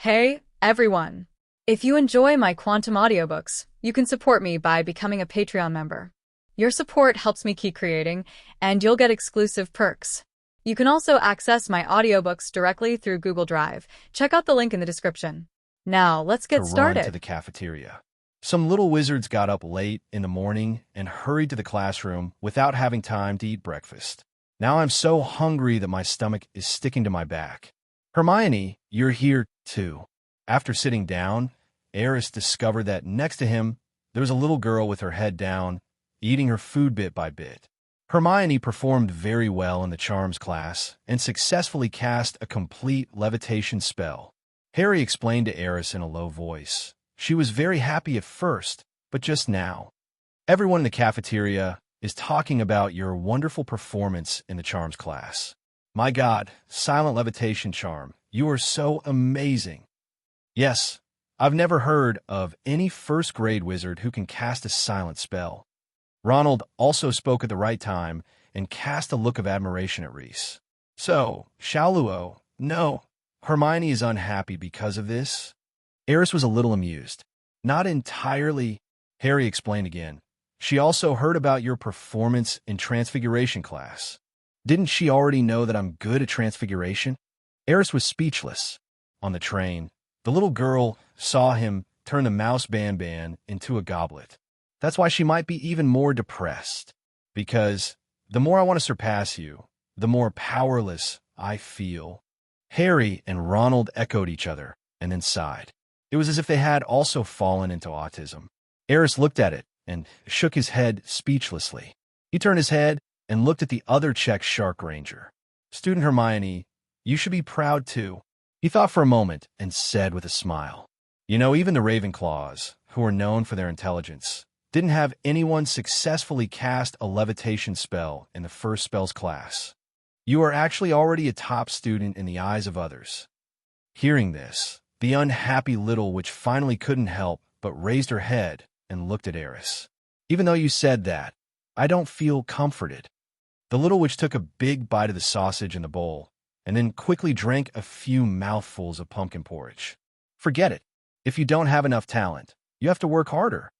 Hey, everyone! If you enjoy my quantum audiobooks, you can support me by becoming a Patreon member. Your support helps me keep creating, and you'll get exclusive perks. You can also access my audiobooks directly through Google Drive. Check out the link in the description. Now, let's To get run to started. the cafeteria. Some little wizards got up late in the morning and hurried to the classroom without having time to eat breakfast. Now I'm so hungry that my stomach is sticking to my back. Hermione, you're here too. After sitting down, Aris discovered that next to him there was a little girl with her head down, eating her food bit by bit. Hermione performed very well in the charms class and successfully cast a complete levitation spell. Harry explained to Aris in a low voice. She was very happy at first, but just now. Everyone in the cafeteria is talking about your wonderful performance in the charms class. My God, silent levitation charm, you are so amazing. Yes, I've never heard of any first-grade wizard who can cast a silent spell. Ronald also spoke at the right time and cast a look of admiration at Reese. So, Shaluo, no, Hermione is unhappy because of this? Aris was a little amused. Not entirely, Harry explained again. She also heard about your performance in Transfiguration class. Didn't she already know that I'm good at Transfiguration? Aris was speechless. On the train, the little girl saw him turn the mouse ban into a goblet. That's why she might be even more depressed. Because the more I want to surpass you, the more powerless I feel. Harry and Ronald echoed each other and then sighed. It was as if they had also fallen into autism. Aris looked at it and shook his head speechlessly. He turned his head and looked at the other Czech Shark Ranger. Student Hermione, you should be proud too. He thought for a moment and said with a smile. You know, even the Ravenclaws, who are known for their intelligence, didn't have anyone successfully cast a levitation spell in the first spells class. You are actually already a top student in the eyes of others. Hearing this, the unhappy little witch finally couldn't help but raised her head and looked at Aris. Even though you said that, I don't feel comforted. The little witch took a big bite of the sausage in the bowl and then quickly drank a few mouthfuls of pumpkin porridge. Forget it. If you don't have enough talent, you have to work harder.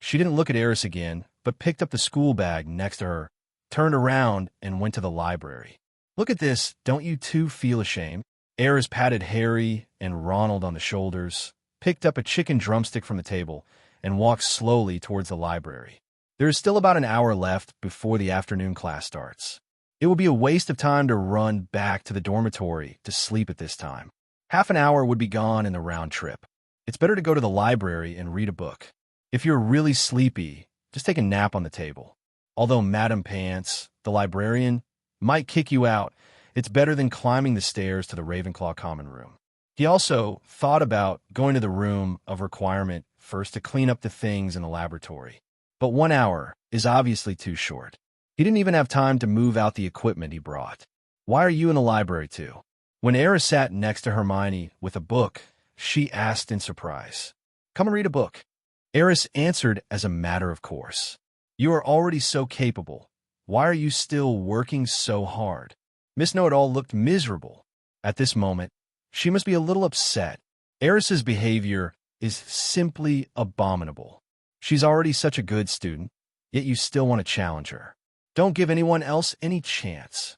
She didn't look at Aris again, but picked up the school bag next to her, turned around, and went to the library. Look at this, don't you two feel ashamed? Aris patted Harry and Ronald on the shoulders, picked up a chicken drumstick from the table, and walked slowly towards the library. There is still about an hour left before the afternoon class starts. It will be a waste of time to run back to the dormitory to sleep at this time. Half an hour would be gone in the round trip. It's better to go to the library and read a book. If you're really sleepy, just take a nap on the table. Although Madame Pants, the librarian, might kick you out, it's better than climbing the stairs to the Ravenclaw common room. He also thought about going to the room of requirement first to clean up the things in the laboratory. But 1 hour is obviously too short. He didn't even have time to move out the equipment he brought. Why are you in the library too? When Aris sat next to Hermione with a book, she asked in surprise. Come and read a book. Aris answered as a matter of course. You are already so capable. Why are you still working so hard? Miss Know-It-All looked miserable. At this moment, she must be a little upset. Aris's behavior is simply abominable. She's already such a good student, yet you still want to challenge her. Don't give anyone else any chance.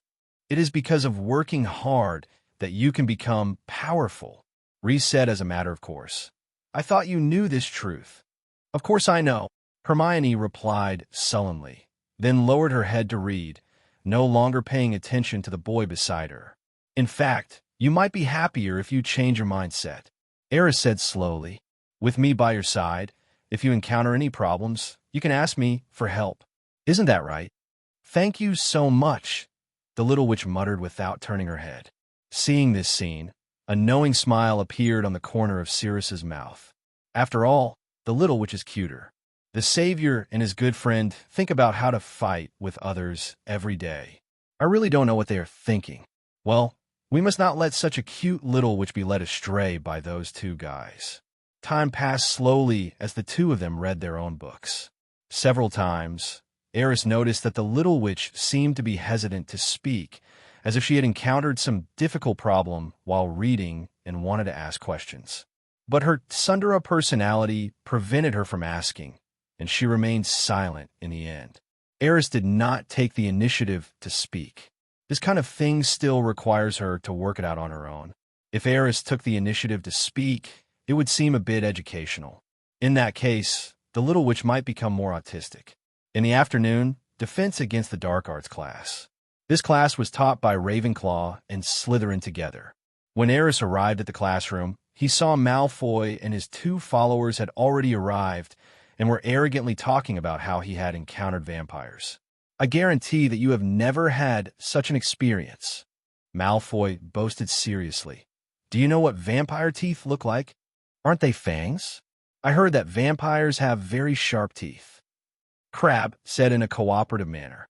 It is because of working hard that you can become powerful. Reese said as a matter of course. I thought you knew this truth. Of course I know, Hermione replied sullenly, then lowered her head to read, no longer paying attention to the boy beside her. In fact, you might be happier if you change your mindset. Aris said slowly, with me by your side, if you encounter any problems, you can ask me for help. Isn't that right? Thank you so much, the little witch muttered without turning her head. Seeing this scene, a knowing smile appeared on the corner of Sirius's mouth. After all, the little witch is cuter. The savior and his good friend think about how to fight with others every day. I really don't know what they are thinking. Well, we must not let such a cute little witch be led astray by those two guys. Time passed slowly as the two of them read their own books. Several times, Aris noticed that the little witch seemed to be hesitant to speak, as if she had encountered some difficult problem while reading and wanted to ask questions. But her tsundere personality prevented her from asking, and she remained silent in the end. Aris did not take the initiative to speak. This kind of thing still requires her to work it out on her own. If Aris took the initiative to speak, it would seem a bit educational. In that case, the little witch might become more autistic. In the afternoon, defense against the dark arts class. This class was taught by Ravenclaw and Slytherin together. When Aris arrived at the classroom, he saw Malfoy and his 2 followers had already arrived and were arrogantly talking about how he had encountered vampires. I guarantee that you have never had such an experience, Malfoy boasted seriously. Do you know what vampire teeth look like? Aren't they fangs? I heard that vampires have very sharp teeth. Crabbe said in a cooperative manner.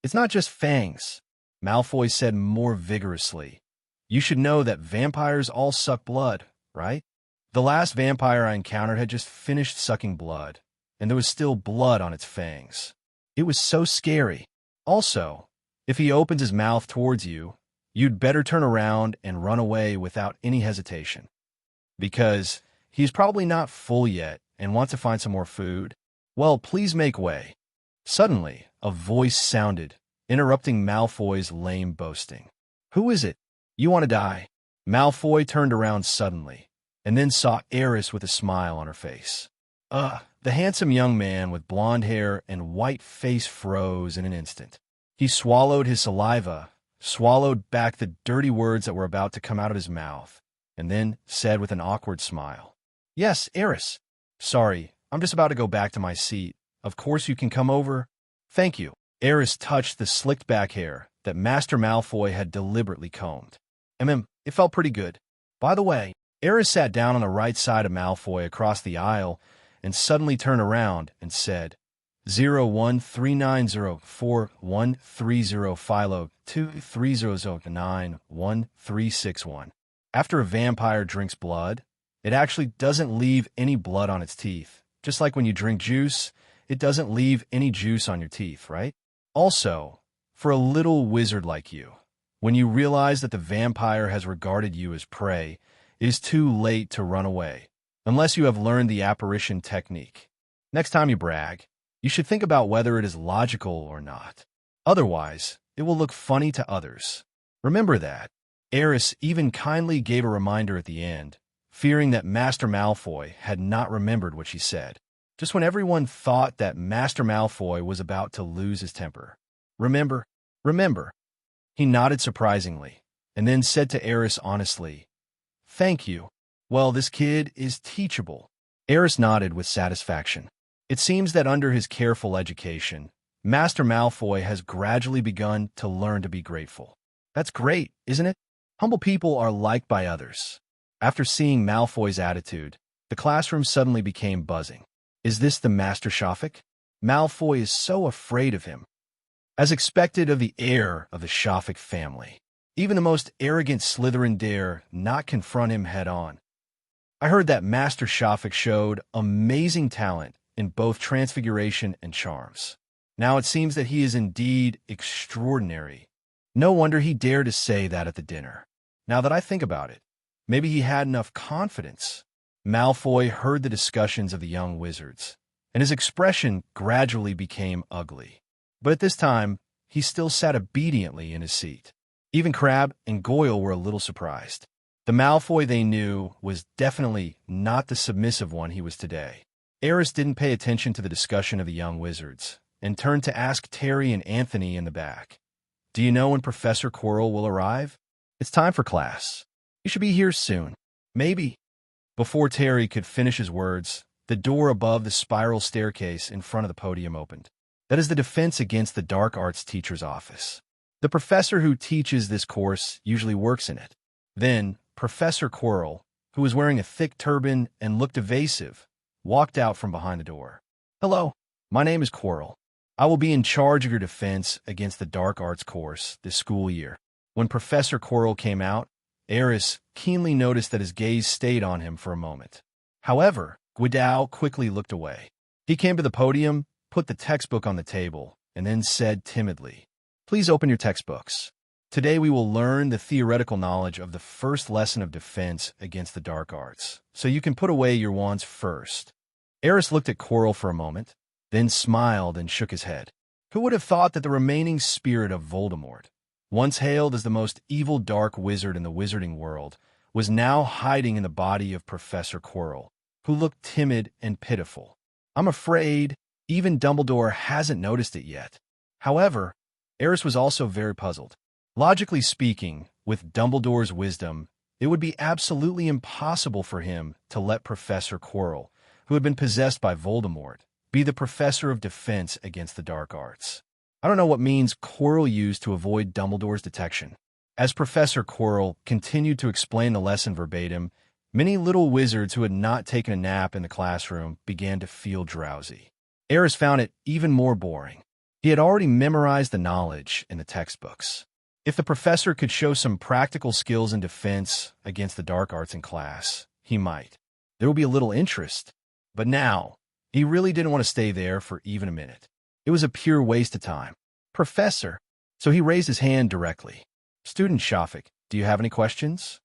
It's not just fangs, Malfoy said more vigorously. You should know that vampires all suck blood, right? The last vampire I encountered had just finished sucking blood, and there was still blood on its fangs. It was so scary. Also, if he opens his mouth towards you, you'd better turn around and run away without any hesitation. Because he's probably not full yet and wants to find some more food. Well, please make way. Suddenly, a voice sounded, interrupting Malfoy's lame boasting. Who is it? You want to die? Malfoy turned around suddenly, and then saw Aris with a smile on her face. The handsome young man with blonde hair and white face froze in an instant. He swallowed his saliva, swallowed back the dirty words that were about to come out of his mouth, and then said with an awkward smile, Yes, Aris. Sorry, I'm just about to go back to my seat. Of course you can come over. Thank you. Aris touched the slicked back hair that Master Malfoy had deliberately combed. It felt pretty good. By the way, Aris sat down on the right side of Malfoy across the aisle and suddenly turned around and said, 013904130 Philo 2300911361. After a vampire drinks blood, it actually doesn't leave any blood on its teeth. Just like when you drink juice, it doesn't leave any juice on your teeth, right? Also, for a little wizard like you, when you realize that the vampire has regarded you as prey, it is too late to run away, unless you have learned the apparition technique. Next time you brag, you should think about whether it is logical or not. Otherwise, it will look funny to others. Remember that. Aris even kindly gave a reminder at the end, fearing that Master Malfoy had not remembered what she said, just when everyone thought that Master Malfoy was about to lose his temper. Remember. He nodded surprisingly, and then said to Aris honestly, Thank you. Well, this kid is teachable. Aris nodded with satisfaction. It seems that under his careful education, Master Malfoy has gradually begun to learn to be grateful. That's great, isn't it? Humble people are liked by others. After seeing Malfoy's attitude, the classroom suddenly became buzzing. Is this the Master Shafik? Malfoy is so afraid of him. As expected of the heir of the Shafik family, even the most arrogant Slytherin dare not confront him head-on. I heard that Master Shafik showed amazing talent in both transfiguration and charms. Now it seems that he is indeed extraordinary. No wonder he dared to say that at the dinner. Now that I think about it, maybe he had enough confidence. Malfoy heard the discussions of the young wizards, and his expression gradually became ugly. But at this time, he still sat obediently in his seat. Even Crabbe and Goyle were a little surprised. The Malfoy they knew was definitely not the submissive one he was today. Aris didn't pay attention to the discussion of the young wizards, and turned to ask Terry and Anthony in the back. Do you know when Professor Quirrell will arrive? It's time for class. You should be here soon. Maybe. Before Terry could finish his words, the door above the spiral staircase in front of the podium opened. That is the defense against the dark arts teacher's office. The professor who teaches this course usually works in it. Then, Professor Quirrell, who was wearing a thick turban and looked evasive, walked out from behind the door. Hello, my name is Quirrell. I will be in charge of your defense against the dark arts course this school year. When Professor Quirrell came out, Aris keenly noticed that his gaze stayed on him for a moment. However, Grindelwald quickly looked away. He came to the podium, put the textbook on the table, and then said timidly, Please open your textbooks. Today we will learn the theoretical knowledge of the first lesson of defense against the dark arts, so you can put away your wands first. Aris looked at Quirrell for a moment, then smiled and shook his head. Who would have thought that the remaining spirit of Voldemort, once hailed as the most evil dark wizard in the wizarding world, was now hiding in the body of Professor Quirrell, who looked timid and pitiful. I'm afraid even Dumbledore hasn't noticed it yet. However, Aris was also very puzzled. Logically speaking, with Dumbledore's wisdom, it would be absolutely impossible for him to let Professor Quirrell, who had been possessed by Voldemort, be the professor of defense against the dark arts. I don't know what means Quirrell used to avoid Dumbledore's detection. As Professor Quirrell continued to explain the lesson verbatim, many little wizards who had not taken a nap in the classroom began to feel drowsy. Aris found it even more boring. He had already memorized the knowledge in the textbooks. If the professor could show some practical skills in defense against the dark arts in class, he might. There would be a little interest. But now, he really didn't want to stay there for even a minute. It was a pure waste of time. Professor. So he raised his hand directly. Student Shafik, do you have any questions?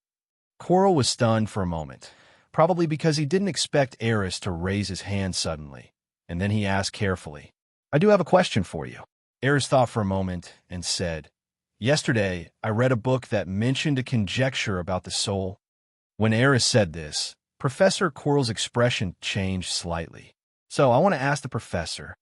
Quirrell was stunned for a moment, probably because he didn't expect Aris to raise his hand suddenly. And then he asked carefully, I do have a question for you. Aris thought for a moment and said, Yesterday, I read a book that mentioned a conjecture about the soul. When Aris said this, Professor Quirrell's expression changed slightly. So I want to ask the professor.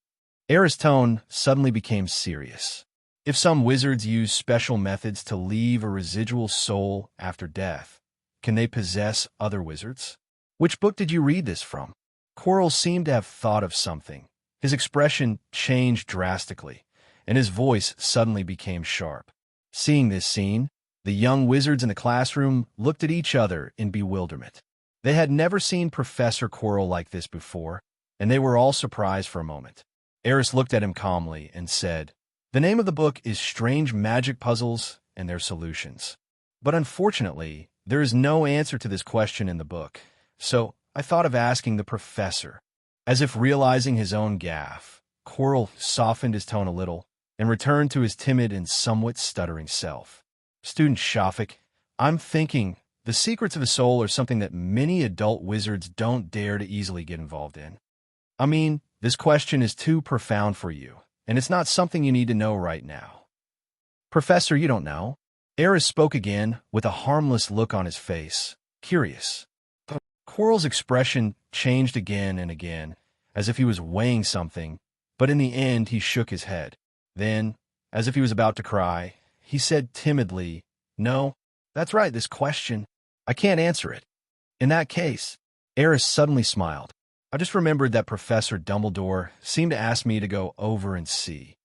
Aris' tone suddenly became serious. If some wizards use special methods to leave a residual soul after death, can they possess other wizards? Which book did you read this from? Quirrell seemed to have thought of something. His expression changed drastically, and his voice suddenly became sharp. Seeing this scene, the young wizards in the classroom looked at each other in bewilderment. They had never seen Professor Quirrell like this before, and they were all surprised for a moment. Aris looked at him calmly and said, The name of the book is Strange Magic Puzzles and Their Solutions. But unfortunately, there is no answer to this question in the book, so I thought of asking the professor. As if realizing his own gaffe, Quirrell softened his tone a little and returned to his timid and somewhat stuttering self. Student Shafik, I'm thinking the secrets of the soul are something that many adult wizards don't dare to easily get involved in. I mean, this question is too profound for you, and it's not something you need to know right now. Professor, you don't know. Aris spoke again with a harmless look on his face, curious. Quirrell's expression changed again and again, as if he was weighing something, but in the end he shook his head. Then, as if he was about to cry, he said timidly, No, that's right, this question. I can't answer it. In that case, Aris suddenly smiled. I just remembered that Professor Dumbledore seemed to ask me to go over and see.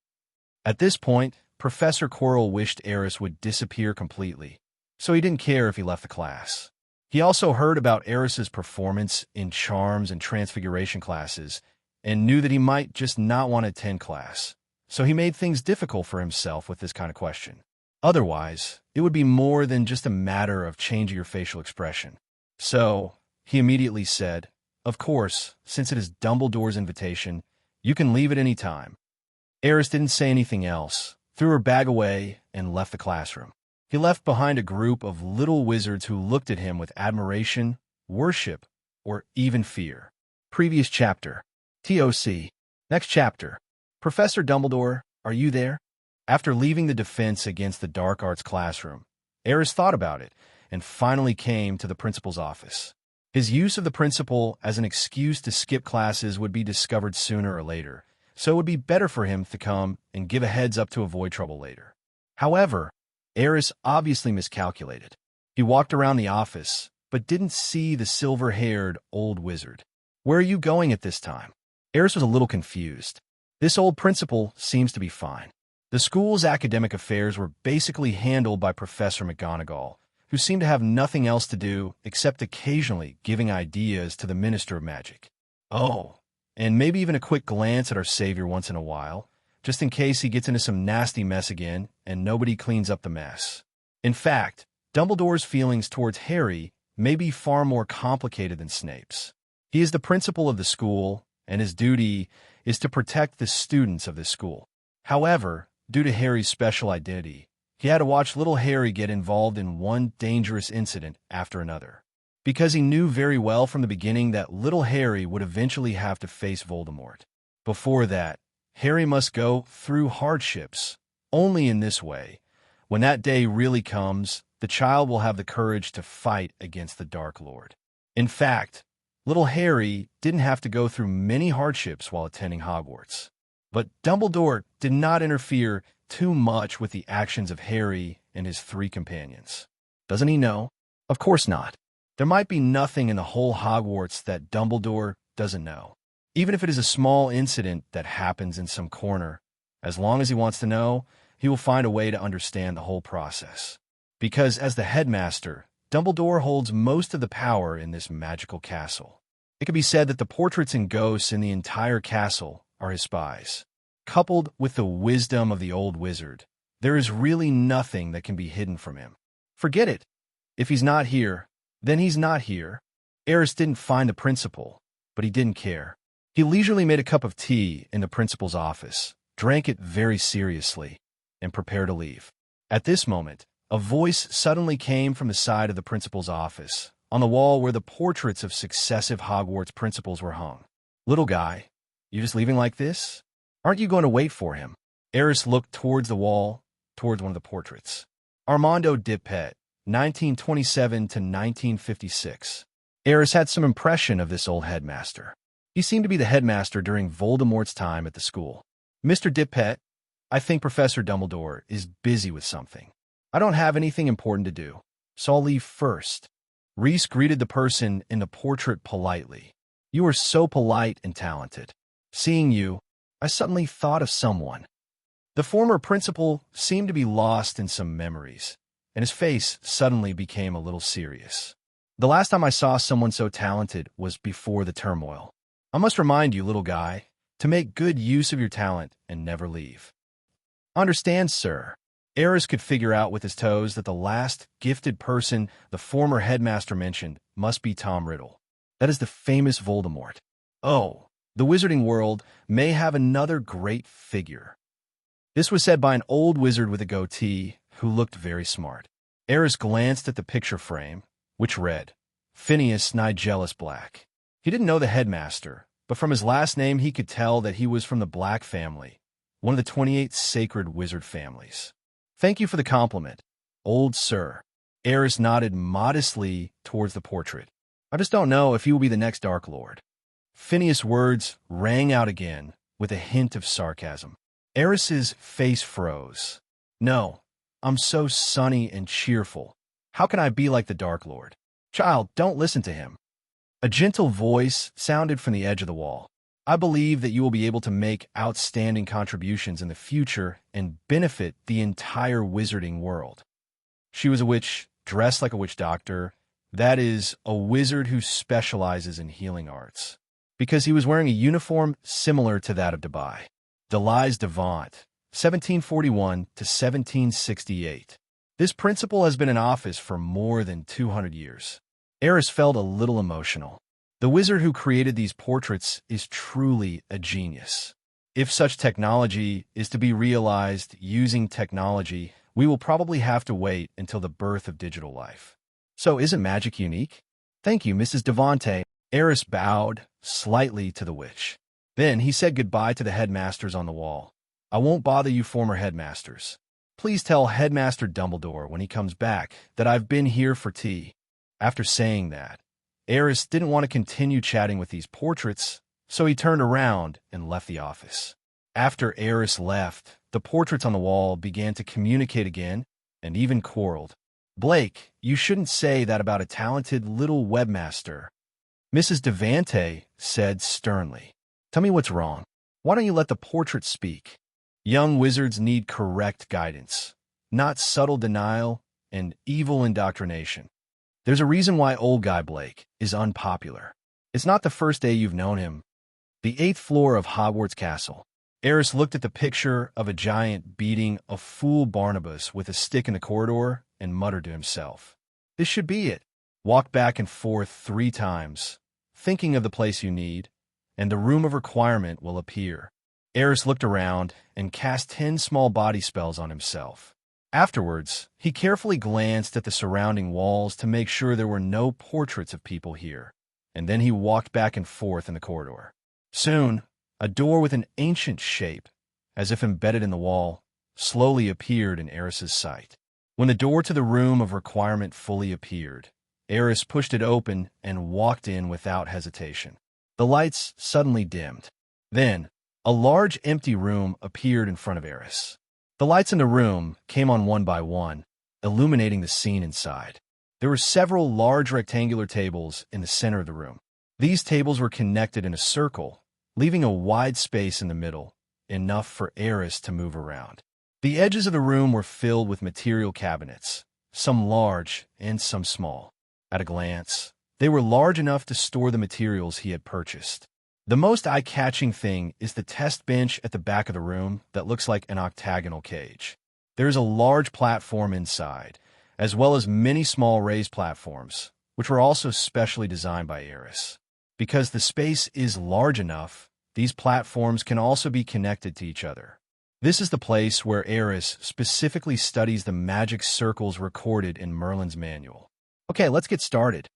At this point, Professor Quirrell wished Aris would disappear completely, so he didn't care if he left the class. He also heard about Aris's performance in charms and transfiguration classes and knew that he might just not want to attend class. So he made things difficult for himself with this kind of question. Otherwise, it would be more than just a matter of changing your facial expression. So, he immediately said, Of course, since it is Dumbledore's invitation, you can leave at any time. Aris didn't say anything else, threw her bag away, and left the classroom. He left behind a group of little wizards who looked at him with admiration, worship, or even fear. Previous chapter. TOC. Next chapter. Professor Dumbledore, are you there? After leaving the defense against the dark arts classroom, Aris thought about it and finally came to the principal's office. His use of the principal as an excuse to skip classes would be discovered sooner or later, so it would be better for him to come and give a heads up to avoid trouble later. However, Aris obviously miscalculated. He walked around the office, but didn't see the silver-haired old wizard. Where are you going at this time? Aris was a little confused. This old principal seems to be fine. The school's academic affairs were basically handled by Professor McGonagall, who seemed to have nothing else to do except occasionally giving ideas to the Minister of Magic. Oh, and maybe even a quick glance at our savior once in a while, just in case he gets into some nasty mess again and nobody cleans up the mess. In fact, Dumbledore's feelings towards Harry may be far more complicated than Snape's. He is the principal of the school, and his duty is to protect the students of this school. However, due to Harry's special identity, He had to watch little Harry get involved in one dangerous incident after another, because he knew very well from the beginning that little Harry would eventually have to face Voldemort. Before that, Harry must go through hardships. Only in this way, when that day really comes, the child will have the courage to fight against the Dark Lord. In fact, little Harry didn't have to go through many hardships while attending Hogwarts. But Dumbledore did not interfere too much with the actions of Harry and his three companions. Doesn't he know? Of course not. There might be nothing in the whole Hogwarts that Dumbledore doesn't know. Even if it is a small incident that happens in some corner, as long as he wants to know, he will find a way to understand the whole process. Because as the headmaster, Dumbledore holds most of the power in this magical castle. It could be said that the portraits and ghosts in the entire castle are his spies. Coupled with the wisdom of the old wizard, there is really nothing that can be hidden from him. Forget it. If he's not here, then he's not here. Aris didn't find the principal, but he didn't care. He leisurely made a cup of tea in the principal's office, drank it very seriously, and prepared to leave. At this moment, a voice suddenly came from the side of the principal's office, on the wall where the portraits of successive Hogwarts principals were hung. "Little guy, you just leaving like this? Aren't you going to wait for him?" Aris looked towards the wall, towards one of the portraits. Armando Dipet, 1927 to 1956. Aris had some impression of this old headmaster. He seemed to be the headmaster during Voldemort's time at the school. "Mr. Dipet, I think Professor Dumbledore is busy with something. I don't have anything important to do, so I'll leave first." Reese greeted the person in the portrait politely. "You are so polite and talented. Seeing you, I suddenly thought of someone." The former principal seemed to be lost in some memories, and his face suddenly became a little serious. "The last time I saw someone so talented was before the turmoil. I must remind you, little guy, to make good use of your talent and never leave." "Understand, sir." Aris could figure out with his toes that the last gifted person the former headmaster mentioned must be Tom Riddle. That is the famous Voldemort. Oh, the wizarding world may have another great figure. This was said by an old wizard with a goatee who looked very smart. Aris glanced at the picture frame, which read, Phineas Nigellus Black. He didn't know the headmaster, but from his last name he could tell that he was from the Black family, one of the 28 sacred wizard families. "Thank you for the compliment, old sir." Aris nodded modestly towards the portrait. "I just don't know if he will be the next Dark Lord." Phineas' words rang out again with a hint of sarcasm. Aris's face froze. "No, I'm so sunny and cheerful. How can I be like the Dark Lord?" "Child, don't listen to him." A gentle voice sounded from the edge of the wall. "I believe that you will be able to make outstanding contributions in the future and benefit the entire wizarding world." She was a witch dressed like a witch doctor, that is, a wizard who specializes in healing arts, because he was wearing a uniform similar to that of Dubai. Delise Devant, 1741 to 1768. This principal has been in office for more than 200 years. Aris felt a little emotional. The wizard who created these portraits is truly a genius. If such technology is to be realized using technology, we will probably have to wait until the birth of digital life. So isn't magic unique? "Thank you, Mrs. Devante." Aris bowed slightly to the witch. Then he said goodbye to the headmasters on the wall. "I won't bother you former headmasters. Please tell Headmaster Dumbledore when he comes back that I've been here for tea." After saying that, Aris didn't want to continue chatting with these portraits, so he turned around and left the office. After Aris left, the portraits on the wall began to communicate again and even quarreled. "Blake, you shouldn't say that about a talented little webmaster," Mrs. Devante said sternly. "Tell me what's wrong. Why don't you let the portrait speak?" Young wizards need correct guidance, not subtle denial and evil indoctrination. There's a reason why old guy Blake is unpopular. It's not the first day you've known him. The 8th floor of Hogwarts Castle. Aris looked at the picture of a giant beating a fool Barnabas with a stick in the corridor and muttered to himself, "This should be it." Walk back and forth 3 times, thinking of the place you need, and the room of requirement will appear. Aris looked around and cast 10 small body spells on himself. Afterwards, he carefully glanced at the surrounding walls to make sure there were no portraits of people here, and then he walked back and forth in the corridor. Soon, a door with an ancient shape, as if embedded in the wall, slowly appeared in Aris's sight. When the door to the room of requirement fully appeared, Aris pushed it open and walked in without hesitation. The lights suddenly dimmed. Then, a large empty room appeared in front of Aris. The lights in the room came on one by one, illuminating the scene inside. There were several large rectangular tables in the center of the room. These tables were connected in a circle, leaving a wide space in the middle, enough for Aris to move around. The edges of the room were filled with material cabinets, some large and some small. At a glance, they were large enough to store the materials he had purchased. The most eye-catching thing is the test bench at the back of the room that looks like an octagonal cage. There is a large platform inside, as well as many small raised platforms, which were also specially designed by Aris. Because the space is large enough, these platforms can also be connected to each other. This is the place where Aris specifically studies the magic circles recorded in Merlin's manual. Okay, let's get started.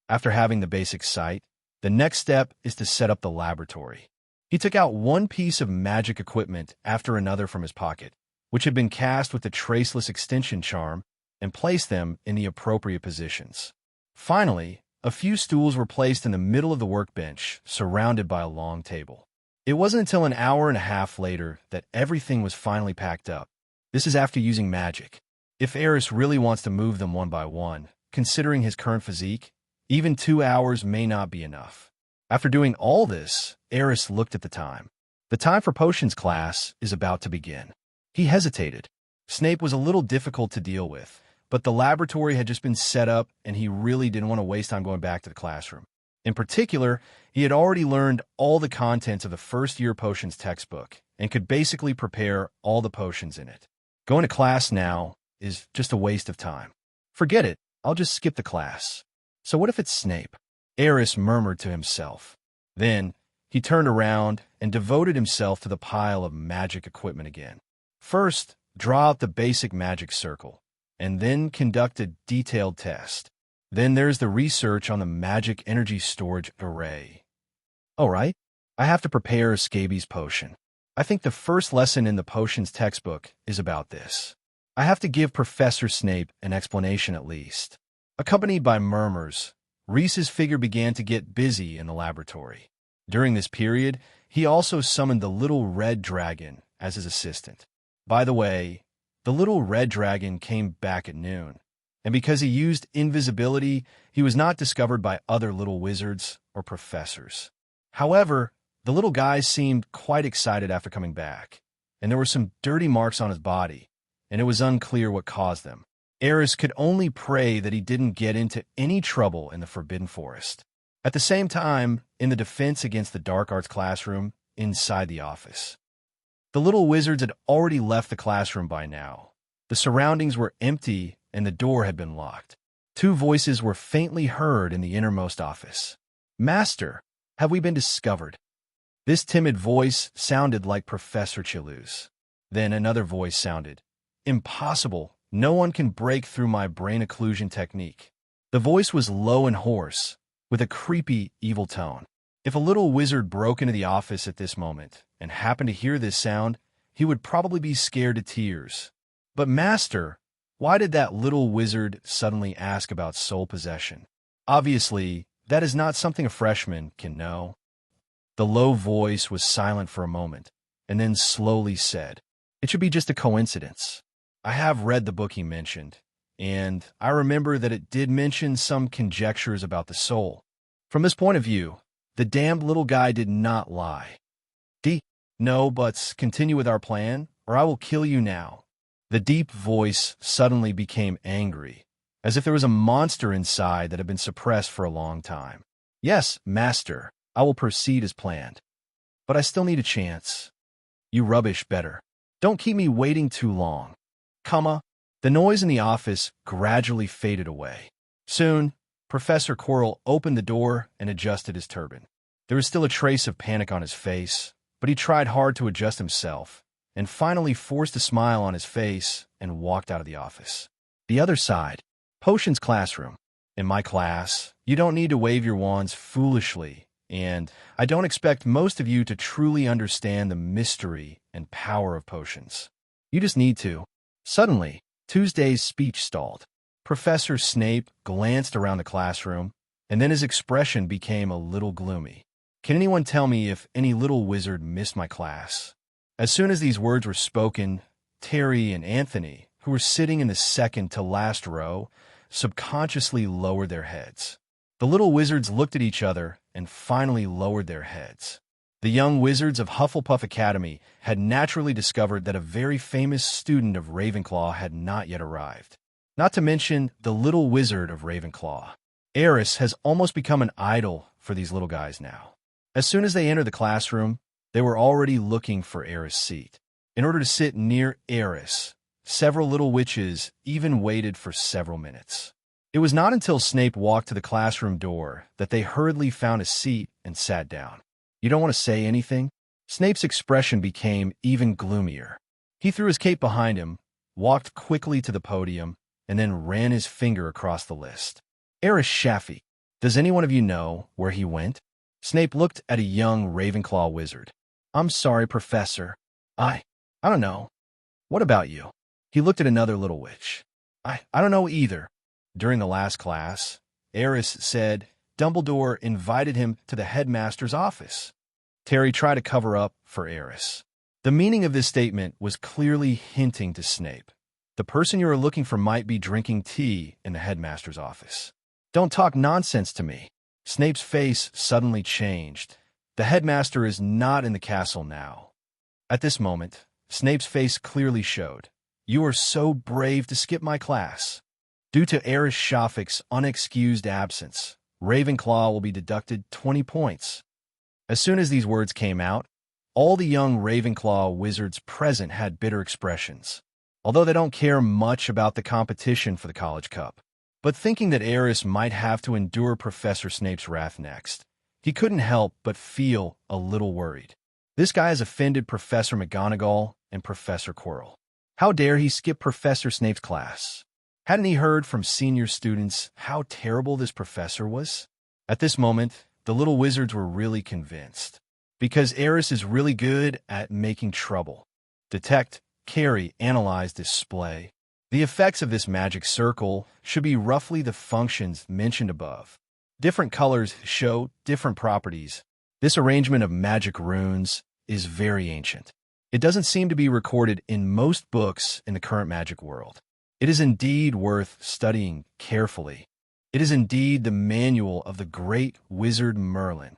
After having the basic site, the next step is to set up the laboratory. He took out one piece of magic equipment after another from his pocket, which had been cast with the traceless extension charm, and placed them in the appropriate positions. Finally, a few stools were placed in the middle of the workbench, surrounded by a long table. It wasn't until an hour and a half later that everything was finally packed up. This is after using magic. If Aris really wants to move them one by one, considering his current physique, even 2 hours may not be enough. After doing all this, Aris looked at the time. The time for potions class is about to begin. He hesitated. Snape was a little difficult to deal with, but the laboratory had just been set up and he really didn't want to waste time going back to the classroom. In particular, he had already learned all the contents of the first-year potions textbook and could basically prepare all the potions in it. Going to class now is just a waste of time. Forget it, I'll just skip the class. So what if it's Snape? Aris murmured to himself. Then, he turned around and devoted himself to the pile of magic equipment again. First, draw out the basic magic circle, and then conduct a detailed test. Then there's the research on the magic energy storage array. All right, I have to prepare a scabies potion. I think the first lesson in the potions textbook is about this. I have to give Professor Snape an explanation at least. Accompanied by murmurs, Reese's figure began to get busy in the laboratory. During this period, he also summoned the little red dragon as his assistant. By the way, the little red dragon came back at noon, and because he used invisibility, he was not discovered by other little wizards or professors. However, the little guy seemed quite excited after coming back, and there were some dirty marks on his body, and it was unclear what caused them. Aris could only pray that he didn't get into any trouble in the Forbidden Forest. At the same time, in the defense against the dark arts classroom, inside the office. The little wizards had already left the classroom by now. The surroundings were empty and the door had been locked. 2 voices were faintly heard in the innermost office. "Master, have we been discovered?" This timid voice sounded like Professor Chillou's. Then another voice sounded, "Impossible. No one can break through my brain occlusion technique." The voice was low and hoarse, with a creepy, evil tone. If a little wizard broke into the office at this moment and happened to hear this sound, he would probably be scared to tears. But Master, why did that little wizard suddenly ask about soul possession? Obviously, that is not something a freshman can know. The low voice was silent for a moment, and then slowly said, "It should be just a coincidence. I have read the book he mentioned, and I remember that it did mention some conjectures about the soul. From this point of view, the damned little guy did not lie. No, but continue with our plan, or I will kill you now." The deep voice suddenly became angry, as if there was a monster inside that had been suppressed for a long time. "Yes, Master, I will proceed as planned. But I still need a chance." "You rubbish better. Don't keep me waiting too long." The noise in the office gradually faded away. Soon, Professor Quirrell opened the door and adjusted his turban. There was still a trace of panic on his face, but he tried hard to adjust himself, and finally forced a smile on his face and walked out of the office. The other side, Potion's classroom. In my class, you don't need to wave your wands foolishly, and I don't expect most of you to truly understand the mystery and power of potions. You just need to. Suddenly, Tuesday's speech stalled. Professor Snape glanced around the classroom, and then his expression became a little gloomy. Can anyone tell me if any little wizard missed my class? As soon as these words were spoken, Terry and Anthony, who were sitting in the second to last row, subconsciously lowered their heads. The little wizards looked at each other and finally lowered their heads. The young wizards of Hufflepuff Academy had naturally discovered that a very famous student of Ravenclaw had not yet arrived. Not to mention the little wizard of Ravenclaw. Aris has almost become an idol for these little guys now. As soon as they entered the classroom, they were already looking for Aris' seat. In order to sit near Aris, several little witches even waited for several minutes. It was not until Snape walked to the classroom door that they hurriedly found a seat and sat down. You don't want to say anything? Snape's expression became even gloomier. He threw his cape behind him, walked quickly to the podium, and then ran his finger across the list. Aris Shaffy. Does any one of you know where he went? Snape looked at a young Ravenclaw wizard. I'm sorry, Professor. I don't know. What about you? He looked at another little witch. I don't know either. During the last class, Aris said Dumbledore invited him to the headmaster's office. Terry tried to cover up for Aris. The meaning of this statement was clearly hinting to Snape. The person you are looking for might be drinking tea in the headmaster's office. Don't talk nonsense to me. Snape's face suddenly changed. The headmaster is not in the castle now. At this moment, Snape's face clearly showed. You are so brave to skip my class. Due to Aris Shaffick's unexcused absence, Ravenclaw will be deducted 20 points. As soon as these words came out, all the young Ravenclaw wizards present had bitter expressions, although they don't care much about the competition for the College Cup. But thinking that Aris might have to endure Professor Snape's wrath next, he couldn't help but feel a little worried. This guy has offended Professor McGonagall and Professor Quirrell. How dare he skip Professor Snape's class? Hadn't he heard from senior students how terrible this professor was? At this moment, the little wizards were really convinced. Because Aris is really good at making trouble. Detect, Carrie analyzed display. The effects of this magic circle should be roughly the functions mentioned above. Different colors show different properties. This arrangement of magic runes is very ancient. It doesn't seem to be recorded in most books in the current magic world. It is indeed worth studying carefully. It is indeed the manual of the great wizard Merlin.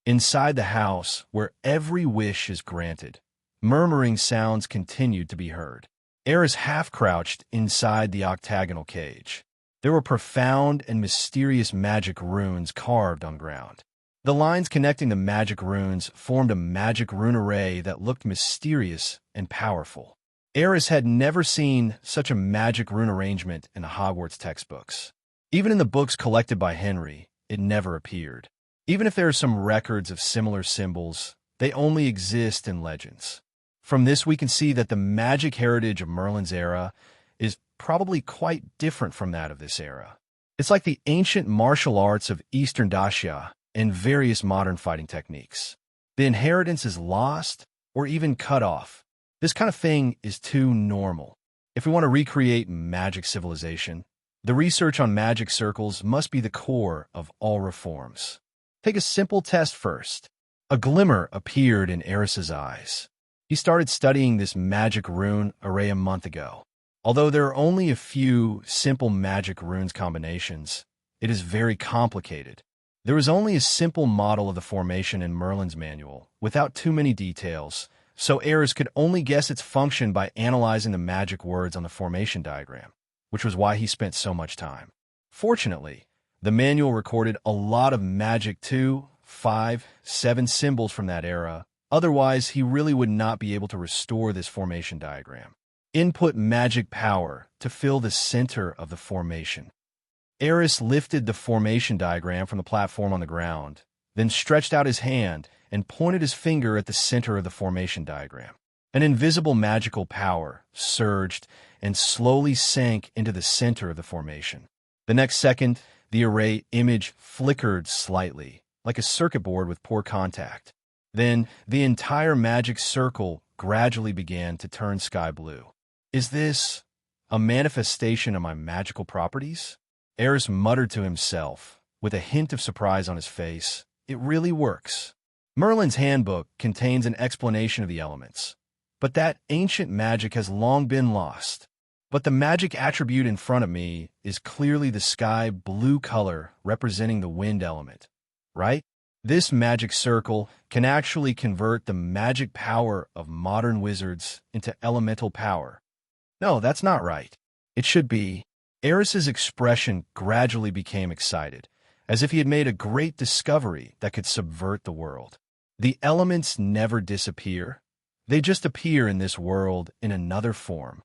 Inside the house, where every wish is granted, murmuring sounds continued to be heard. Aris half-crouched inside the octagonal cage. There were profound and mysterious magic runes carved on ground. The lines connecting the magic runes formed a magic rune array that looked mysterious and powerful. Aris had never seen such a magic rune arrangement in the Hogwarts textbooks. Even in the books collected by Henry, it never appeared. Even if there are some records of similar symbols, they only exist in legends. From this, we can see that the magic heritage of Merlin's era is probably quite different from that of this era. It's like the ancient martial arts of Eastern Dacia and various modern fighting techniques. The inheritance is lost or even cut off. This kind of thing is too normal. If we want to recreate magic civilization, the research on magic circles must be the core of all reforms. Take a simple test first. A glimmer appeared in Aris's eyes. He started studying this magic rune array a month ago. Although there are only a few simple magic runes combinations, it is very complicated. There is only a simple model of the formation in Merlin's manual, without too many details, so Aris could only guess its function by analyzing the magic words on the formation diagram, which was why he spent so much time. Fortunately, the manual recorded a lot of magic 2, 5, 7 symbols from that era. Otherwise, he really would not be able to restore this formation diagram. Input magic power to fill the center of the formation. Aris lifted the formation diagram from the platform on the ground, then stretched out his hand and pointed his finger at the center of the formation diagram. An invisible magical power surged and slowly sank into the center of the formation. The next second, the array image flickered slightly, like a circuit board with poor contact. Then, the entire magic circle gradually began to turn sky blue. Is this a manifestation of my magical properties? Aris muttered to himself, with a hint of surprise on his face. It really works. Merlin's handbook contains an explanation of the elements, but that ancient magic has long been lost. But the magic attribute in front of me is clearly the sky blue color representing the wind element, right? This magic circle can actually convert the magic power of modern wizards into elemental power. No, that's not right. It should be. Aris's expression gradually became excited, as if he had made a great discovery that could subvert the world. The elements never disappear. They just appear in this world in another form.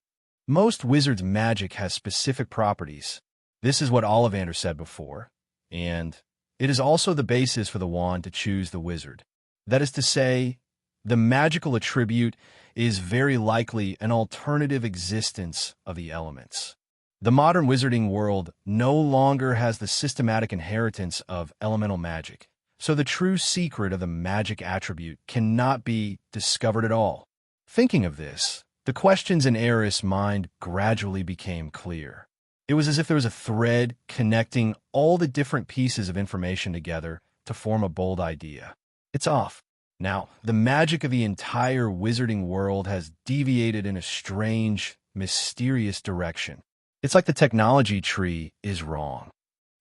Most wizards' magic has specific properties. This is what Ollivander said before, and it is also the basis for the wand to choose the wizard. That is to say, the magical attribute is very likely an alternative existence of the elements. The modern wizarding world no longer has the systematic inheritance of elemental magic, so the true secret of the magic attribute cannot be discovered at all. Thinking of this, the questions in Aris' mind gradually became clear. It was as if there was a thread connecting all the different pieces of information together to form a bold idea. It's off. Now, the magic of the entire wizarding world has deviated in a strange, mysterious direction. It's like the technology tree is wrong,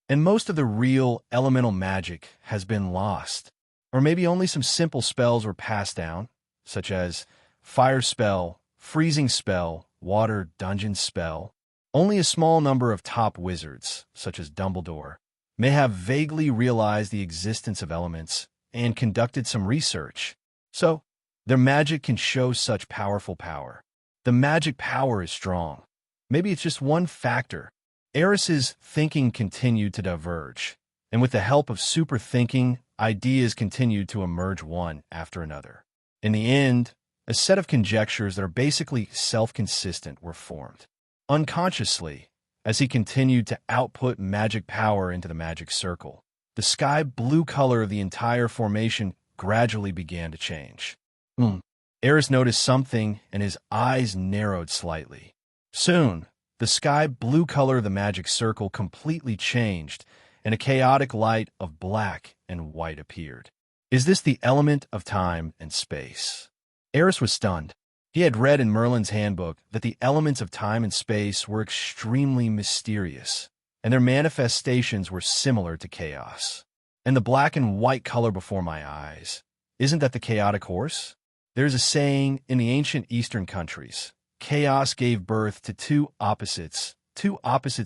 and most of the real elemental magic has been lost. Or maybe only some simple spells were passed down, such as fire spell, freezing spell, water dungeon spell. Only a small number of top wizards, such as Dumbledore, may have vaguely realized the existence of elements and conducted some research. So, their magic can show such powerful power. The magic power is strong. Maybe it's just one factor. Aris's thinking continued to diverge, and with the help of super thinking, ideas continued to emerge one after another. In the end, a set of conjectures that are basically self-consistent were formed. Unconsciously, as he continued to output magic power into the magic circle, the sky blue color of the entire formation gradually began to change. Aris noticed something, and his eyes narrowed slightly. Soon, the sky blue color of the magic circle completely changed, and a chaotic light of black and white appeared. Is this the element of time and space? Aris was stunned. He had read in Merlin's handbook that the elements of time and space were extremely mysterious, and their manifestations were similar to chaos. And the black and white color before my eyes, isn't that the chaotic horse? There's a saying in the ancient Eastern countries, chaos gave birth to two opposites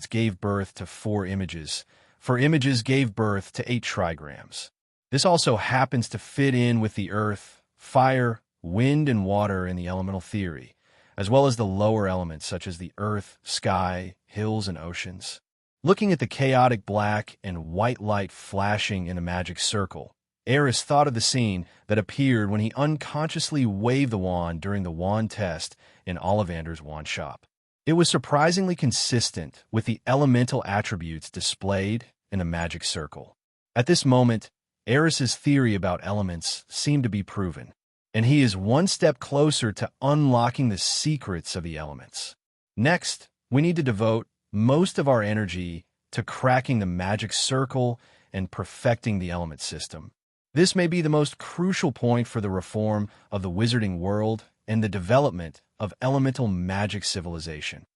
gave birth to 4 images, 4 images gave birth to 8 trigrams. This also happens to fit in with the earth, fire, wind, and water in the elemental theory, as well as the lower elements such as the earth, sky, hills, and oceans. Looking at the chaotic black and white light flashing in the magic circle, Aris thought of the scene that appeared when he unconsciously waved the wand during the wand test in Ollivander's wand shop. It was surprisingly consistent with the elemental attributes displayed in the magic circle. At this moment, Aris's theory about elements seemed to be proven, and he is one step closer to unlocking the secrets of the elements. Next, we need to devote most of our energy to cracking the magic circle and perfecting the element system. This may be the most crucial point for the reform of the wizarding world and the development of elemental magic civilization.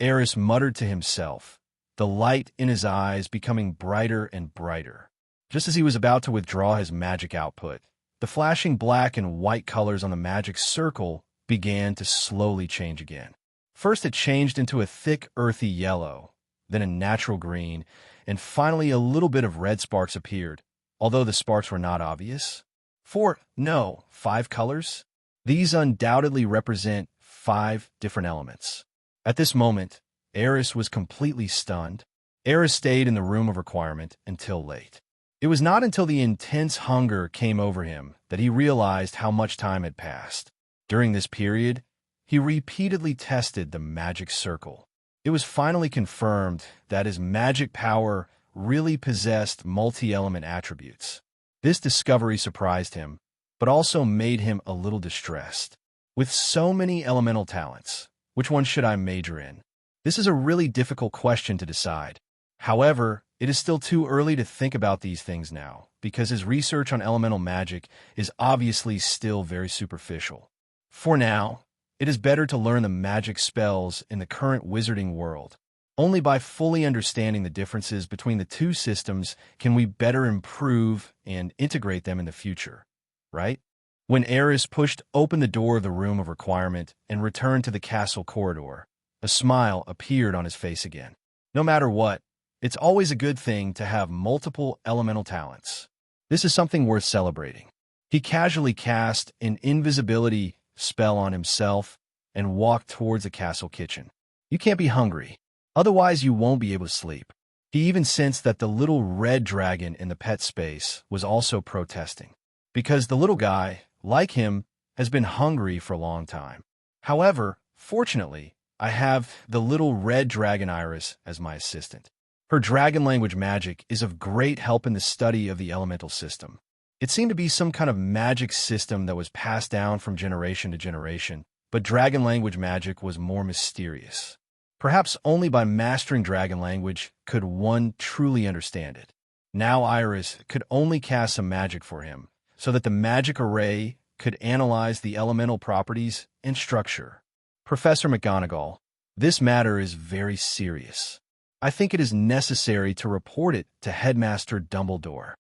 Aris muttered to himself, the light in his eyes becoming brighter and brighter. Just as he was about to withdraw his magic output, the flashing black and white colors on the magic circle began to slowly change again. First it changed into a thick earthy yellow, then a natural green, and finally a little bit of red sparks appeared, although the sparks were not obvious. 5 colors? These undoubtedly represent 5 different elements. At this moment, Aris was completely stunned. Aris stayed in the room of requirement until late. It was not until the intense hunger came over him that he realized how much time had passed. During this period, he repeatedly tested the magic circle. It was finally confirmed that his magic power really possessed multi-element attributes. This discovery surprised him, but also made him a little distressed. With so many elemental talents, which one should I major in? This is a really difficult question to decide. However, it is still too early to think about these things now, because his research on elemental magic is obviously still very superficial. For now, it is better to learn the magic spells in the current wizarding world. Only by fully understanding the differences between the two systems can we better improve and integrate them in the future, right? When Aris pushed open the door of the room of requirement and returned to the castle corridor, a smile appeared on his face again. No matter what, it's always a good thing to have multiple elemental talents. This is something worth celebrating. He casually cast an invisibility spell on himself and walked towards the castle kitchen. You can't be hungry, otherwise you won't be able to sleep. He even sensed that the little red dragon in the pet space was also protesting, because the little guy, like him, has been hungry for a long time. However, fortunately, I have the little red dragon Aris as my assistant. Her dragon language magic is of great help in the study of the elemental system. It seemed to be some kind of magic system that was passed down from generation to generation, but dragon language magic was more mysterious. Perhaps only by mastering dragon language could one truly understand it. Now Aris could only cast some magic for him, so that the magic array could analyze the elemental properties and structure. Professor McGonagall, this matter is very serious. I think it is necessary to report it to Headmaster Dumbledore.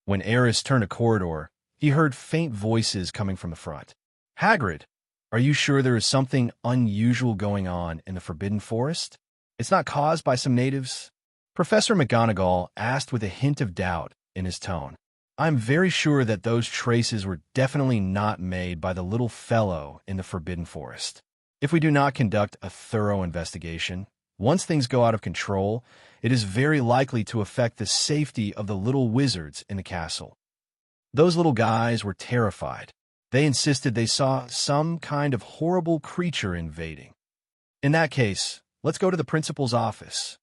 When Aris turned a corridor, he heard faint voices coming from the front. Hagrid, are you sure there is something unusual going on in the Forbidden Forest? It's not caused by some natives? Professor McGonagall asked with a hint of doubt in his tone. I'm very sure that those traces were definitely not made by the little fellow in the Forbidden Forest. If we do not conduct a thorough investigation, once things go out of control, it is very likely to affect the safety of the little wizards in the castle. Those little guys were terrified. They insisted they saw some kind of horrible creature invading. In that case, let's go to the principal's office.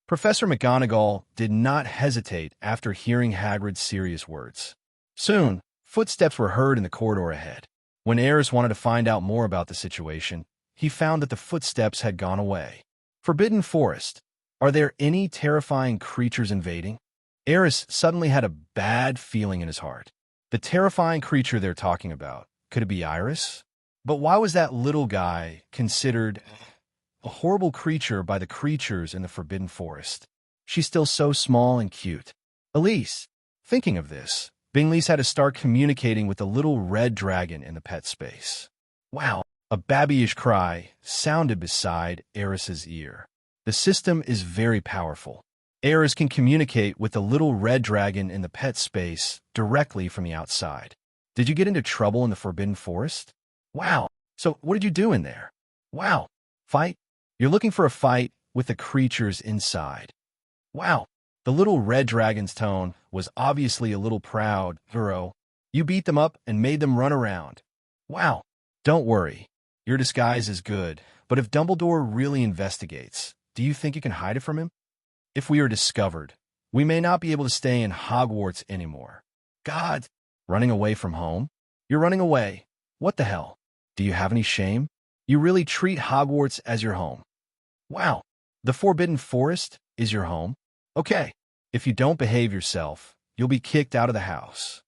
Professor McGonagall did not hesitate after hearing Hagrid's serious words. Soon, footsteps were heard in the corridor ahead. When Aris wanted to find out more about the situation, he found that the footsteps had gone away. Forbidden Forest. Are there any terrifying creatures invading? Aris suddenly had a bad feeling in his heart. The terrifying creature they're talking about, could it be Aris? But why was that little guy considered a horrible creature by the creatures in the Forbidden Forest? She's still so small and cute. Elise, thinking of this, Bingley's had to start communicating with the little red dragon in the pet space. Wow, a babyish cry sounded beside Aris's ear. The system is very powerful. Aris can communicate with the little red dragon in the pet space directly from the outside. Did you get into trouble in the Forbidden Forest? Wow, so what did you do in there? Wow, fight? You're looking for a fight with the creatures inside. Wow, the little red dragon's tone was obviously a little proud. Hero, you beat them up and made them run around. Wow, don't worry. Your disguise is good, but if Dumbledore really investigates, do you think you can hide it from him? If we are discovered, we may not be able to stay in Hogwarts anymore. God, running away from home? You're running away. What the hell? Do you have any shame? You really treat Hogwarts as your home. Wow, the Forbidden Forest is your home? Okay, if you don't behave yourself, you'll be kicked out of the house.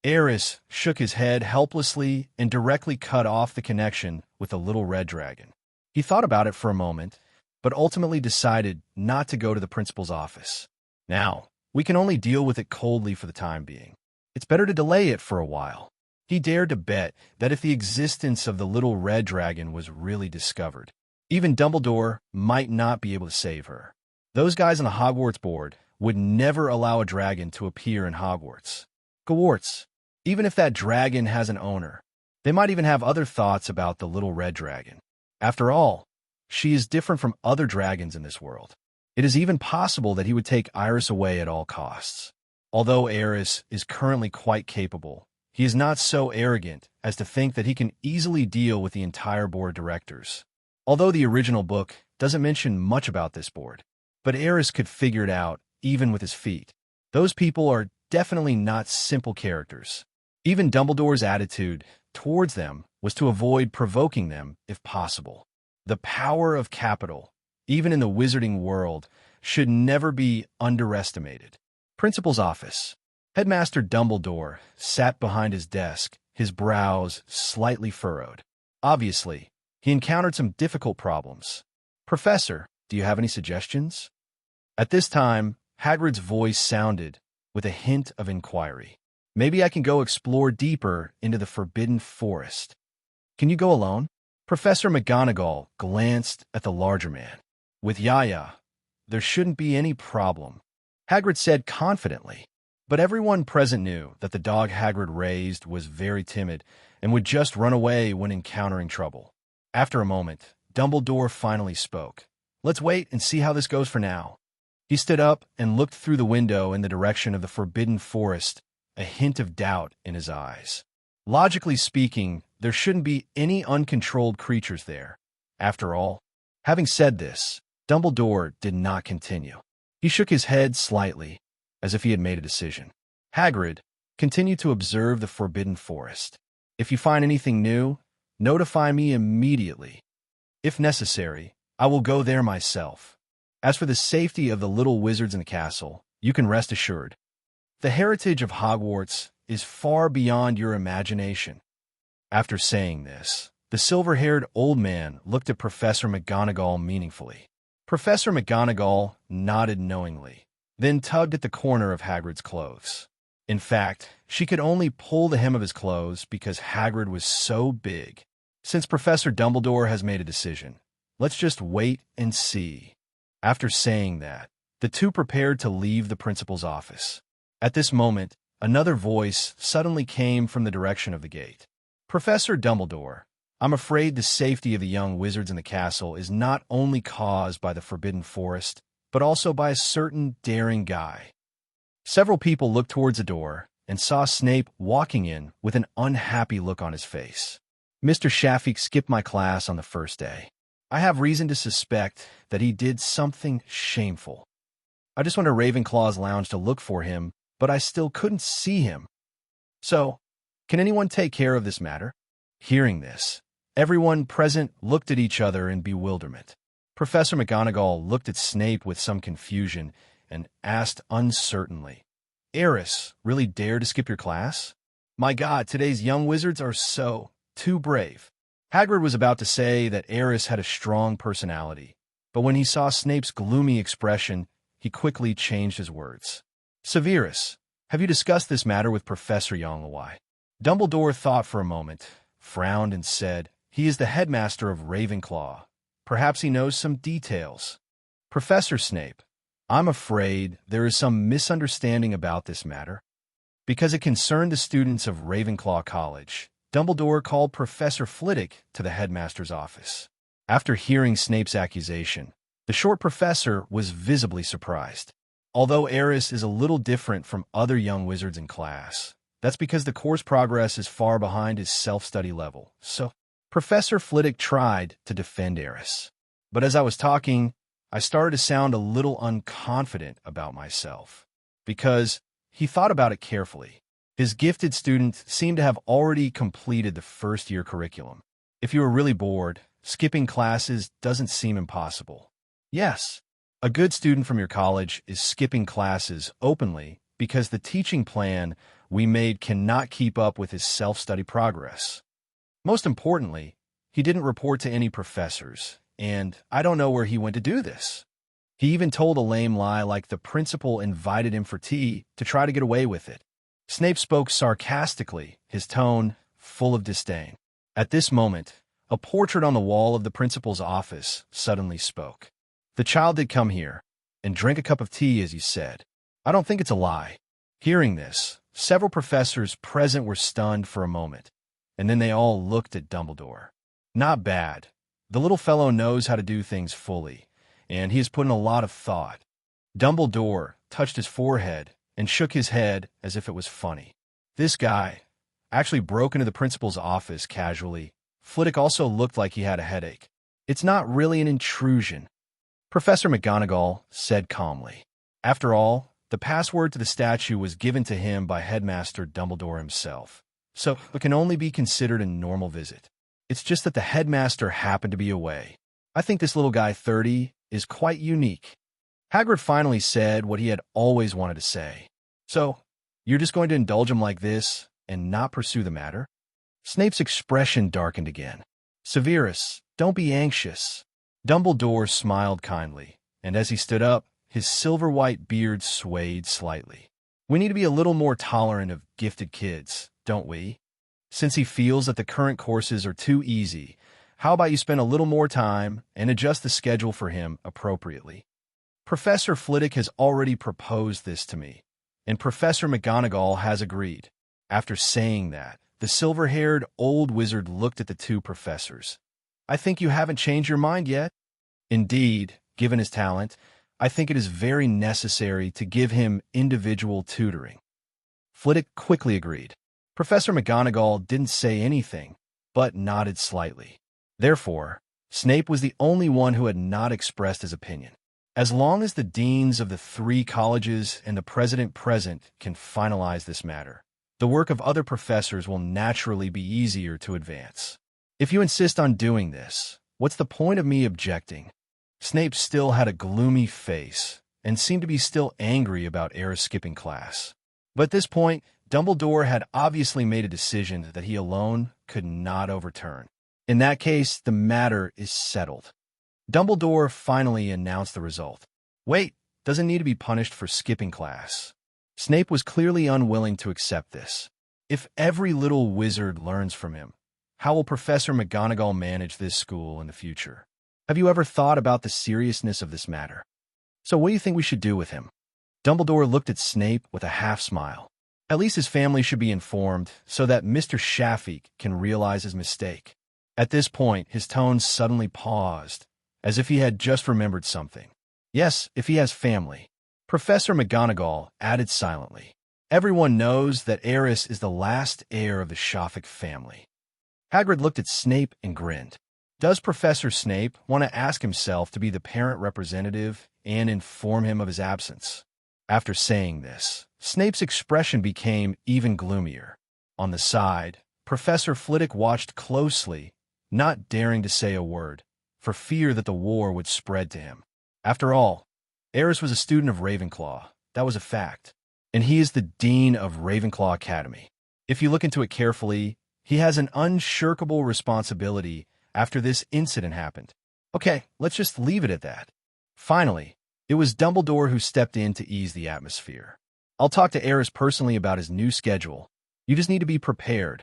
Aris shook his head helplessly and directly cut off the connection with the little red dragon. He thought about it for a moment, but ultimately decided not to go to the principal's office. Now, we can only deal with it coldly for the time being. It's better to delay it for a while. He dared to bet that if the existence of the little red dragon was really discovered, even Dumbledore might not be able to save her. Those guys on the Hogwarts board would never allow a dragon to appear in Hogwarts. Hogwarts, even if that dragon has an owner, they might even have other thoughts about the little red dragon. After all, she is different from other dragons in this world. It is even possible that he would take Aris away at all costs. Although Aris is currently quite capable, he is not so arrogant as to think that he can easily deal with the entire board of directors. Although the original book doesn't mention much about this board, but Aris could figure it out even with his feet. Those people are definitely not simple characters. Even Dumbledore's attitude towards them was to avoid provoking them if possible. The power of capital, even in the wizarding world, should never be underestimated. Principal's office. Headmaster Dumbledore sat behind his desk, his brows slightly furrowed. Obviously, he encountered some difficult problems. "Professor, do you have any suggestions?" At this time, Hagrid's voice sounded with a hint of inquiry. "Maybe I can go explore deeper into the Forbidden Forest." "Can you go alone?" Professor McGonagall glanced at the larger man. "With Yaya, there shouldn't be any problem," Hagrid said confidently. But everyone present knew that the dog Hagrid raised was very timid and would just run away when encountering trouble. After a moment, Dumbledore finally spoke. "Let's wait and see how this goes for now." He stood up and looked through the window in the direction of the Forbidden Forest, a hint of doubt in his eyes. Logically speaking, there shouldn't be any uncontrolled creatures there. After all, having said this, Dumbledore did not continue. He shook his head slightly, as if he had made a decision. "Hagrid, continue to observe the Forbidden Forest. If you find anything new, notify me immediately. If necessary, I will go there myself. As for the safety of the little wizards in the castle, you can rest assured. The heritage of Hogwarts is far beyond your imagination." After saying this, the silver-haired old man looked at Professor McGonagall meaningfully. Professor McGonagall nodded knowingly, then tugged at the corner of Hagrid's clothes. In fact, she could only pull the hem of his clothes because Hagrid was so big. "Since Professor Dumbledore has made a decision, let's just wait and see." After saying that, the two prepared to leave the principal's office. At this moment, another voice suddenly came from the direction of the gate. "Professor Dumbledore, I'm afraid the safety of the young wizards in the castle is not only caused by the Forbidden Forest, but also by a certain daring guy." Several people looked towards the door and saw Snape walking in with an unhappy look on his face. "Mr. Shafik skipped my class on the first day. I have reason to suspect that he did something shameful. I just went to Ravenclaw's lounge to look for him, but I still couldn't see him. So, can anyone take care of this matter?" Hearing this, everyone present looked at each other in bewilderment. Professor McGonagall looked at Snape with some confusion and asked uncertainly, "Aris really dared to skip your class? My God, today's young wizards are too brave." Hagrid was about to say that Aris had a strong personality, but when he saw Snape's gloomy expression, he quickly changed his words. "Severus, have you discussed this matter with Professor Younglewhy?" Dumbledore thought for a moment, frowned, and said, "He is the headmaster of Ravenclaw. Perhaps he knows some details." "Professor Snape, I'm afraid there is some misunderstanding about this matter. Because it concerned the students of Ravenclaw College, Dumbledore called Professor Flitwick to the headmaster's office." After hearing Snape's accusation, the short professor was visibly surprised. Although Aris is a little different from other young wizards in class, that's because the course progress is far behind his self-study level. So, Professor Flitwick tried to defend Aris. But as I was talking, I started to sound a little unconfident about myself, because he thought about it carefully. His gifted student seemed to have already completed the first-year curriculum. If you were really bored, skipping classes doesn't seem impossible. Yes, a good student from your college is skipping classes openly because the teaching plan we made cannot keep up with his self-study progress. Most importantly, he didn't report to any professors, and I don't know where he went to do this. He even told a lame lie like the principal invited him for tea to try to get away with it. Snape spoke sarcastically, his tone full of disdain. At this moment, a portrait on the wall of the principal's office suddenly spoke. "The child did come here and drink a cup of tea, as you said. I don't think it's a lie." Hearing this, several professors present were stunned for a moment, and then they all looked at Dumbledore. Not bad. The little fellow knows how to do things fully, and he has put in a lot of thought. Dumbledore touched his forehead and shook his head as if it was funny. "This guy, actually broke into the principal's office casually. Flitwick also looked like he had a headache. It's not really an intrusion, Professor McGonagall said calmly. After all, the password to the statue was given to him by Headmaster Dumbledore himself, so it can only be considered a normal visit. It's just that the headmaster happened to be away. I think this little guy 30 is quite unique. Hagrid finally said what he had always wanted to say. So, you're just going to indulge him like this and not pursue the matter? Snape's expression darkened again. Severus, don't be anxious. Dumbledore smiled kindly, and as he stood up, his silver-white beard swayed slightly. We need to be a little more tolerant of gifted kids, don't we? Since he feels that the current courses are too easy, how about you spend a little more time and adjust the schedule for him appropriately? Professor Flitwick has already proposed this to me, and Professor McGonagall has agreed. After saying that, the silver-haired old wizard looked at the two professors. I think you haven't changed your mind yet? Indeed, given his talent, I think it is very necessary to give him individual tutoring. Flitwick quickly agreed. Professor McGonagall didn't say anything, but nodded slightly. Therefore, Snape was the only one who had not expressed his opinion. As long as the deans of the 3 colleges and the president present can finalize this matter, the work of other professors will naturally be easier to advance. If you insist on doing this, what's the point of me objecting? Snape still had a gloomy face and seemed to be still angry about Aris skipping class. But at this point, Dumbledore had obviously made a decision that he alone could not overturn. In that case, the matter is settled. Dumbledore finally announced the result. Wait, doesn't need to be punished for skipping class. Snape was clearly unwilling to accept this. If every little wizard learns from him, how will Professor McGonagall manage this school in the future? Have you ever thought about the seriousness of this matter? So what do you think we should do with him? Dumbledore looked at Snape with a half-smile. At least his family should be informed so that Mr. Shafiq can realize his mistake. At this point, his tone suddenly paused, as if he had just remembered something. Yes, if he has family. Professor McGonagall added silently. Everyone knows that Aris is the last heir of the Shafiq family. Hagrid looked at Snape and grinned. Does Professor Snape want to ask himself to be the parent representative and inform him of his absence? After saying this, Snape's expression became even gloomier. On the side, Professor Flitwick watched closely, not daring to say a word, for fear that the war would spread to him. After all, Aris was a student of Ravenclaw, that was a fact, and he is the dean of Ravenclaw Academy. If you look into it carefully, he has an unshirkable responsibility after this incident happened. Okay, let's just leave it at that. Finally, it was Dumbledore who stepped in to ease the atmosphere. I'll talk to Aris personally about his new schedule. You just need to be prepared.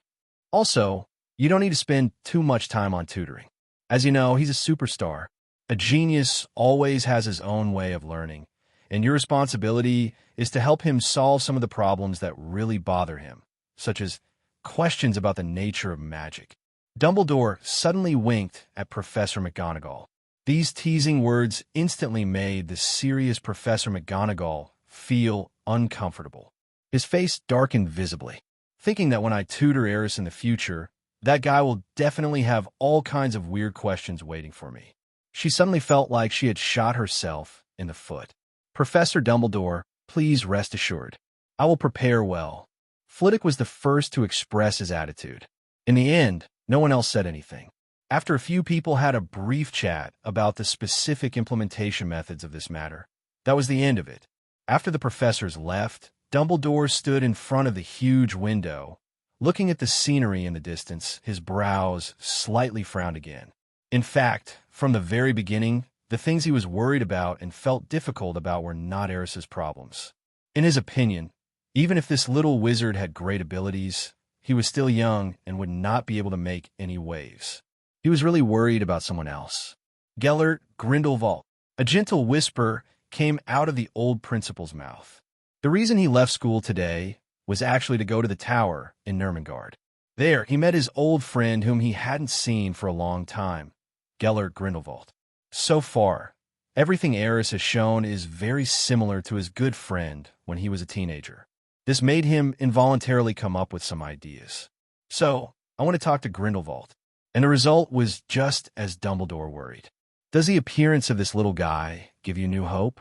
Also, you don't need to spend too much time on tutoring. As you know, he's a superstar. A genius always has his own way of learning, and your responsibility is to help him solve some of the problems that really bother him, such as questions about the nature of magic. Dumbledore suddenly winked at Professor McGonagall. These teasing words instantly made the serious Professor McGonagall feel uncomfortable. His face darkened visibly, thinking that when I tutor Aris in the future, that guy will definitely have all kinds of weird questions waiting for me. She suddenly felt like she had shot herself in the foot. Professor Dumbledore, please rest assured. I will prepare well. Flitwick was the first to express his attitude. In the end, no one else said anything. After a few people had a brief chat about the specific implementation methods of this matter, that was the end of it. After the professors left, Dumbledore stood in front of the huge window, looking at the scenery in the distance, his brows slightly frowned again. In fact, from the very beginning, the things he was worried about and felt difficult about were not Aris's problems. In his opinion, even if this little wizard had great abilities, he was still young and would not be able to make any waves. He was really worried about someone else. Gellert Grindelwald. A gentle whisper came out of the old principal's mouth. The reason he left school today was actually to go to the tower in Nurmengard. There, he met his old friend whom he hadn't seen for a long time, Gellert Grindelwald. So far, everything Aris has shown is very similar to his good friend when he was a teenager. This made him involuntarily come up with some ideas. So, I want to talk to Grindelwald. And the result was just as Dumbledore worried. Does the appearance of this little guy give you new hope?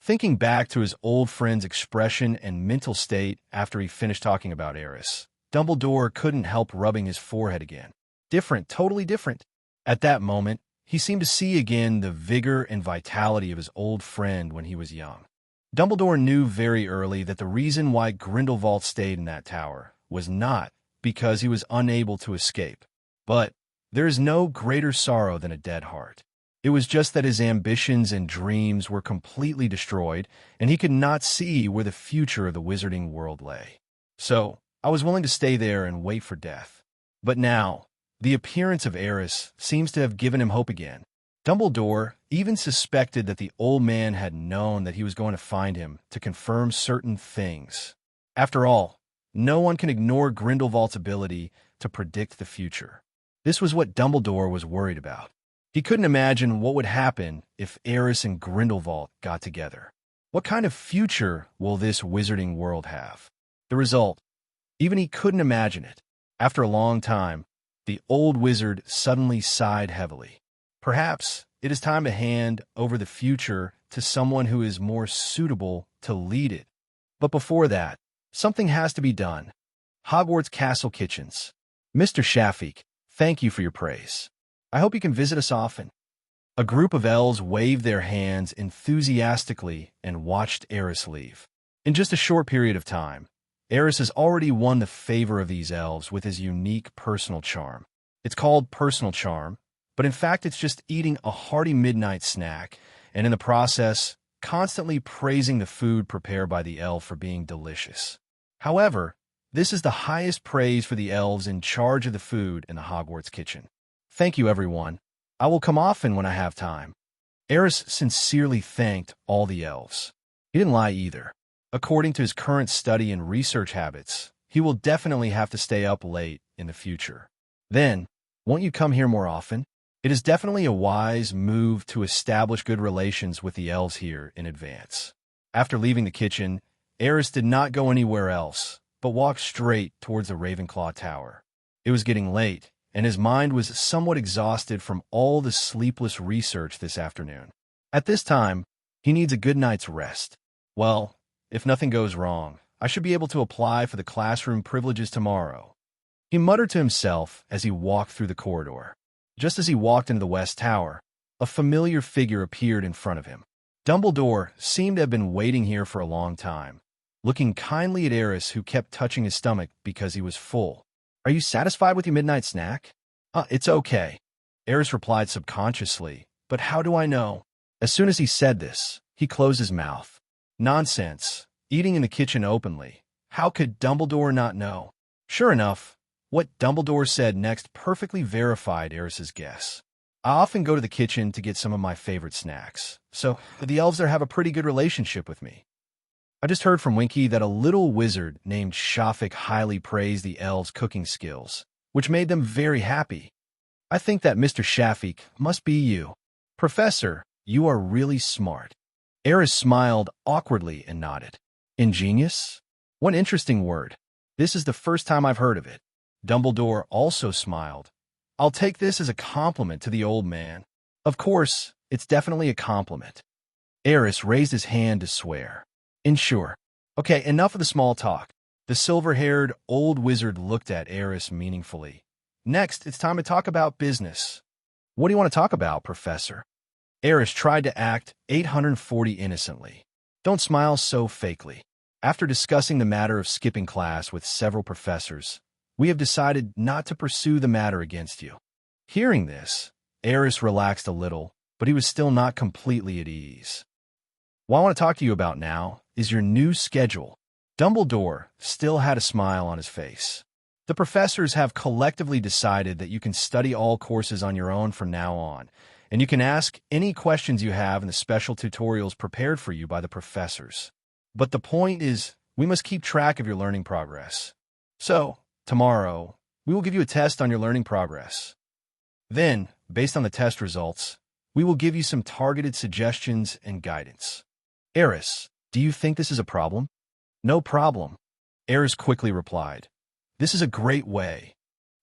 Thinking back to his old friend's expression and mental state after he finished talking about Aris, Dumbledore couldn't help rubbing his forehead again. Different, totally different. At that moment, he seemed to see again the vigor and vitality of his old friend when he was young. Dumbledore knew very early that the reason why Grindelwald stayed in that tower was not because he was unable to escape, but there is no greater sorrow than a dead heart. It was just that his ambitions and dreams were completely destroyed, and he could not see where the future of the wizarding world lay. So, I was willing to stay there and wait for death. But now, the appearance of Aris seems to have given him hope again. Dumbledore even suspected that the old man had known that he was going to find him to confirm certain things. After all, no one can ignore Grindelwald's ability to predict the future. This was what Dumbledore was worried about. He couldn't imagine what would happen if Aris and Grindelwald got together. What kind of future will this wizarding world have? The result, even he couldn't imagine it. After a long time, the old wizard suddenly sighed heavily. Perhaps it is time to hand over the future to someone who is more suitable to lead it. But before that, something has to be done. Hogwarts Castle Kitchens. Mr. Shafik, thank you for your praise. I hope you can visit us often. A group of elves waved their hands enthusiastically and watched Aris leave. In just a short period of time, Aris has already won the favor of these elves with his unique personal charm. It's called personal charm, but in fact it's just eating a hearty midnight snack, and in the process, constantly praising the food prepared by the elf for being delicious. However, this is the highest praise for the elves in charge of the food in the Hogwarts kitchen. Thank you, everyone. I will come often when I have time. Aris sincerely thanked all the elves. He didn't lie either. According to his current study and research habits, he will definitely have to stay up late in the future. Then, won't you come here more often? It is definitely a wise move to establish good relations with the elves here in advance. After leaving the kitchen, Aris did not go anywhere else, but walked straight towards the Ravenclaw Tower. It was getting late, and his mind was somewhat exhausted from all the sleepless research this afternoon. At this time, he needs a good night's rest. Well, if nothing goes wrong, I should be able to apply for the classroom privileges tomorrow. He muttered to himself as he walked through the corridor. Just as he walked into the West Tower, a familiar figure appeared in front of him. Dumbledore seemed to have been waiting here for a long time, looking kindly at Aris, who kept touching his stomach because he was full. Are you satisfied with your midnight snack? It's okay, Aris replied subconsciously, but how do I know? As soon as he said this, he closed his mouth. Nonsense, eating in the kitchen openly. How could Dumbledore not know? Sure enough, what Dumbledore said next perfectly verified Aris's guess. I often go to the kitchen to get some of my favorite snacks, so the elves there have a pretty good relationship with me. I just heard from Winky that a little wizard named Shafik highly praised the elves' cooking skills, which made them very happy. I think that Mr. Shafik must be you. Professor, you are really smart. Aris smiled awkwardly and nodded. Ingenious? What an interesting word. This is the first time I've heard of it. Dumbledore also smiled. I'll take this as a compliment to the old man. Of course, it's definitely a compliment. Aris raised his hand to swear. Sure. Okay, enough of the small talk. The silver-haired old wizard looked at Aris meaningfully. Next, it's time to talk about business. What do you want to talk about, Professor? Aris tried to act 840 innocently. Don't smile so fakely. After discussing the matter of skipping class with several professors, we have decided not to pursue the matter against you. Hearing this, Aris relaxed a little, but he was still not completely at ease. What I want to talk to you about now is your new schedule. Dumbledore still had a smile on his face. The professors have collectively decided that you can study all courses on your own from now on, and you can ask any questions you have in the special tutorials prepared for you by the professors. But the point is, we must keep track of your learning progress. So, tomorrow, we will give you a test on your learning progress. Then, based on the test results, we will give you some targeted suggestions and guidance. Aris, do you think this is a problem? No problem, Aris quickly replied. This is a great way.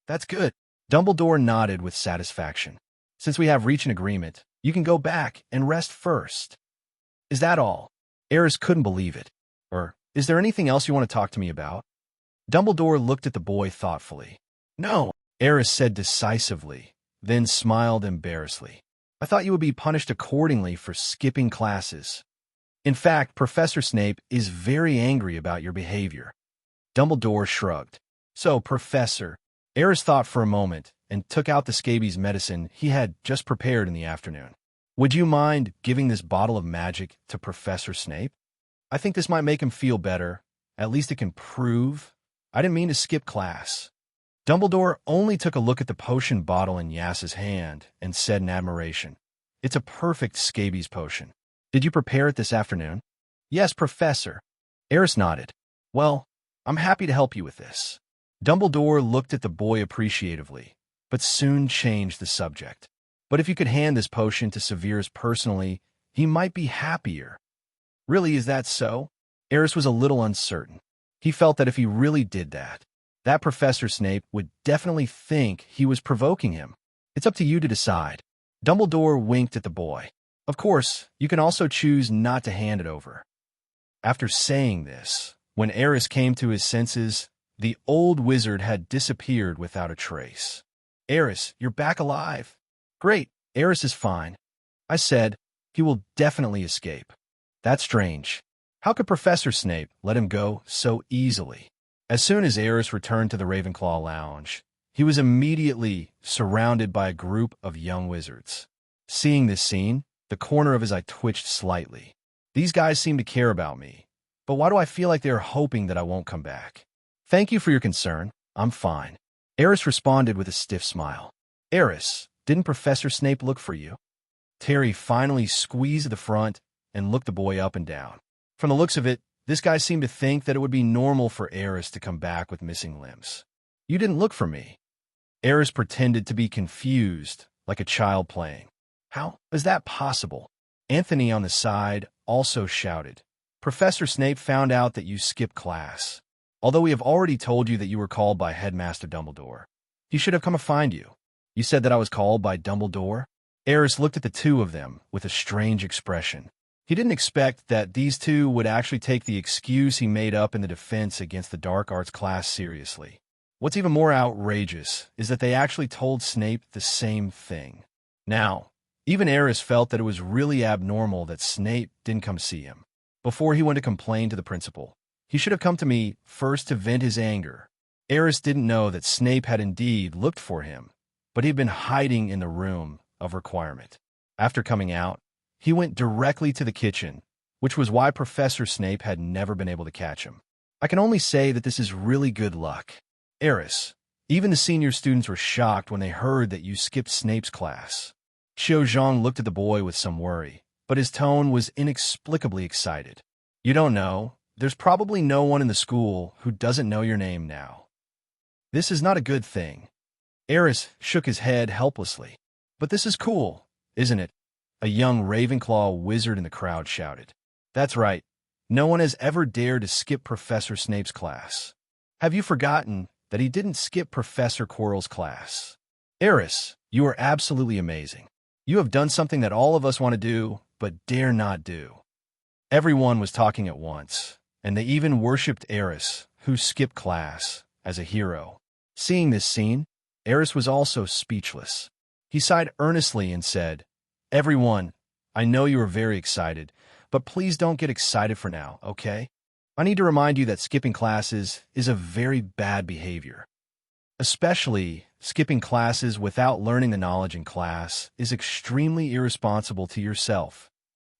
That's good. Dumbledore nodded with satisfaction. Since we have reached an agreement, you can go back and rest first. Is that all? Aris couldn't believe it. Or, is there anything else you want to talk to me about? Dumbledore looked at the boy thoughtfully. No, Aris said decisively, then smiled embarrassedly. I thought you would be punished accordingly for skipping classes. In fact, Professor Snape is very angry about your behavior. Dumbledore shrugged. So, Professor, Aris thought for a moment and took out the scabies medicine he had just prepared in the afternoon. Would you mind giving this bottle of magic to Professor Snape? I think this might make him feel better. At least it can prove I didn't mean to skip class. Dumbledore only took a look at the potion bottle in Yas's hand and said in admiration, It's a perfect scabies potion. Did you prepare it this afternoon? Yes, Professor. Aris nodded. Well, I'm happy to help you with this. Dumbledore looked at the boy appreciatively, but soon changed the subject. But if you could hand this potion to Severus personally, he might be happier. Really, is that so? Aris was a little uncertain. He felt that if he really did that Professor Snape would definitely think he was provoking him. It's up to you to decide. Dumbledore winked at the boy. Of course, you can also choose not to hand it over. After saying this, when Aris came to his senses, the old wizard had disappeared without a trace. Aris, you're back alive. Great, Aris is fine. I said, he will definitely escape. That's strange. How could Professor Snape let him go so easily? As soon as Aris returned to the Ravenclaw lounge, he was immediately surrounded by a group of young wizards. Seeing this scene, the corner of his eye twitched slightly. These guys seem to care about me, but why do I feel like they are hoping that I won't come back? Thank you for your concern. I'm fine. Aris responded with a stiff smile. Aris, didn't Professor Snape look for you? Terry finally squeezed the front and looked the boy up and down. From the looks of it, this guy seemed to think that it would be normal for Aris to come back with missing limbs. You didn't look for me. Aris pretended to be confused, like a child playing. How is that possible? Anthony on the side also shouted. Professor Snape found out that you skipped class. Although we have already told you that you were called by Headmaster Dumbledore. He should have come to find you. You said that I was called by Dumbledore? Aris looked at the two of them with a strange expression. He didn't expect that these two would actually take the excuse he made up in the defense against the dark arts class seriously. What's even more outrageous is that they actually told Snape the same thing. Now, even Aris felt that it was really abnormal that Snape didn't come see him. Before he went to complain to the principal, he should have come to me first to vent his anger. Aris didn't know that Snape had indeed looked for him, but he'd been hiding in the room of requirement. After coming out, he went directly to the kitchen, which was why Professor Snape had never been able to catch him. I can only say that this is really good luck. Aris, even the senior students were shocked when they heard that you skipped Snape's class. Xiao Zhang looked at the boy with some worry, but his tone was inexplicably excited. You don't know. There's probably no one in the school who doesn't know your name now. This is not a good thing. Aris shook his head helplessly. But this is cool, isn't it? A young Ravenclaw wizard in the crowd shouted. That's right. No one has ever dared to skip Professor Snape's class. Have you forgotten that he didn't skip Professor Quirrell's class? Aris, you are absolutely amazing. You have done something that all of us want to do, but dare not do. Everyone was talking at once, and they even worshipped Aris, who skipped class, as a hero. Seeing this scene, Aris was also speechless. He sighed earnestly and said, Everyone, I know you are very excited, but please don't get excited for now, okay? I need to remind you that skipping classes is a very bad behavior. Especially, skipping classes without learning the knowledge in class is extremely irresponsible to yourself.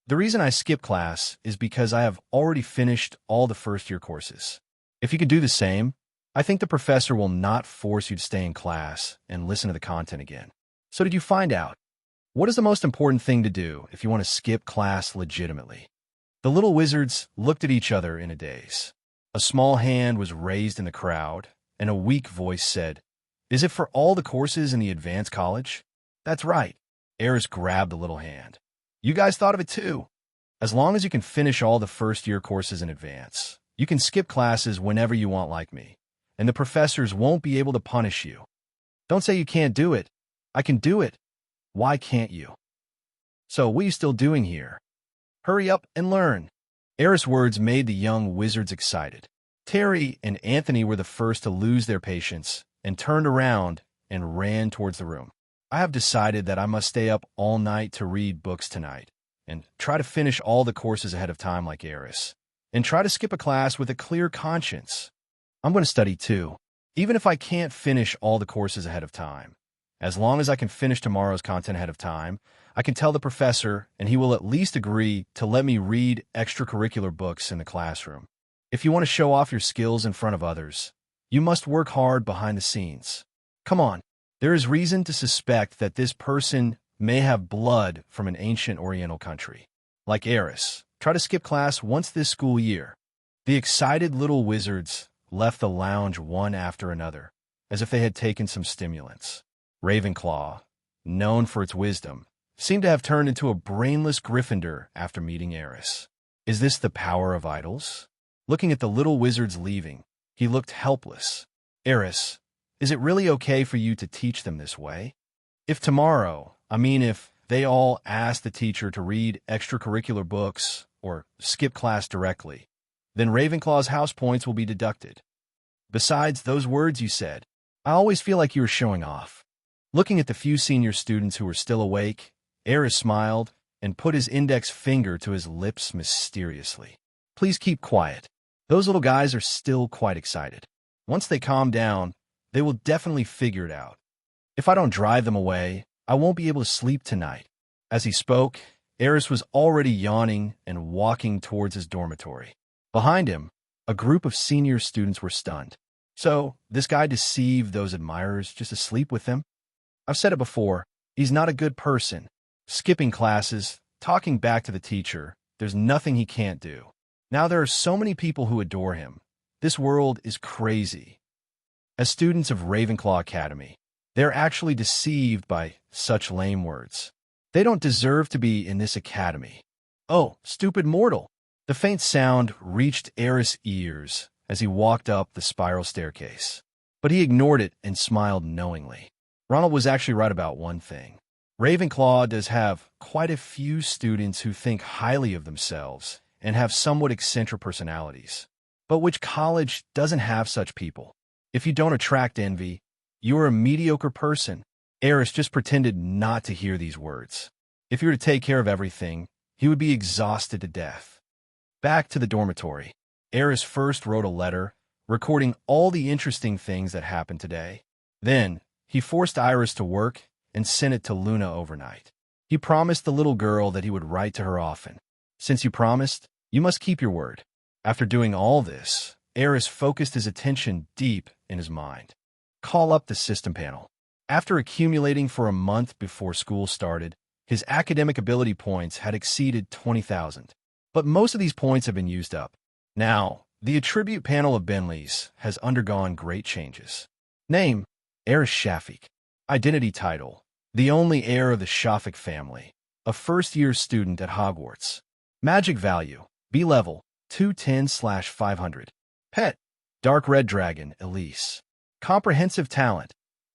The reason I skip class is because I have already finished all the first-year courses. If you could do the same, I think the professor will not force you to stay in class and listen to the content again. So did you find out? What is the most important thing to do if you want to skip class legitimately? The little wizards looked at each other in a daze. A small hand was raised in the crowd, and a weak voice said, Is it for all the courses in the advanced college? That's right. Aris grabbed the little hand. You guys thought of it too. As long as you can finish all the first-year courses in advance, you can skip classes whenever you want like me, and the professors won't be able to punish you. Don't say you can't do it. I can do it. Why can't you? So, what are you still doing here? Hurry up and learn. Aris' words made the young wizards excited. Terry and Anthony were the first to lose their patience and turned around and ran towards the room. I have decided that I must stay up all night to read books tonight and try to finish all the courses ahead of time like Aris, and try to skip a class with a clear conscience. I'm going to study too, even if I can't finish all the courses ahead of time. As long as I can finish tomorrow's content ahead of time, I can tell the professor, and he will at least agree to let me read extracurricular books in the classroom. If you want to show off your skills in front of others, you must work hard behind the scenes. Come on, there is reason to suspect that this person may have blood from an ancient Oriental country. Like Aris, try to skip class once this school year. The excited little wizards left the lounge one after another, as if they had taken some stimulants. Ravenclaw, known for its wisdom, seemed to have turned into a brainless Gryffindor after meeting Aris. Is this the power of idols? Looking at the little wizards leaving, he looked helpless. Aris, is it really okay for you to teach them this way? If they all ask the teacher to read extracurricular books or skip class directly, then Ravenclaw's house points will be deducted. Besides those words you said, I always feel like you were showing off. Looking at the few senior students who were still awake, Aris smiled and put his index finger to his lips mysteriously. Please keep quiet. Those little guys are still quite excited. Once they calm down, they will definitely figure it out. If I don't drive them away, I won't be able to sleep tonight. As he spoke, Aris was already yawning and walking towards his dormitory. Behind him, a group of senior students were stunned. So, this guy deceived those admirers just to sleep with him? I've said it before, he's not a good person. Skipping classes, talking back to the teacher, there's nothing he can't do. Now there are so many people who adore him. This world is crazy. As students of Ravenclaw Academy, they're actually deceived by such lame words. They don't deserve to be in this academy. Oh, stupid mortal! The faint sound reached Aris' ears as he walked up the spiral staircase. But he ignored it and smiled knowingly. Ronald was actually right about one thing. Ravenclaw does have quite a few students who think highly of themselves and have somewhat eccentric personalities. But which college doesn't have such people? If you don't attract envy, you are a mediocre person. Aris just pretended not to hear these words. If he were to take care of everything, he would be exhausted to death. Back to the dormitory, Aris first wrote a letter, recording all the interesting things that happened today. Then, he forced Iris to work and sent it to Luna overnight. He promised the little girl that he would write to her often. Since you promised, you must keep your word. After doing all this, Aris focused his attention deep in his mind. Call up the system panel. After accumulating for a month before school started, his academic ability points had exceeded 20,000. But most of these points have been used up. Now, the attribute panel of Bentley's has undergone great changes. Name, Aris Shafik. Identity title, the only heir of the Shafik family, a first-year student at Hogwarts. Magic value, B level, 210/500. Pet, Dark Red Dragon, Elise. Comprehensive talent,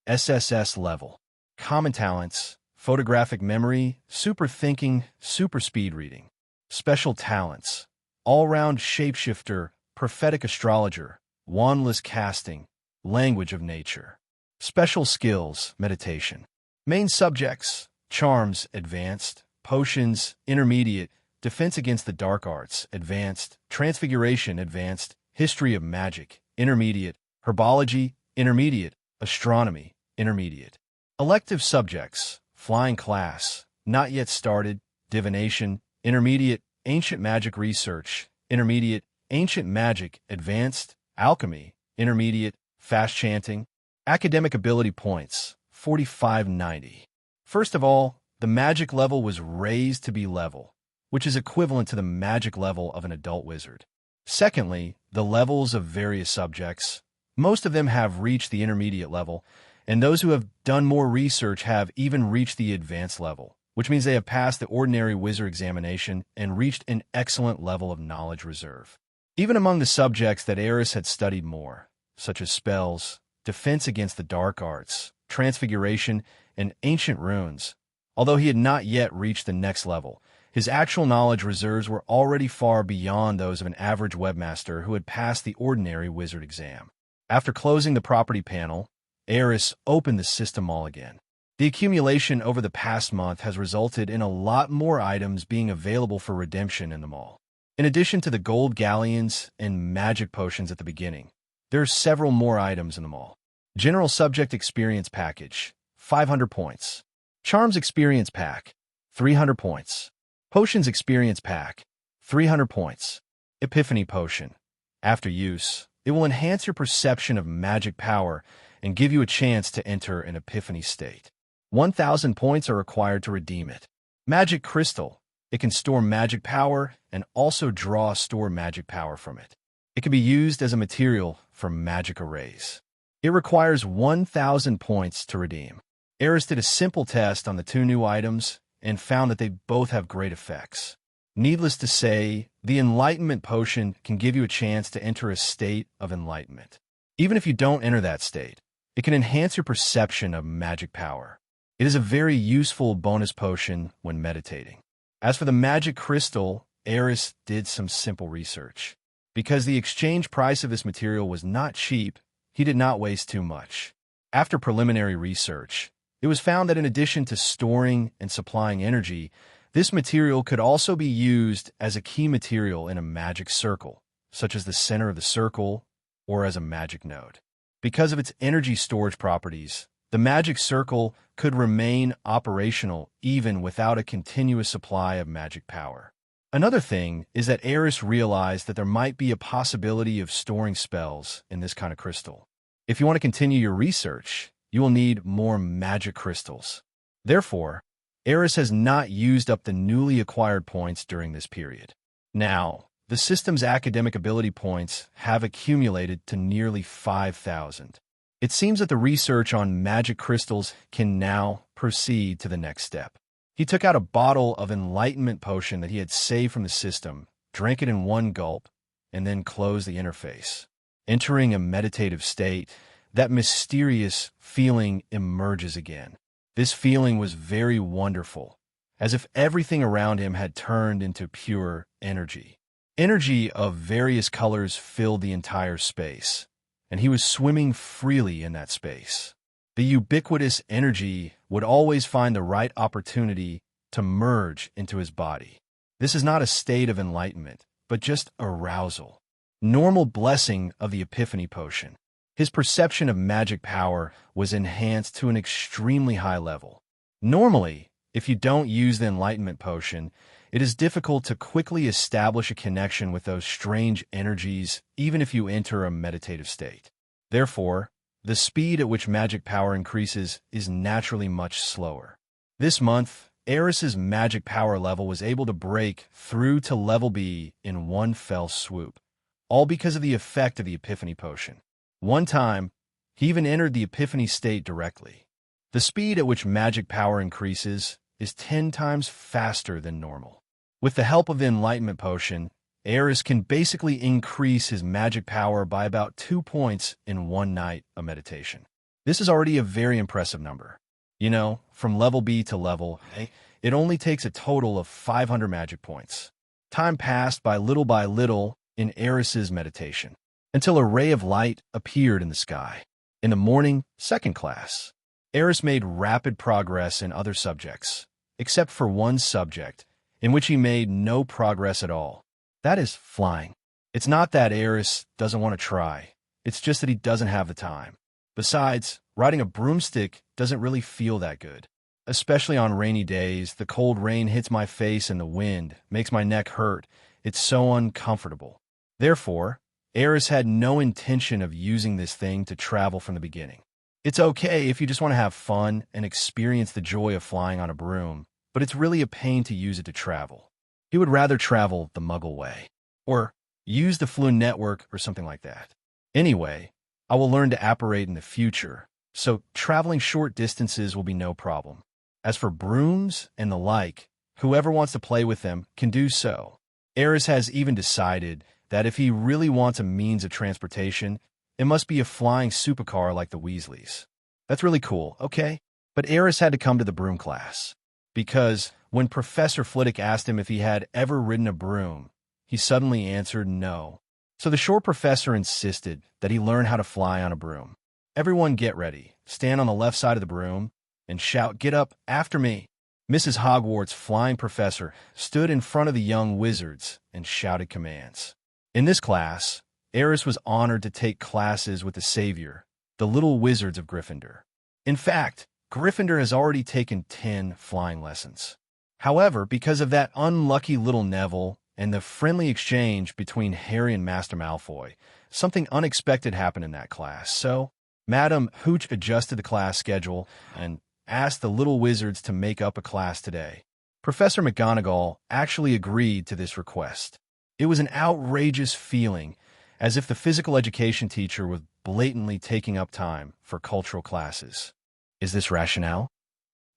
SSS level. Common talents, photographic memory, super thinking, super speed reading. Special talents, all-round shapeshifter, prophetic astrologer, wandless casting, language of nature. Special skills, meditation. Main subjects, charms, advanced, potions, intermediate, defense against the dark arts, advanced, transfiguration, advanced, history of magic, intermediate, herbology, intermediate, astronomy, intermediate. Elective subjects, flying class, not yet started, divination, intermediate, ancient magic research, intermediate, ancient magic, advanced, alchemy, intermediate, fast chanting. Academic ability points, 4590. First of all, the magic level was raised to be level, which is equivalent to the magic level of an adult wizard. Secondly, the levels of various subjects. Most of them have reached the intermediate level, and those who have done more research have even reached the advanced level, which means they have passed the ordinary wizard examination and reached an excellent level of knowledge reserve. Even among the subjects that Aris had studied more, such as spells, defense against the dark arts, transfiguration, and ancient runes. Although he had not yet reached the next level, his actual knowledge reserves were already far beyond those of an average webmaster who had passed the ordinary wizard exam. After closing the property panel, Aris opened the system mall again. The accumulation over the past month has resulted in a lot more items being available for redemption in the mall. In addition to the gold galleons and magic potions at the beginning, there are several more items in the mall. General Subject Experience Package, 500 points. Charms Experience Pack, 300 points. Potions Experience Pack, 300 points. Epiphany Potion. After use, it will enhance your perception of magic power and give you a chance to enter an epiphany state. 1,000 points are required to redeem it. Magic Crystal. It can store magic power and also store magic power from it. It can be used as a material for magic arrays. It requires 1,000 points to redeem. Aris did a simple test on the two new items and found that they both have great effects. Needless to say, the Enlightenment Potion can give you a chance to enter a state of enlightenment. Even if you don't enter that state, it can enhance your perception of magic power. It is a very useful bonus potion when meditating. As for the Magic Crystal, Aris did some simple research. Because the exchange price of this material was not cheap, he did not waste too much. After preliminary research, it was found that in addition to storing and supplying energy, this material could also be used as a key material in a magic circle, such as the center of the circle or as a magic node. Because of its energy storage properties, the magic circle could remain operational even without a continuous supply of magic power. Another thing is that Aris realized that there might be a possibility of storing spells in this kind of crystal. If you want to continue your research, you will need more magic crystals. Therefore, Aris has not used up the newly acquired points during this period. Now, the system's academic ability points have accumulated to nearly 5,000. It seems that the research on magic crystals can now proceed to the next step. He took out a bottle of Enlightenment Potion that he had saved from the system, drank it in one gulp, and then closed the interface. Entering a meditative state, that mysterious feeling emerges again. This feeling was very wonderful, as if everything around him had turned into pure energy. Energy of various colors filled the entire space, and he was swimming freely in that space. The ubiquitous energy would always find the right opportunity to merge into his body. This is not a state of enlightenment, but just arousal. Normal blessing of the Epiphany Potion. His perception of magic power was enhanced to an extremely high level. Normally, if you don't use the Enlightenment Potion, it is difficult to quickly establish a connection with those strange energies even if you enter a meditative state. Therefore, the speed at which magic power increases is naturally much slower. This month, Aris's magic power level was able to break through to level B in one fell swoop, all because of the effect of the Epiphany Potion. One time, he even entered the Epiphany state directly. The speed at which magic power increases is 10 times faster than normal. With the help of the Enlightenment Potion, Aris can basically increase his magic power by about 2 points in one night of meditation. This is already a very impressive number. You know, from level B to level A, it only takes a total of 500 magic points. Time passed by little in Aris's meditation, until a ray of light appeared in the sky. In the morning, second class, Aris made rapid progress in other subjects, except for one subject, in which he made no progress at all. That is flying. It's not that Aris doesn't want to try. It's just that he doesn't have the time. Besides, riding a broomstick doesn't really feel that good. Especially on rainy days, the cold rain hits my face and the wind makes my neck hurt. It's so uncomfortable. Therefore, Aris had no intention of using this thing to travel from the beginning. It's okay if you just want to have fun and experience the joy of flying on a broom, but it's really a pain to use it to travel. He would rather travel the Muggle way, or use the Flume Network or something like that. Anyway, I will learn to apparate in the future, so traveling short distances will be no problem. As for brooms and the like, whoever wants to play with them can do so. Aris has even decided that if he really wants a means of transportation, it must be a flying supercar like the Weasleys. That's really cool, okay? But Aris had to come to the broom class. Because when Professor Flitwick asked him if he had ever ridden a broom, he suddenly answered no. So the short professor insisted that he learn how to fly on a broom. Everyone get ready, stand on the left side of the broom, and shout, "Get up, after me." Mrs. Hogwarts' flying professor stood in front of the young wizards and shouted commands. In this class, Aris was honored to take classes with the savior, the little wizards of Gryffindor. In fact, Gryffindor has already taken 10 flying lessons. However, because of that unlucky little Neville and the friendly exchange between Harry and Master Malfoy, something unexpected happened in that class. So, Madam Hooch adjusted the class schedule and asked the little wizards to make up a class today. Professor McGonagall actually agreed to this request. It was an outrageous feeling, as if the physical education teacher was blatantly taking up time for cultural classes. Is this rationale?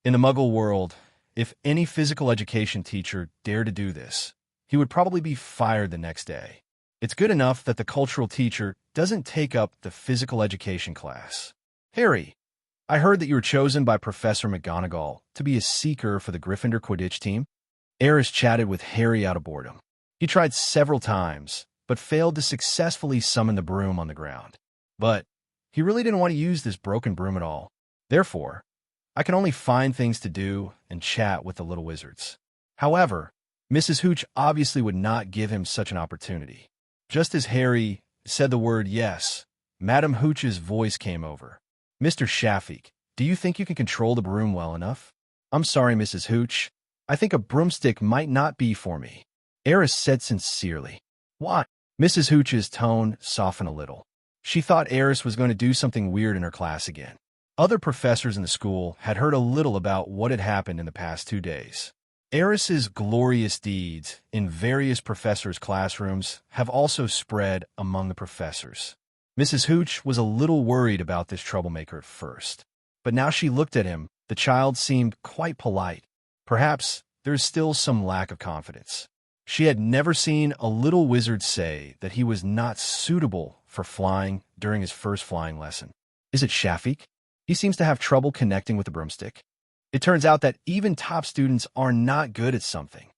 In the Muggle world, if any physical education teacher dared to do this, he would probably be fired the next day. It's good enough that the cultural teacher doesn't take up the physical education class. Harry, I heard that you were chosen by Professor McGonagall to be a seeker for the Gryffindor Quidditch team. Aris chatted with Harry out of boredom. He tried several times, but failed to successfully summon the broom on the ground. But he really didn't want to use this broken broom at all. Therefore, I can only find things to do and chat with the little wizards. However, Mrs. Hooch obviously would not give him such an opportunity. Just as Harry said the word yes, Madam Hooch's voice came over. "Mr. Shafik, do you think you can control the broom well enough?" "I'm sorry, Mrs. Hooch. I think a broomstick might not be for me," Aris said sincerely. "Why?" Mrs. Hooch's tone softened a little. She thought Aris was going to do something weird in her class again. Other professors in the school had heard a little about what had happened in the past 2 days. Aris's glorious deeds in various professors' classrooms have also spread among the professors. Mrs. Hooch was a little worried about this troublemaker at first, but now she looked at him. The child seemed quite polite. Perhaps there's still some lack of confidence. She had never seen a little wizard say that he was not suitable for flying during his first flying lesson. Is it Shafik? He seems to have trouble connecting with the broomstick. It turns out that even top students are not good at something.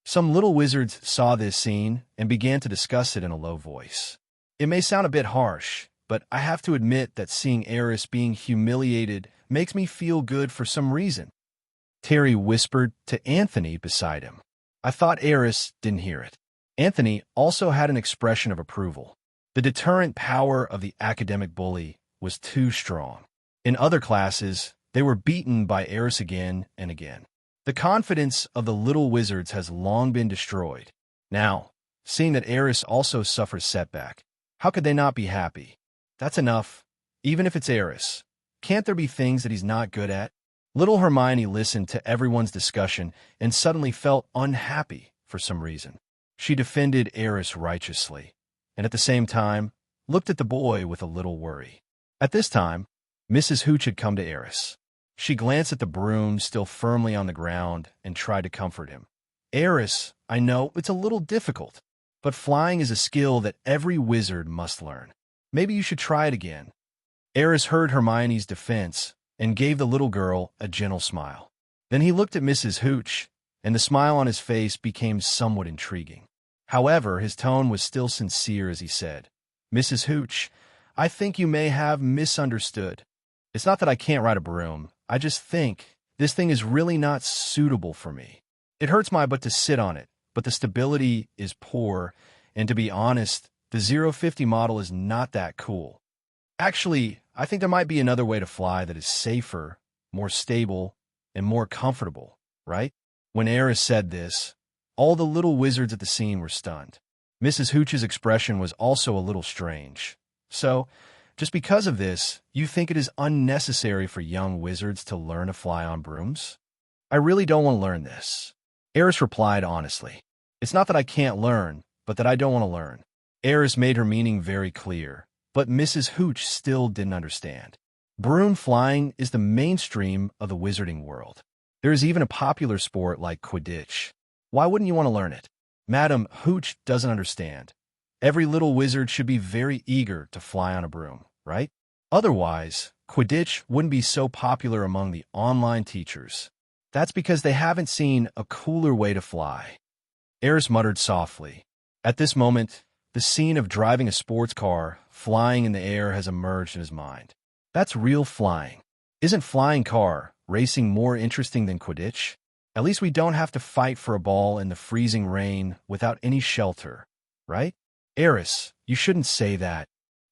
Some little wizards saw this scene and began to discuss it in a low voice. It may sound a bit harsh, but I have to admit that seeing Aris being humiliated makes me feel good for some reason. Terry whispered to Anthony beside him. I thought Aris didn't hear it. Anthony also had an expression of approval. The deterrent power of the academic bully was too strong. In other classes, they were beaten by Aris again and again. The confidence of the little wizards has long been destroyed. Now, seeing that Aris also suffers setback, how could they not be happy? That's enough, even if it's Aris. Can't there be things that he's not good at? Little Hermione listened to everyone's discussion and suddenly felt unhappy for some reason. She defended Aris righteously, and at the same time, looked at the boy with a little worry. At this time, Mrs. Hooch had come to Aris. She glanced at the broom still firmly on the ground and tried to comfort him. Aris, I know it's a little difficult, but flying is a skill that every wizard must learn. Maybe you should try it again. Aris heard Hermione's defense and gave the little girl a gentle smile. Then he looked at Mrs. Hooch, and the smile on his face became somewhat intriguing. However, his tone was still sincere as he said, Mrs. Hooch, I think you may have misunderstood. It's not that I can't ride a broom. I just think this thing is really not suitable for me. It hurts my butt to sit on it, but the stability is poor, and to be honest, the 050 model is not that cool. Actually, I think there might be another way to fly that is safer, more stable, and more comfortable, right? When Aris said this, all the little wizards at the scene were stunned. Mrs. Hooch's expression was also a little strange. So, just because of this, you think it is unnecessary for young wizards to learn to fly on brooms? I really don't want to learn this. Aris replied honestly. It's not that I can't learn, but that I don't want to learn. Aris made her meaning very clear, but Mrs. Hooch still didn't understand. Broom flying is the mainstream of the wizarding world. There is even a popular sport like Quidditch. Why wouldn't you want to learn it? Madam Hooch doesn't understand. Every little wizard should be very eager to fly on a broom, right? Otherwise, Quidditch wouldn't be so popular among the online teachers. That's because they haven't seen a cooler way to fly. Aris muttered softly. At this moment, the scene of driving a sports car, flying in the air has emerged in his mind. That's real flying. Isn't flying car racing more interesting than Quidditch? At least we don't have to fight for a ball in the freezing rain without any shelter, right? Aris, you shouldn't say that.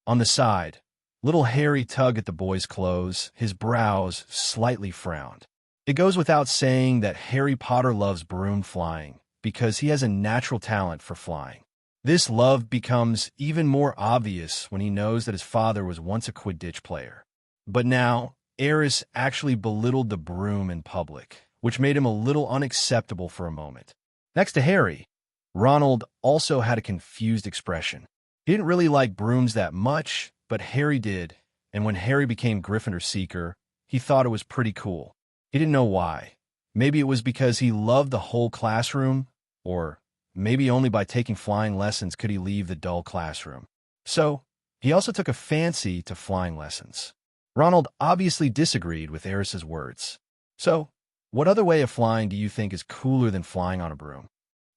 On the side, little Harry tugged at the boy's clothes, his brows slightly frowned. It goes without saying that Harry Potter loves broom flying because he has a natural talent for flying. This love becomes even more obvious when he knows that his father was once a Quidditch player. But now, Aris actually belittled the broom in public, which made him a little unacceptable for a moment. Next to Harry, Ronald also had a confused expression. He didn't really like brooms that much, but Harry did, and when Harry became Gryffindor Seeker, he thought it was pretty cool. He didn't know why. Maybe it was because he loved the whole classroom, or maybe only by taking flying lessons could he leave the dull classroom. So, he also took a fancy to flying lessons. Ronald obviously disagreed with Aris's words. So, what other way of flying do you think is cooler than flying on a broom?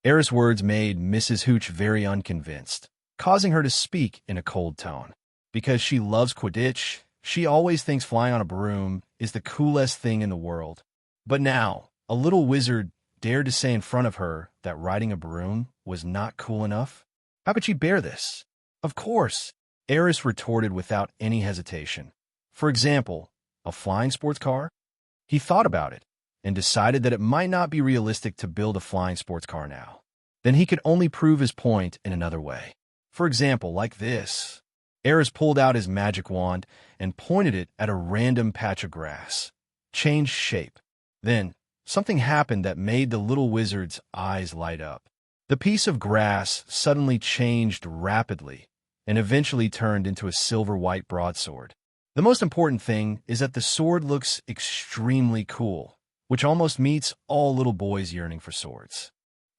Aris' words made Mrs. Hooch very unconvinced, causing her to speak in a cold tone. Because she loves Quidditch, she always thinks flying on a broom is the coolest thing in the world. But now, a little wizard dared to say in front of her that riding a broom was not cool enough? How could she bear this? Of course, Aris retorted without any hesitation. For example, a flying sports car? He thought about it and decided that it might not be realistic to build a flying sports car now. Then he could only prove his point in another way. For example, like this. Aris pulled out his magic wand and pointed it at a random patch of grass. Changed shape. Then, something happened that made the little wizard's eyes light up. The piece of grass suddenly changed rapidly and eventually turned into a silver-white broadsword. The most important thing is that the sword looks extremely cool, which almost meets all little boys yearning for swords.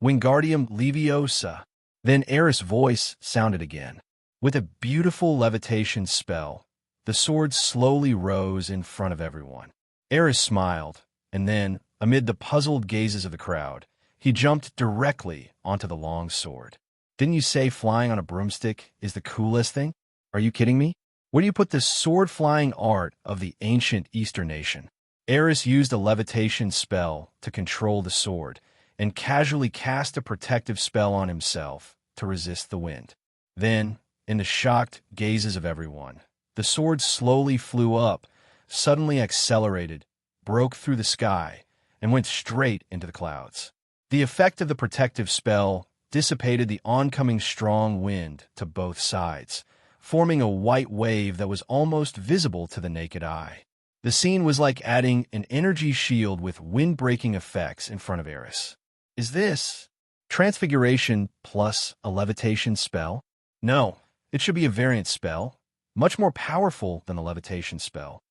Wingardium Leviosa. Then Aris' voice sounded again. With a beautiful levitation spell, the sword slowly rose in front of everyone. Aris smiled, and then, amid the puzzled gazes of the crowd, he jumped directly onto the long sword. Didn't you say flying on a broomstick is the coolest thing? Are you kidding me? Where do you put the sword-flying art of the ancient Eastern nation? Aris used a levitation spell to control the sword, and casually cast a protective spell on himself to resist the wind. Then, in the shocked gazes of everyone, the sword slowly flew up, suddenly accelerated, broke through the sky, and went straight into the clouds. The effect of the protective spell dissipated the oncoming strong wind to both sides, forming a white wave that was almost visible to the naked eye. The scene was like adding an energy shield with wind-breaking effects in front of Aris. Is this transfiguration plus a levitation spell? No, it should be a variant spell, much more powerful than the levitation spell.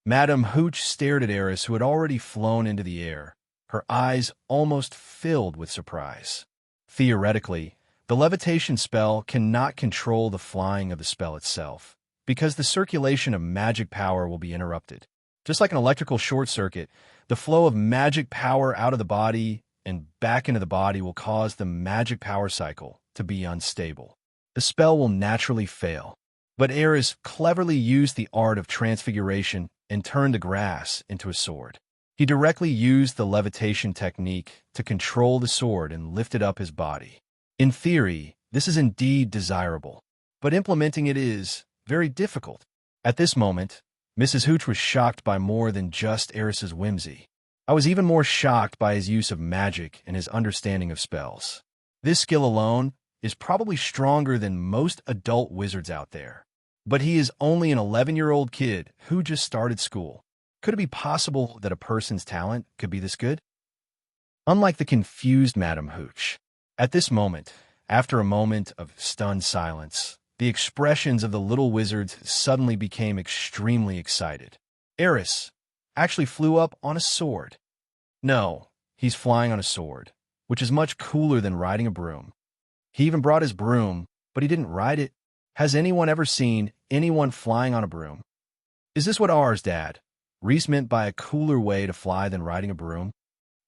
Madame Hooch stared at Aris, who had already flown into the air, her eyes almost filled with surprise. Theoretically, the levitation spell cannot control the flying of the spell itself, because the circulation of magic power will be interrupted. Just like an electrical short circuit, the flow of magic power out of the body and back into the body will cause the magic power cycle to be unstable. The spell will naturally fail. But Aris cleverly used the art of transfiguration and turned the grass into a sword. He directly used the levitation technique to control the sword and lifted up his body. In theory, this is indeed desirable, but implementing it is very difficult. At this moment, Mrs. Hooch was shocked by more than just Aris's whimsy. I was even more shocked by his use of magic and his understanding of spells. This skill alone is probably stronger than most adult wizards out there. But he is only an 11-year-old kid who just started school. Could it be possible that a person's talent could be this good? Unlike the confused Madame Hooch. At this moment, after a moment of stunned silence, the expressions of the little wizards suddenly became extremely excited. Aris actually flew up on a sword. No, he's flying on a sword, which is much cooler than riding a broom. He even brought his broom, but he didn't ride it. Has anyone ever seen anyone flying on a broom? Is this what ours, Dad? Reese meant by a cooler way to fly than riding a broom.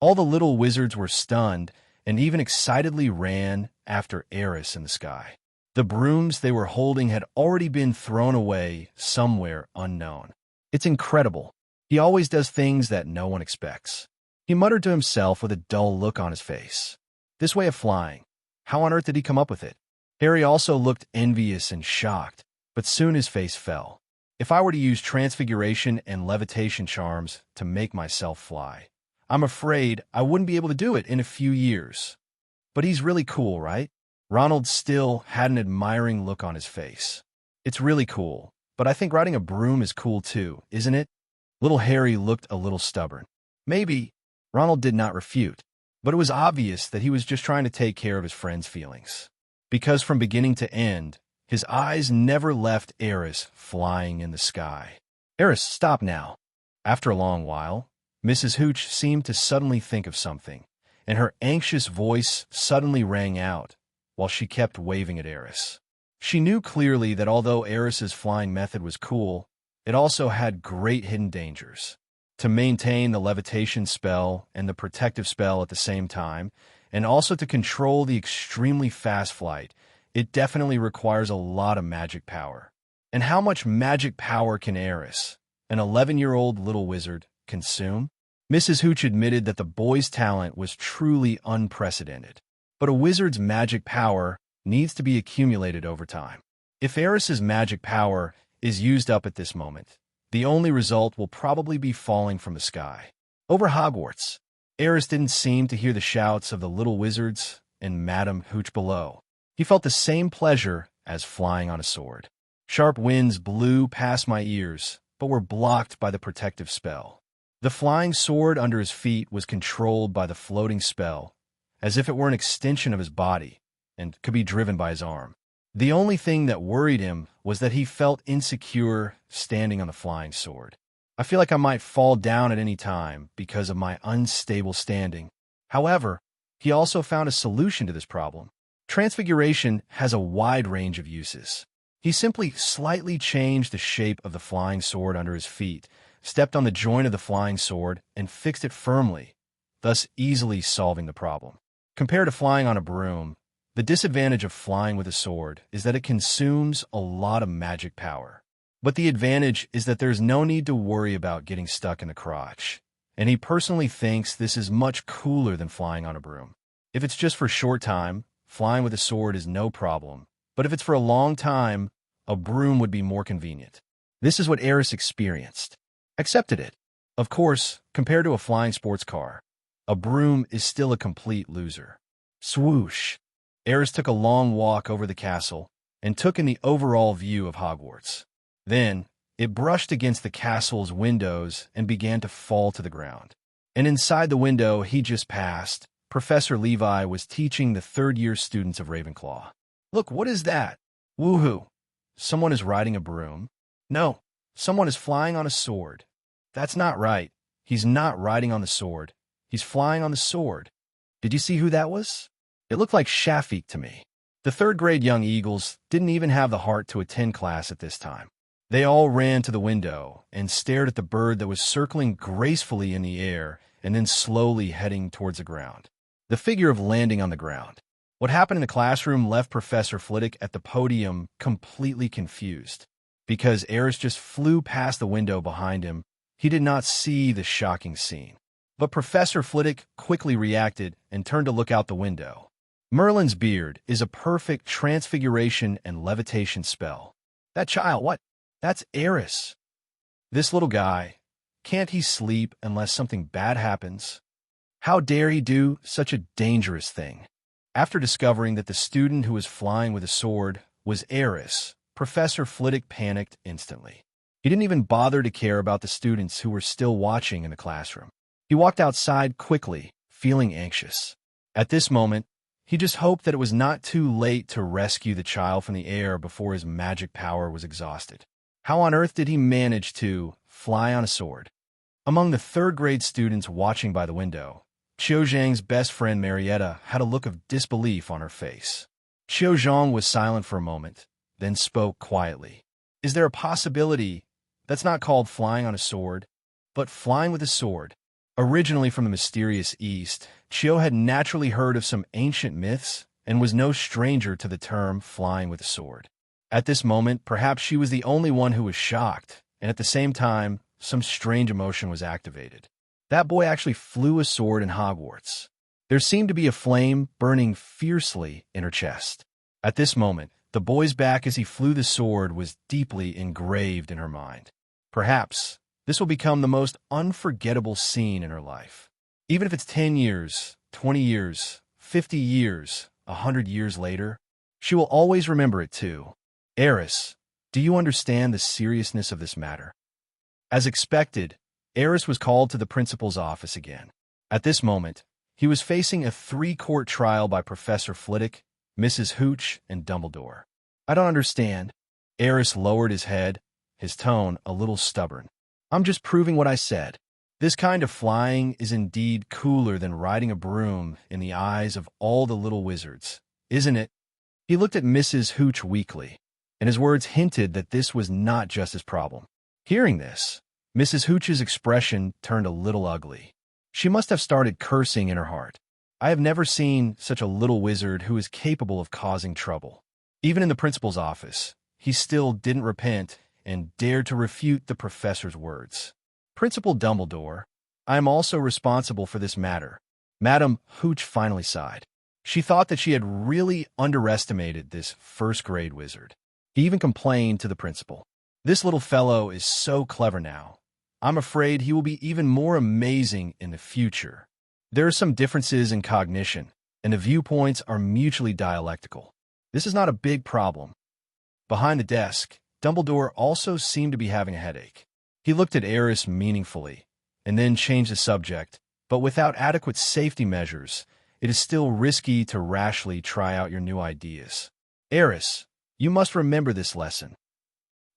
All the little wizards were stunned and even excitedly ran after Aris in the sky. The brooms they were holding had already been thrown away somewhere unknown. It's incredible. He always does things that no one expects. He muttered to himself with a dull look on his face. This way of flying. How on earth did he come up with it? Harry also looked envious and shocked, but soon his face fell. If I were to use transfiguration and levitation charms to make myself fly, I'm afraid I wouldn't be able to do it in a few years. But he's really cool, right? Ronald still had an admiring look on his face. It's really cool, but I think riding a broom is cool too, isn't it? Little Harry looked a little stubborn. Maybe. Ronald did not refute, but it was obvious that he was just trying to take care of his friend's feelings. Because from beginning to end, his eyes never left Aris flying in the sky. Aris, stop now. After a long while, Mrs. Hooch seemed to suddenly think of something, and her anxious voice suddenly rang out while she kept waving at Aris. She knew clearly that although Aris's flying method was cool, it also had great hidden dangers. To maintain the levitation spell and the protective spell at the same time, and also to control the extremely fast flight, it definitely requires a lot of magic power. And how much magic power can Aris, an 11-year-old little wizard, consume? Mrs. Hooch admitted that the boy's talent was truly unprecedented. But a wizard's magic power needs to be accumulated over time. If Aris's magic power is used up at this moment, the only result will probably be falling from the sky. Over Hogwarts, Aris didn't seem to hear the shouts of the little wizards and Madame Hooch below. He felt the same pleasure as flying on a sword. Sharp winds blew past my ears, but were blocked by the protective spell. The flying sword under his feet was controlled by the floating spell, as if it were an extension of his body, and could be driven by his arm. The only thing that worried him was that he felt insecure standing on the flying sword. I feel like I might fall down at any time because of my unstable standing. However, he also found a solution to this problem. Transfiguration has a wide range of uses. He simply slightly changed the shape of the flying sword under his feet, stepped on the joint of the flying sword, and fixed it firmly, thus easily solving the problem. Compared to flying on a broom, the disadvantage of flying with a sword is that it consumes a lot of magic power. But the advantage is that there's no need to worry about getting stuck in the crotch, and he personally thinks this is much cooler than flying on a broom. If it's just for a short time, flying with a sword is no problem, but if it's for a long time, a broom would be more convenient. This is what Aris experienced. Accepted it. Of course, compared to a flying sports car, a broom is still a complete loser. Swoosh! Aris took a long walk over the castle and took in the overall view of Hogwarts. Then, it brushed against the castle's windows and began to fall to the ground. And inside the window he just passed, Professor Levi was teaching the third-year students of Ravenclaw. Look, what is that? Woohoo! Someone is riding a broom. No, someone is flying on a sword. That's not right. He's not riding on the sword. He's flying on the sword. Did you see who that was? It looked like Shafiq to me. The third-grade young eagles didn't even have the heart to attend class at this time. They all ran to the window and stared at the bird that was circling gracefully in the air and then slowly heading towards the ground. The figure of landing on the ground. What happened in the classroom left Professor Flitwick at the podium completely confused. Because Aris just flew past the window behind him, he did not see the shocking scene. But Professor Flitwick quickly reacted and turned to look out the window. Merlin's beard is a perfect transfiguration and levitation spell. That child, what? That's Aris. This little guy, can't he sleep unless something bad happens? How dare he do such a dangerous thing? After discovering that the student who was flying with a sword was Aris, Professor Flitwick panicked instantly. He didn't even bother to care about the students who were still watching in the classroom. He walked outside quickly, feeling anxious. At this moment, he just hoped that it was not too late to rescue the child from the air before his magic power was exhausted. How on earth did he manage to fly on a sword? Among the third-grade students watching by the window, Qiu Zhang's best friend Marietta had a look of disbelief on her face. Qiu Zhang was silent for a moment, then spoke quietly. Is there a possibility That's not called flying on a sword, but flying with a sword. Originally from the mysterious East, Chio had naturally heard of some ancient myths and was no stranger to the term flying with a sword. At this moment, perhaps she was the only one who was shocked, and at the same time, some strange emotion was activated. That boy actually flew a sword in Hogwarts. There seemed to be a flame burning fiercely in her chest. At this moment, the boy's back as he flew the sword was deeply engraved in her mind. Perhaps this will become the most unforgettable scene in her life. Even if it's 10 years, 20 years, 50 years, 100 years later, she will always remember it too. Aris, do you understand the seriousness of this matter? As expected, Aris was called to the principal's office again. At this moment, he was facing a 3-court trial by Professor Flitwick, Mrs. Hooch, and Dumbledore. I don't understand. Aris lowered his head, his tone a little stubborn. I'm just proving what I said. This kind of flying is indeed cooler than riding a broom in the eyes of all the little wizards, isn't it? He looked at Mrs. Hooch weakly, and his words hinted that this was not just his problem. Hearing this, Mrs. Hooch's expression turned a little ugly. She must have started cursing in her heart. I have never seen such a little wizard who is capable of causing trouble. Even in the principal's office, he still didn't repent and dared to refute the professor's words. Principal Dumbledore, I am also responsible for this matter. Madame Hooch finally sighed. She thought that she had really underestimated this first-grade wizard. He even complained to the principal. This little fellow is so clever now. I'm afraid he will be even more amazing in the future. There are some differences in cognition, and the viewpoints are mutually dialectical. This is not a big problem. Behind the desk, Dumbledore also seemed to be having a headache. He looked at Aris meaningfully, and then changed the subject, but without adequate safety measures, it is still risky to rashly try out your new ideas. Aris, you must remember this lesson.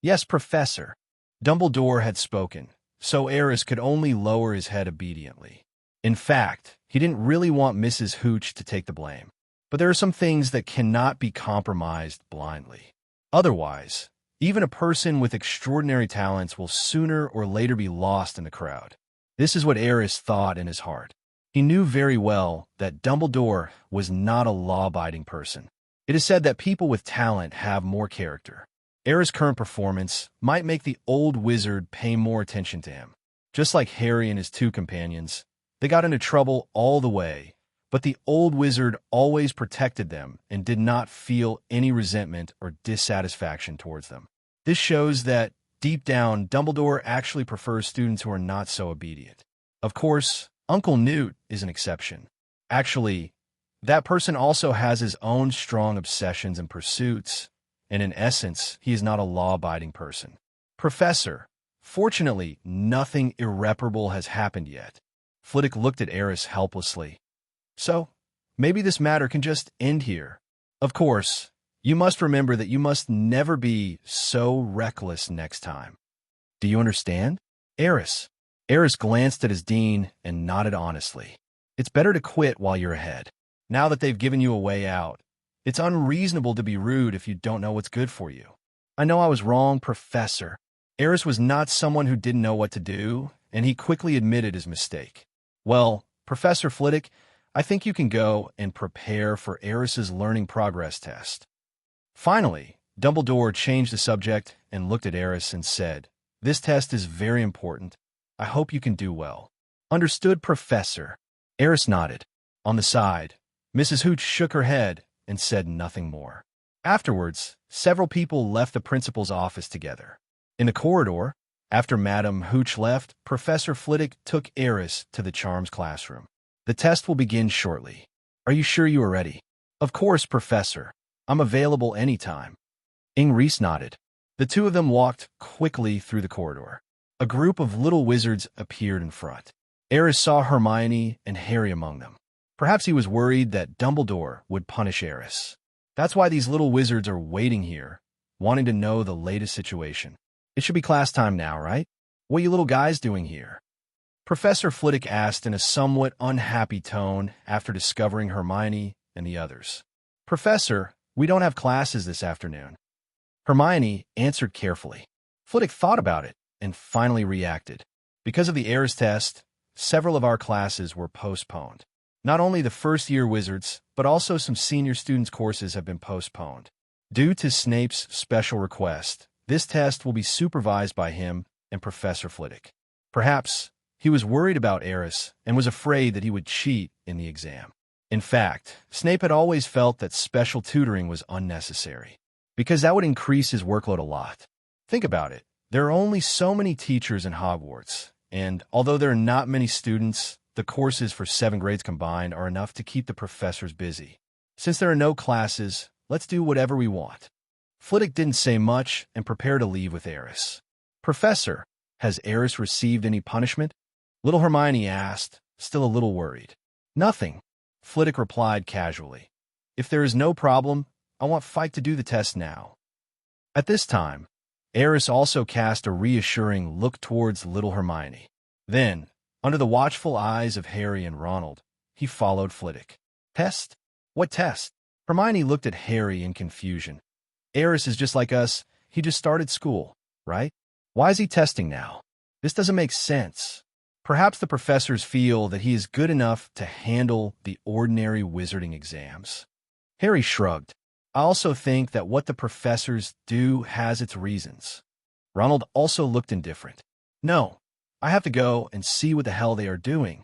Yes, Professor. Dumbledore had spoken, so Aris could only lower his head obediently. In fact, he didn't really want Mrs. Hooch to take the blame. But there are some things that cannot be compromised blindly. Otherwise, even a person with extraordinary talents will sooner or later be lost in the crowd. This is what Aris thought in his heart. He knew very well that Dumbledore was not a law-abiding person. It is said that people with talent have more character. Aris' current performance might make the old wizard pay more attention to him. Just like Harry and his 2 companions, they got into trouble all the way, but the old wizard always protected them and did not feel any resentment or dissatisfaction towards them. This shows that, deep down, Dumbledore actually prefers students who are not so obedient. Of course, Uncle Newt is an exception. Actually, that person also has his own strong obsessions and pursuits, and in essence, he is not a law-abiding person. Professor, fortunately, nothing irreparable has happened yet. Flitwick looked at Aris helplessly. So, maybe this matter can just end here. Of course, you must remember that you must never be so reckless next time. Do you understand? Aris. Aris glanced at his dean and nodded honestly. It's better to quit while you're ahead. Now that they've given you a way out, it's unreasonable to be rude if you don't know what's good for you. I know I was wrong, Professor. Aris was not someone who didn't know what to do, and he quickly admitted his mistake. Well, Professor Flitwick, I think you can go and prepare for Aris's learning progress test. Finally, Dumbledore changed the subject and looked at Aris and said, This test is very important. I hope you can do well. Understood, Professor. Aris nodded. On the side, Mrs. Hooch shook her head and said nothing more. Afterwards, several people left the principal's office together. In the corridor, after Madame Hooch left, Professor Flitwick took Aris to the charms classroom. The test will begin shortly. Are you sure you are ready? Of course, Professor. I'm available anytime. Reese nodded. The 2 of them walked quickly through the corridor. A group of little wizards appeared in front. Aris saw Hermione and Harry among them. Perhaps he was worried that Dumbledore would punish Aris. That's why these little wizards are waiting here, wanting to know the latest situation. It should be class time now, right? What are you little guys doing here? Professor Flitwick asked in a somewhat unhappy tone after discovering Hermione and the others. Professor, we don't have classes this afternoon. Hermione answered carefully. Flitwick thought about it. and finally reacted. Because of the Aris test, several of our classes were postponed. Not only the first-year wizards, but also some senior students' courses have been postponed. Due to Snape's special request, this test will be supervised by him and Professor Flitwick. Perhaps he was worried about Aris and was afraid that he would cheat in the exam. In fact, Snape had always felt that special tutoring was unnecessary, because that would increase his workload a lot. Think about it. There are only so many teachers in Hogwarts, and although there are not many students, the courses for 7 grades combined are enough to keep the professors busy. Since there are no classes, let's do whatever we want. Flitwick didn't say much and prepared to leave with Aris. Professor, has Aris received any punishment? Little Hermione asked, still a little worried. Nothing, Flitwick replied casually. If there is no problem, I want Fike to do the test now. At this time, Aris also cast a reassuring look towards little Hermione. Then, under the watchful eyes of Harry and Ronald, he followed Flitwick. Test? What test? Hermione looked at Harry in confusion. Aris is just like us. He just started school, right? Why is he testing now? This doesn't make sense. Perhaps the professors feel that he is good enough to handle the ordinary wizarding exams. Harry shrugged. I also think that what the professors do has its reasons. Ronald also looked indifferent. No, I have to go and see what the hell they are doing.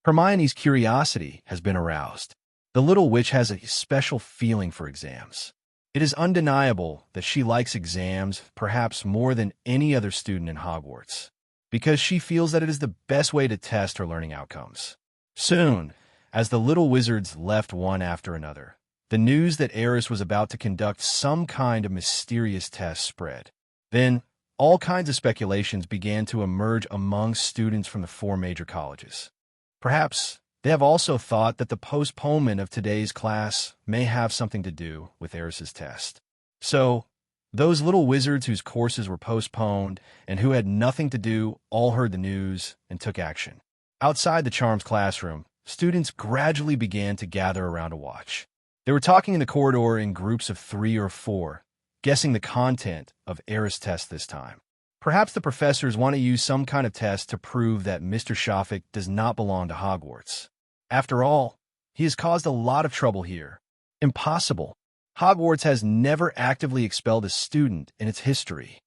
Hermione's curiosity has been aroused. The little witch has a special feeling for exams. It is undeniable that she likes exams perhaps more than any other student in Hogwarts, because she feels that it is the best way to test her learning outcomes. Soon, as the little wizards left one after another, the news that Aris was about to conduct some kind of mysterious test spread. Then, all kinds of speculations began to emerge among students from the 4 major colleges. Perhaps they have also thought that the postponement of today's class may have something to do with Aris's test. So, those little wizards whose courses were postponed and who had nothing to do all heard the news and took action. Outside the Charms classroom, students gradually began to gather around to watch. They were talking in the corridor in groups of 3 or 4, guessing the content of Aris' test this time. Perhaps the professors want to use some kind of test to prove that Mr. Shafik does not belong to Hogwarts. After all, he has caused a lot of trouble here. Impossible. Hogwarts has never actively expelled a student in its history.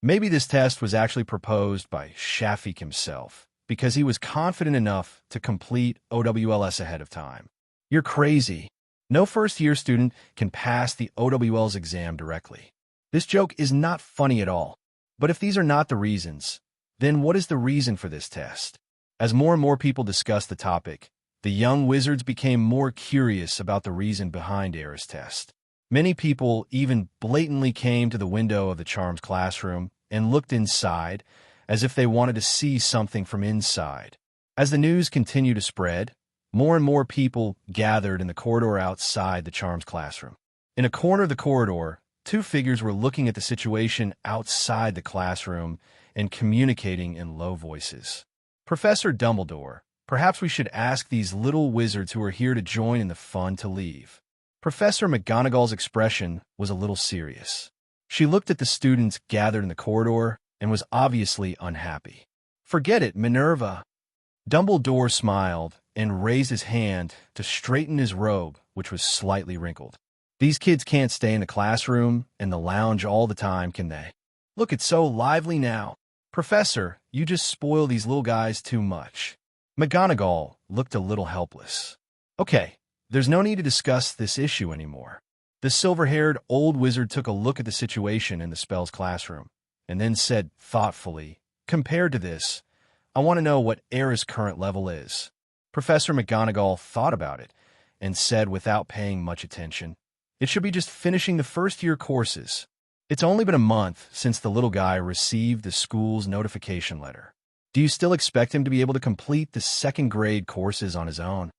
Maybe this test was actually proposed by Shafik himself, because he was confident enough to complete OWLS ahead of time. You're crazy. No first-year student can pass the OWL's exam directly. This joke is not funny at all. But if these are not the reasons, then what is the reason for this test? As more and more people discussed the topic, the young wizards became more curious about the reason behind Aris' test. Many people even blatantly came to the window of the Charms classroom and looked inside as if they wanted to see something from inside. As the news continued to spread, more and more people gathered in the corridor outside the Charms classroom. In a corner of the corridor, 2 figures were looking at the situation outside the classroom and communicating in low voices. Professor Dumbledore, perhaps we should ask these little wizards who are here to join in the fun to leave. Professor McGonagall's expression was a little serious. She looked at the students gathered in the corridor and was obviously unhappy. Forget it, Minerva. Dumbledore smiled and raised his hand to straighten his robe, which was slightly wrinkled. These kids can't stay in the classroom and the lounge all the time, can they? Look, it's so lively now. Professor, you just spoil these little guys too much. McGonagall looked a little helpless. Okay, there's no need to discuss this issue anymore. The silver-haired old wizard took a look at the situation in the spells classroom and then said thoughtfully, compared to this, I want to know what Aris' current level is. Professor McGonagall thought about it and said without paying much attention, it should be just finishing the first-year courses. It's only been a month since the little guy received the school's notification letter. Do you still expect him to be able to complete the 2nd grade courses on his own?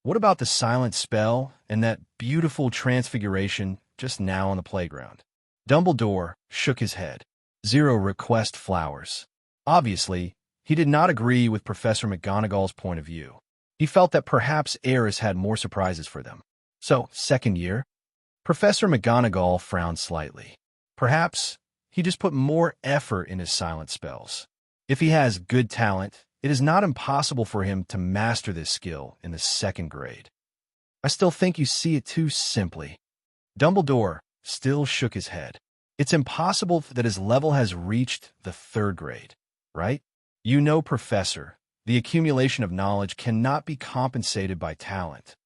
What about the silent spell and that beautiful transfiguration just now on the playground? Dumbledore shook his head. 0 request flowers. Obviously, he did not agree with Professor McGonagall's point of view. He felt that perhaps Aris had more surprises for them. So, 2nd year? Professor McGonagall frowned slightly. Perhaps He just put more effort in his silent spells. If he has good talent, it is not impossible for him to master this skill in the 2nd grade. I still think you see it too simply. Dumbledore still shook his head. It's impossible that his level has reached the 3rd grade, right? You know, Professor, the accumulation of knowledge cannot be compensated by talent.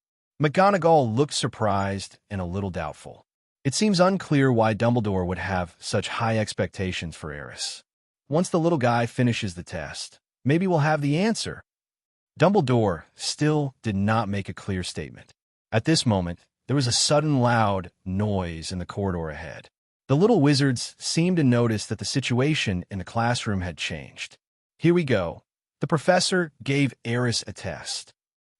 McGonagall looked surprised and a little doubtful. It seems unclear why Dumbledore would have such high expectations for Aris. Once the little guy finishes the test, maybe we'll have the answer. Dumbledore still did not make a clear statement. At this moment, there was a sudden loud noise in the corridor ahead. The little wizards seemed to notice that the situation in the classroom had changed. Here we go. The professor gave Aris a test.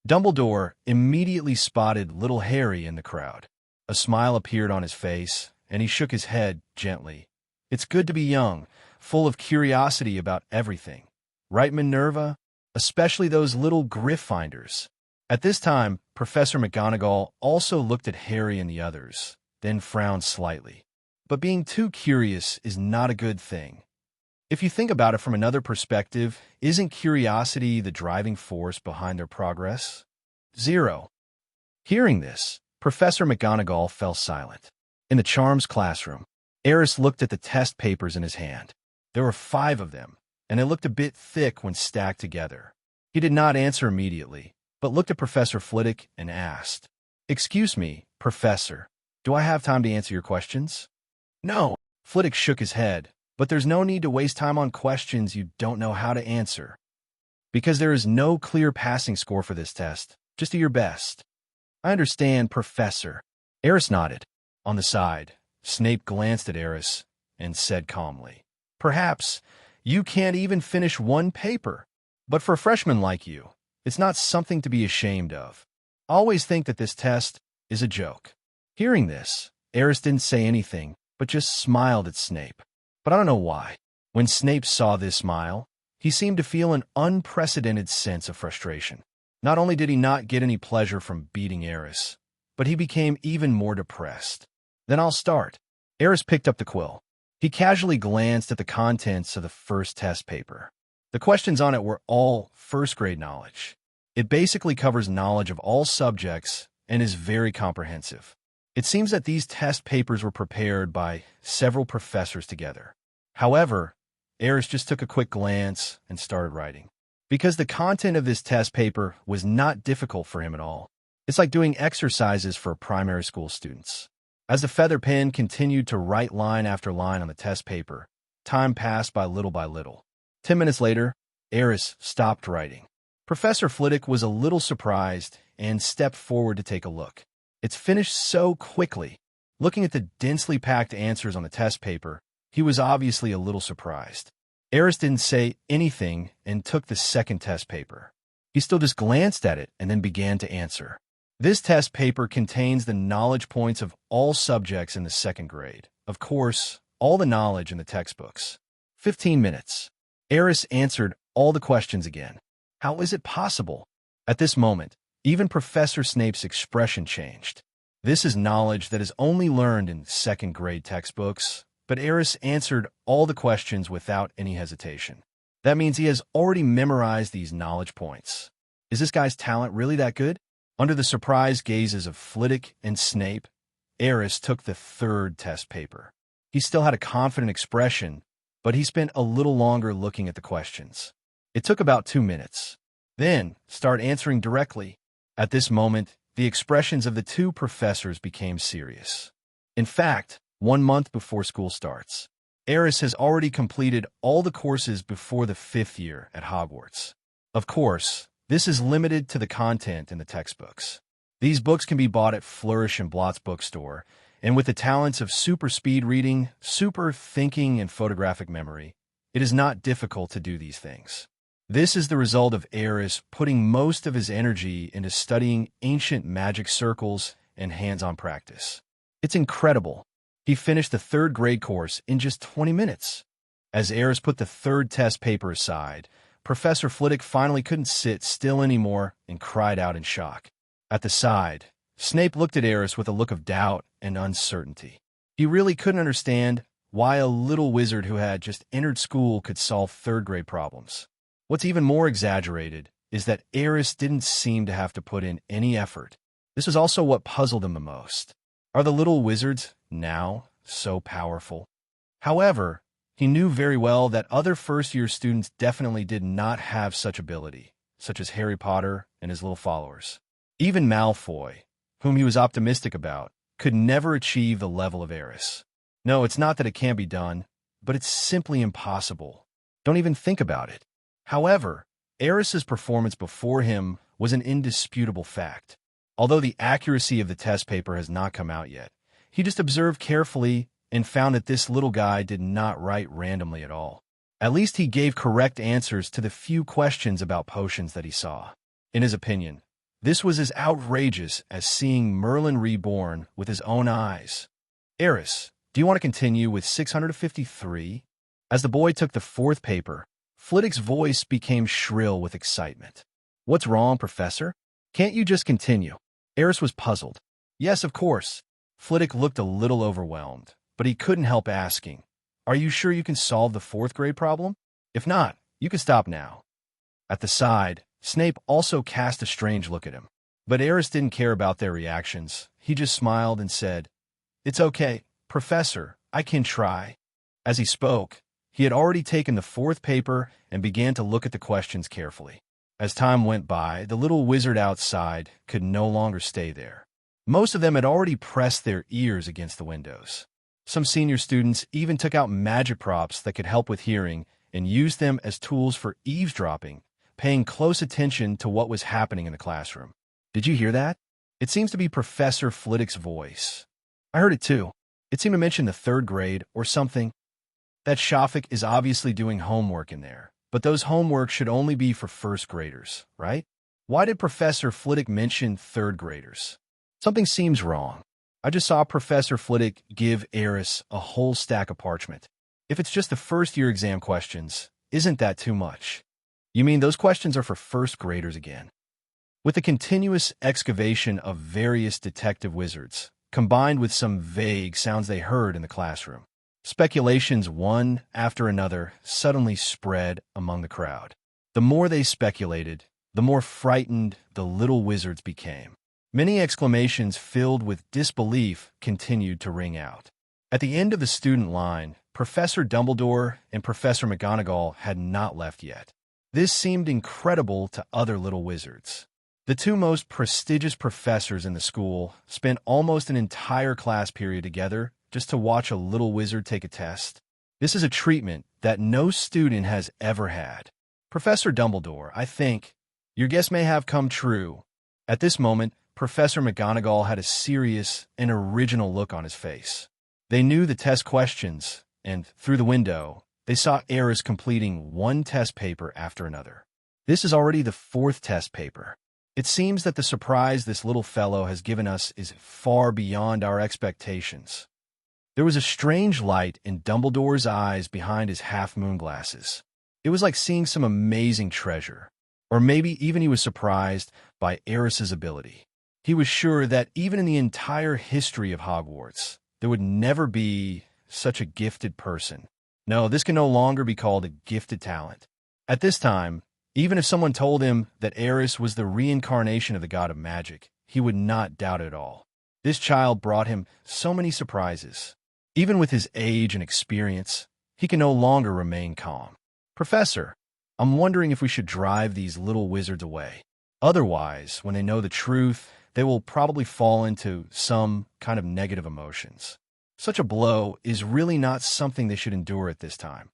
Dumbledore immediately spotted little Harry in the crowd. A smile appeared on his face, and he shook his head gently. It's good to be young, full of curiosity about everything. Right, Minerva? Especially those little Gryffindors. At this time, Professor McGonagall also looked at Harry and the others, then frowned slightly. But being too curious is not a good thing. If you think about it from another perspective, isn't curiosity the driving force behind their progress? 0. Hearing this, Professor McGonagall fell silent. In the Charms classroom, Aris looked at the test papers in his hand. There were 5 of them, and they looked a bit thick when stacked together. He did not answer immediately, but looked at Professor Flitwick and asked, "Excuse me, Professor, do I have time to answer your questions?" "No." Flitwick shook his head, "but there's no need to waste time on questions you don't know how to answer. Because there is no clear passing score for this test. Just do your best." "I understand, Professor." Aris nodded. On the side, Snape glanced at Aris and said calmly, "Perhaps you can't even finish one paper. But for a freshman like you, it's not something to be ashamed of. I always think that this test is a joke." Hearing this, Aris didn't say anything, but just smiled at Snape. But I don't know why. When Snape saw this smile, he seemed to feel an unprecedented sense of frustration. Not only did he not get any pleasure from beating Aris, but he became even more depressed. "Then I'll start." Aris picked up the quill. He casually glanced at the contents of the first test paper. The questions on it were all 1st grade knowledge. It basically covers knowledge of all subjects and is very comprehensive. It seems that these test papers were prepared by several professors together. However, Aris just took a quick glance and started writing. Because the content of this test paper was not difficult for him at all. It's like doing exercises for primary school students. As the feather pen continued to write line after line on the test paper, time passed by little by little. 10 minutes later, Aris stopped writing. Professor Flitwick was a little surprised and stepped forward to take a look. It's finished so quickly. Looking at the densely packed answers on the test paper, he was obviously a little surprised. Aris didn't say anything and took the second test paper. He still just glanced at it and then began to answer. This test paper contains the knowledge points of all subjects in the 2nd grade. Of course, all the knowledge in the textbooks. 15 minutes. Aris answered all the questions again. How is it possible? At this moment, even Professor Snape's expression changed. This is knowledge that is only learned in 2nd grade textbooks, but Aris answered all the questions without any hesitation. That means he has already memorized these knowledge points. Is this guy's talent really that good? Under the surprised gazes of Flitwick and Snape, Aris took the 3rd test paper. He still had a confident expression, but he spent a little longer looking at the questions. It took about 2 minutes. Then, start answering directly. At this moment, the expressions of the 2 professors became serious. In fact, 1 month before school starts, Aris has already completed all the courses before the 5th year at Hogwarts. Of course, this is limited to the content in the textbooks. These books can be bought at Flourish and Blott's bookstore, and with the talents of super speed reading, super thinking, and photographic memory, it is not difficult to do these things. This is the result of Aris putting most of his energy into studying ancient magic circles and hands-on practice. It's incredible. He finished the 3rd grade course in just 20 minutes. As Aris put the 3rd test paper aside, Professor Flitwick finally couldn't sit still anymore and cried out in shock. At the side, Snape looked at Aris with a look of doubt and uncertainty. He really couldn't understand why a little wizard who had just entered school could solve third-grade problems. What's even more exaggerated is that Aris didn't seem to have to put in any effort. This was also what puzzled him the most. Are the little wizards now so powerful? However, he knew very well that other first-year students definitely did not have such ability, such as Harry Potter and his little followers. Even Malfoy, whom he was optimistic about, could never achieve the level of Aris. No, it's not that it can't be done, but it's simply impossible. Don't even think about it. However, Aris's performance before him was an indisputable fact. Although the accuracy of the test paper has not come out yet, he just observed carefully and found that this little guy did not write randomly at all. At least he gave correct answers to the few questions about potions that he saw. In his opinion, this was as outrageous as seeing Merlin reborn with his own eyes. Aris, do you want to continue with 653? As the boy took the fourth paper, Flitwick's voice became shrill with excitement. What's wrong, Professor? Can't you just continue? Aris was puzzled. Yes, of course. Flitwick looked a little overwhelmed, but he couldn't help asking, are you sure you can solve the fourth-grade problem? If not, you can stop now. At the side, Snape also cast a strange look at him. But Aris didn't care about their reactions. He just smiled and said, It's okay, Professor, I can try. As he spoke, he had already taken the fourth paper and began to look at the questions carefully. As time went by, the little wizard outside could no longer stay there. Most of them had already pressed their ears against the windows. Some senior students even took out magic props that could help with hearing and used them as tools for eavesdropping, paying close attention to what was happening in the classroom. Did you hear that? It seems to be Professor Flitwick's voice. I heard it too. It seemed to mention the third grade or something. That Shafik is obviously doing homework in there, but those homework should only be for first graders, right? Why did Professor Flitwick mention third graders? Something seems wrong. I just saw Professor Flitwick give Aris a whole stack of parchment. If it's just the first-year exam questions, isn't that too much? You mean those questions are for first graders again? With the continuous excavation of various detective wizards, combined with some vague sounds they heard in the classroom, speculations one after another suddenly spread among the crowd. The more they speculated, the more frightened the little wizards became. Many exclamations filled with disbelief continued to ring out. At the end of the student line, Professor Dumbledore and Professor McGonagall had not left yet. This seemed incredible to other little wizards. The two most prestigious professors in the school spent almost an entire class period together just to watch a little wizard take a test. This is a treatment that no student has ever had. Professor Dumbledore, I think, your guess may have come true. At this moment, Professor McGonagall had a serious and original look on his face. They knew the test questions, and through the window, they saw Aris completing one test paper after another. This is already the fourth test paper. It seems that the surprise this little fellow has given us is far beyond our expectations. There was a strange light in Dumbledore's eyes behind his half-moon glasses. It was like seeing some amazing treasure. Or maybe even he was surprised by Aris's ability. He was sure that even in the entire history of Hogwarts, there would never be such a gifted person. No, this can no longer be called a gifted talent. At this time, even if someone told him that Aris was the reincarnation of the god of magic, he would not doubt it at all. This child brought him so many surprises. Even with his age and experience, he can no longer remain calm. Professor, I'm wondering if we should drive these little wizards away. Otherwise, when they know the truth, they will probably fall into some kind of negative emotions. Such a blow is really not something they should endure at this time.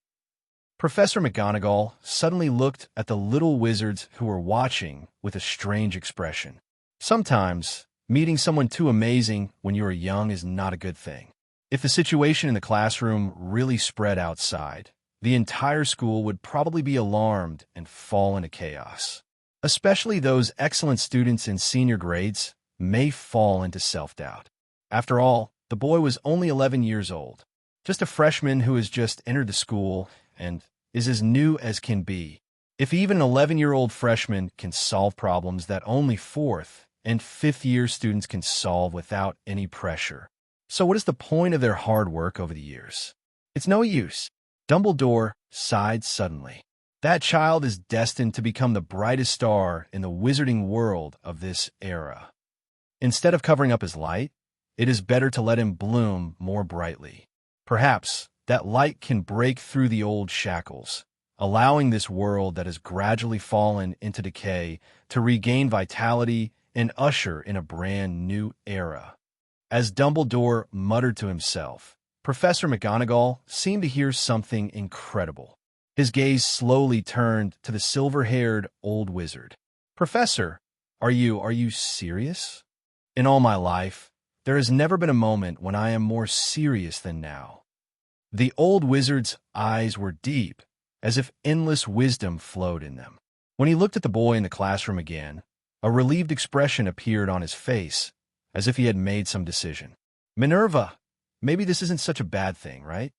Professor McGonagall suddenly looked at the little wizards who were watching with a strange expression. Sometimes, meeting someone too amazing when you are young is not a good thing. If the situation in the classroom really spread outside, the entire school would probably be alarmed and fall into chaos. Especially those excellent students in senior grades may fall into self-doubt. After all, the boy was only 11 years old, just a freshman who has just entered the school and is as new as can be. If even an 11-year-old freshman can solve problems that only 4th and 5th-year students can solve without any pressure, so what is the point of their hard work over the years? It's no use. Dumbledore sighed suddenly. That child is destined to become the brightest star in the wizarding world of this era. Instead of covering up his light, it is better to let him bloom more brightly. Perhaps that light can break through the old shackles, allowing this world that has gradually fallen into decay to regain vitality and usher in a brand new era. As Dumbledore muttered to himself, Professor McGonagall seemed to hear something incredible. His gaze slowly turned to the silver-haired old wizard. "Professor, are you serious? In all my life, there has never been a moment when I am more serious than now." The old wizard's eyes were deep, as if endless wisdom flowed in them. When he looked at the boy in the classroom again, a relieved expression appeared on his face, as if he had made some decision. "Minerva, maybe this isn't such a bad thing, right?"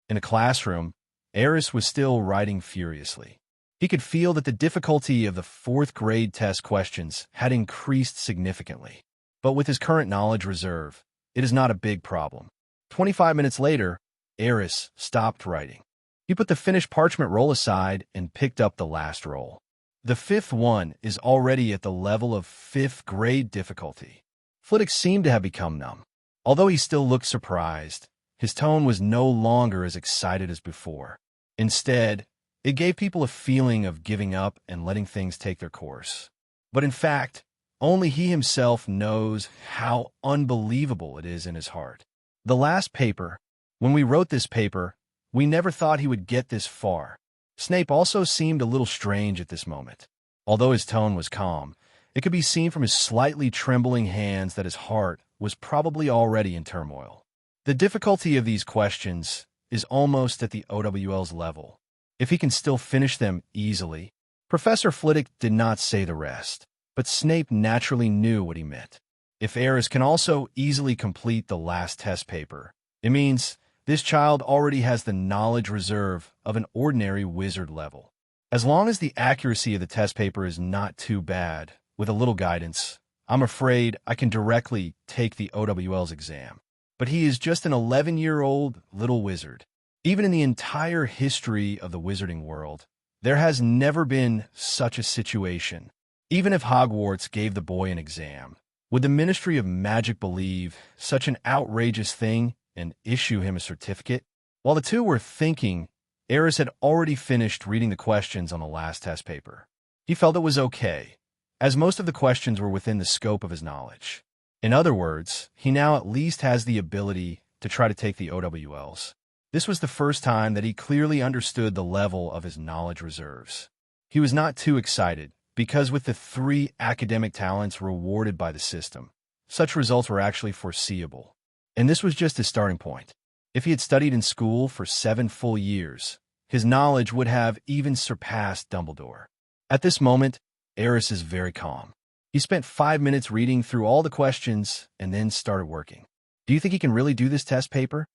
In the classroom, Aris was still writing furiously. He could feel that the difficulty of the fourth-grade test questions had increased significantly. But with his current knowledge reserve, it is not a big problem. 25 minutes later, Aris stopped writing. He put the finished parchment roll aside and picked up the last roll. The fifth one is already at the level of fifth-grade difficulty. Flitwick seemed to have become numb. Although he still looked surprised, his tone was no longer as excited as before. Instead, it gave people a feeling of giving up and letting things take their course. But in fact, only he himself knows how unbelievable it is in his heart. The last paper, when we wrote this paper, we never thought he would get this far. Snape also seemed a little strange at this moment. Although his tone was calm, it could be seen from his slightly trembling hands that his heart was probably already in turmoil. The difficulty of these questions is almost at the OWL's level. If he can still finish them easily, Professor Flitwick did not say the rest, but Snape naturally knew what he meant. If Aris can also easily complete the last test paper, it means this child already has the knowledge reserve of an ordinary wizard level. As long as the accuracy of the test paper is not too bad, with a little guidance, I'm afraid I can directly take the OWL's exam. But he is just an 11-year-old little wizard. Even in the entire history of the wizarding world, there has never been such a situation. Even if Hogwarts gave the boy an exam, would the Ministry of Magic believe such an outrageous thing and issue him a certificate? While the two were thinking, Aris had already finished reading the questions on the last test paper. He felt it was okay, as most of the questions were within the scope of his knowledge. In other words, he now at least has the ability to try to take the OWLs. This was the first time that he clearly understood the level of his knowledge reserves. He was not too excited, because with the 3 academic talents rewarded by the system, such results were actually foreseeable. And this was just his starting point. If he had studied in school for 7 full years, his knowledge would have even surpassed Dumbledore. At this moment, Aris is very calm. He spent 5 minutes reading through all the questions and then started working. "Do you think he can really do this test paper?"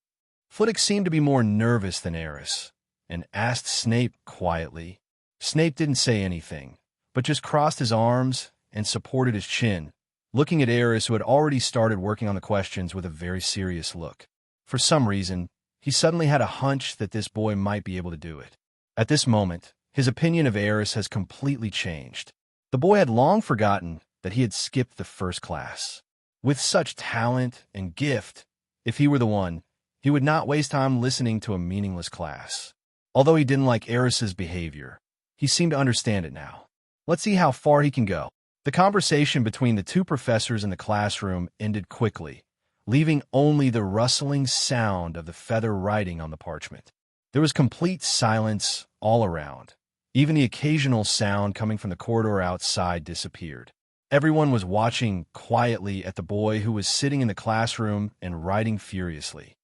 Flitwick seemed to be more nervous than Aris, and asked Snape quietly. Snape didn't say anything, but just crossed his arms and supported his chin, looking at Aris, who had already started working on the questions with a very serious look. For some reason, he suddenly had a hunch that this boy might be able to do it. At this moment, his opinion of Aris has completely changed. The boy had long forgotten that he had skipped the first class. With such talent and gift, if he were the one, he would not waste time listening to a meaningless class. Although he didn't like Aris's behavior, he seemed to understand it now. Let's see how far he can go. The conversation between the 2 professors in the classroom ended quickly, leaving only the rustling sound of the feather writing on the parchment. There was complete silence all around. Even the occasional sound coming from the corridor outside disappeared. Everyone was watching quietly at the boy who was sitting in the classroom and writing furiously.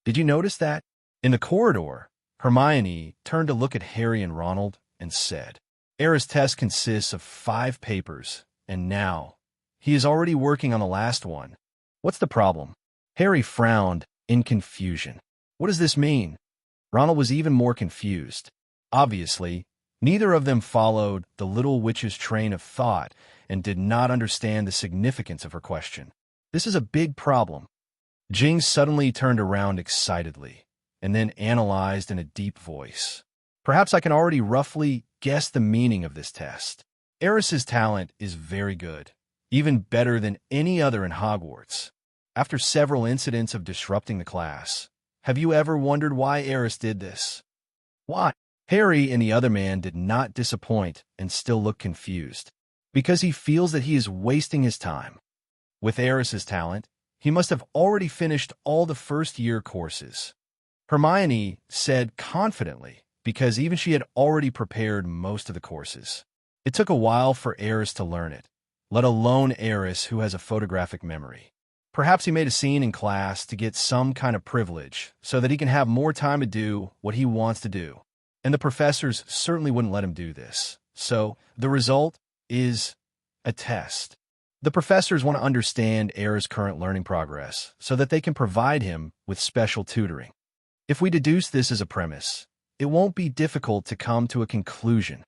Did you notice that? In the corridor, Hermione turned to look at Harry and Ronald and said, "Aris' test consists of 5 papers, and now he is already working on the last one. What's the problem?" Harry frowned in confusion. What does this mean? Ronald was even more confused. Obviously, neither of them followed the little witch's train of thought and did not understand the significance of her question. This is a big problem. Jinx suddenly turned around excitedly. and then analyzed in a deep voice. Perhaps I can already roughly guess the meaning of this test. Aris's talent is very good, even better than any other in Hogwarts. After several incidents of disrupting the class, have you ever wondered why Aris did this? Why? Harry and the other man did not disappoint and still look confused, because he feels that he is wasting his time. With Aris's talent, he must have already finished all the first-year courses. Hermione said confidently, because even she had already prepared most of the courses. It took a while for Aris to learn it, let alone Aris, who has a photographic memory. Perhaps he made a scene in class to get some kind of privilege so that he can have more time to do what he wants to do. And the professors certainly wouldn't let him do this. So the result is a test. The professors want to understand Aris' current learning progress so that they can provide him with special tutoring. If we deduce this as a premise, it won't be difficult to come to a conclusion.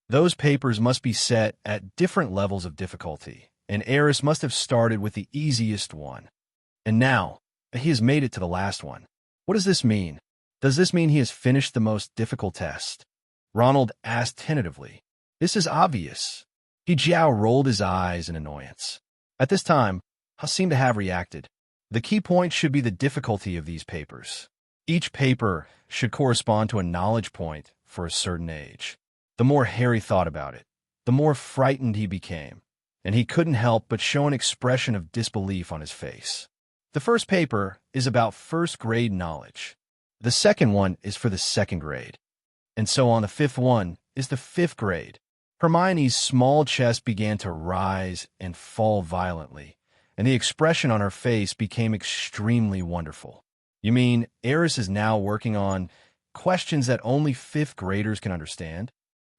Those papers must be set at different levels of difficulty, and Aris must have started with the easiest one. And now, he has made it to the last one. What does this mean? Does this mean he has finished the most difficult test? Ronald asked tentatively. This is obvious. Jiao rolled his eyes in annoyance. At this time, I seem to have reacted. The key point should be the difficulty of these papers. Each paper should correspond to a knowledge point for a certain age. The more Harry thought about it, the more frightened he became, and he couldn't help but show an expression of disbelief on his face. The first paper is about first-grade knowledge. The second one is for the second grade. And so on, the fifth one is the fifth grade. Hermione's small chest began to rise and fall violently, and the expression on her face became extremely wonderful. You mean Aris is now working on questions that only fifth graders can understand?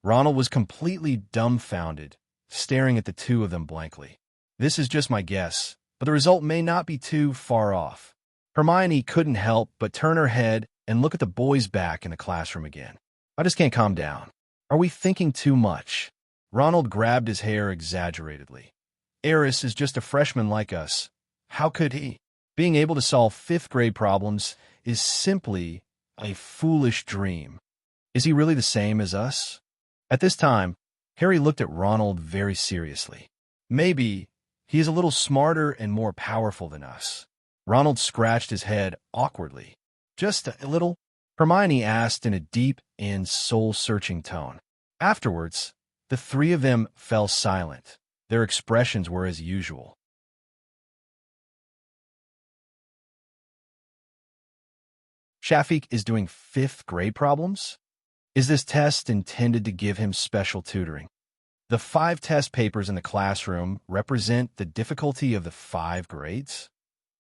Ronald was completely dumbfounded, staring at the two of them blankly. This is just my guess, but the result may not be too far off. Hermione couldn't help but turn her head and look at the boys back in the classroom again. I just can't calm down. Are we thinking too much? Ronald grabbed his hair exaggeratedly. Aris is just a freshman like us. How could he? Being able to solve fifth-grade problems is simply a foolish dream. Is he really the same as us? At this time, Harry looked at Ronald very seriously. Maybe he is a little smarter and more powerful than us. Ronald scratched his head awkwardly. Just a little? Hermione asked in a deep and soul-searching tone. Afterwards, the three of them fell silent. Their expressions were as usual. Shafiq is doing fifth-grade problems? Is this test intended to give him special tutoring? The 5 test papers in the classroom represent the difficulty of the 5 grades?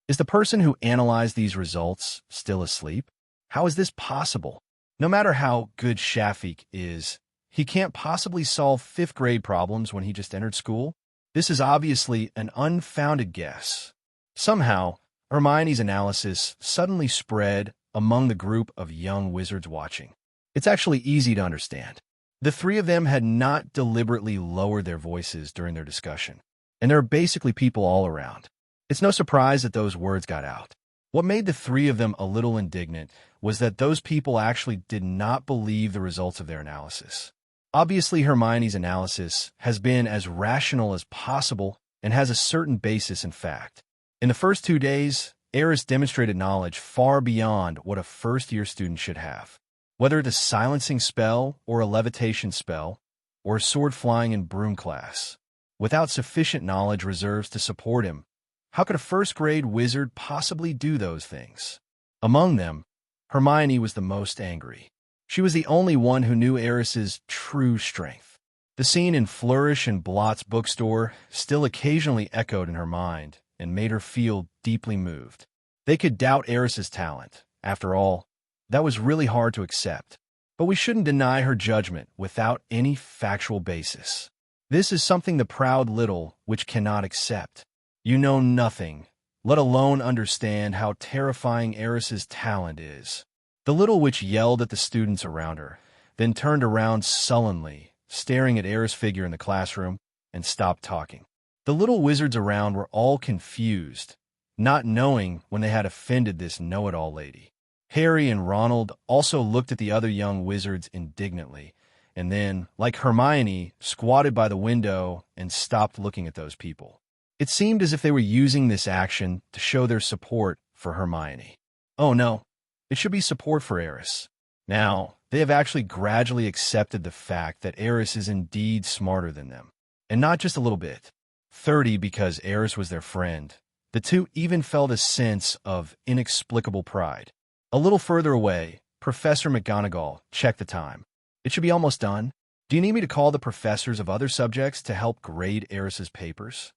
Is the person who analyzed these results still asleep? How is this possible? No matter how good Shafiq is, he can't possibly solve fifth-grade problems when he just entered school. This is obviously an unfounded guess. Somehow, Hermione's analysis suddenly spread among the group of young wizards watching. It's actually easy to understand. The three of them had not deliberately lowered their voices during their discussion, and there are basically people all around. It's no surprise that those words got out. What made the three of them a little indignant was that those people actually did not believe the results of their analysis. Obviously, Hermione's analysis has been as rational as possible and has a certain basis in fact. In the first 2 days, Aris demonstrated knowledge far beyond what a first-year student should have. Whether it's a silencing spell or a levitation spell, or a sword flying in Broom class, without sufficient knowledge reserves to support him, how could a first-grade wizard possibly do those things? Among them, Hermione was the most angry. She was the only one who knew Aris's true strength. The scene in Flourish and Blot's bookstore still occasionally echoed in her mind and made her feel deeply moved. They could doubt Aris's talent. After all, that was really hard to accept. But we shouldn't deny her judgment without any factual basis. This is something the proud little which cannot accept. You know nothing, let alone understand how terrifying Aris's talent is. The little witch yelled at the students around her, then turned around sullenly, staring at Aris' figure in the classroom, and stopped talking. The little wizards around were all confused, not knowing when they had offended this know-it-all lady. Harry and Ronald also looked at the other young wizards indignantly, and then, like Hermione, squatted by the window and stopped looking at those people. It seemed as if they were using this action to show their support for Hermione. Oh no, it should be support for Aris. Now, they have actually gradually accepted the fact that Aris is indeed smarter than them. And not just a little bit. 30 because Aris was their friend. The two even felt a sense of inexplicable pride. A little further away, Professor McGonagall checked the time. It should be almost done. Do you need me to call the professors of other subjects to help grade Aris's papers?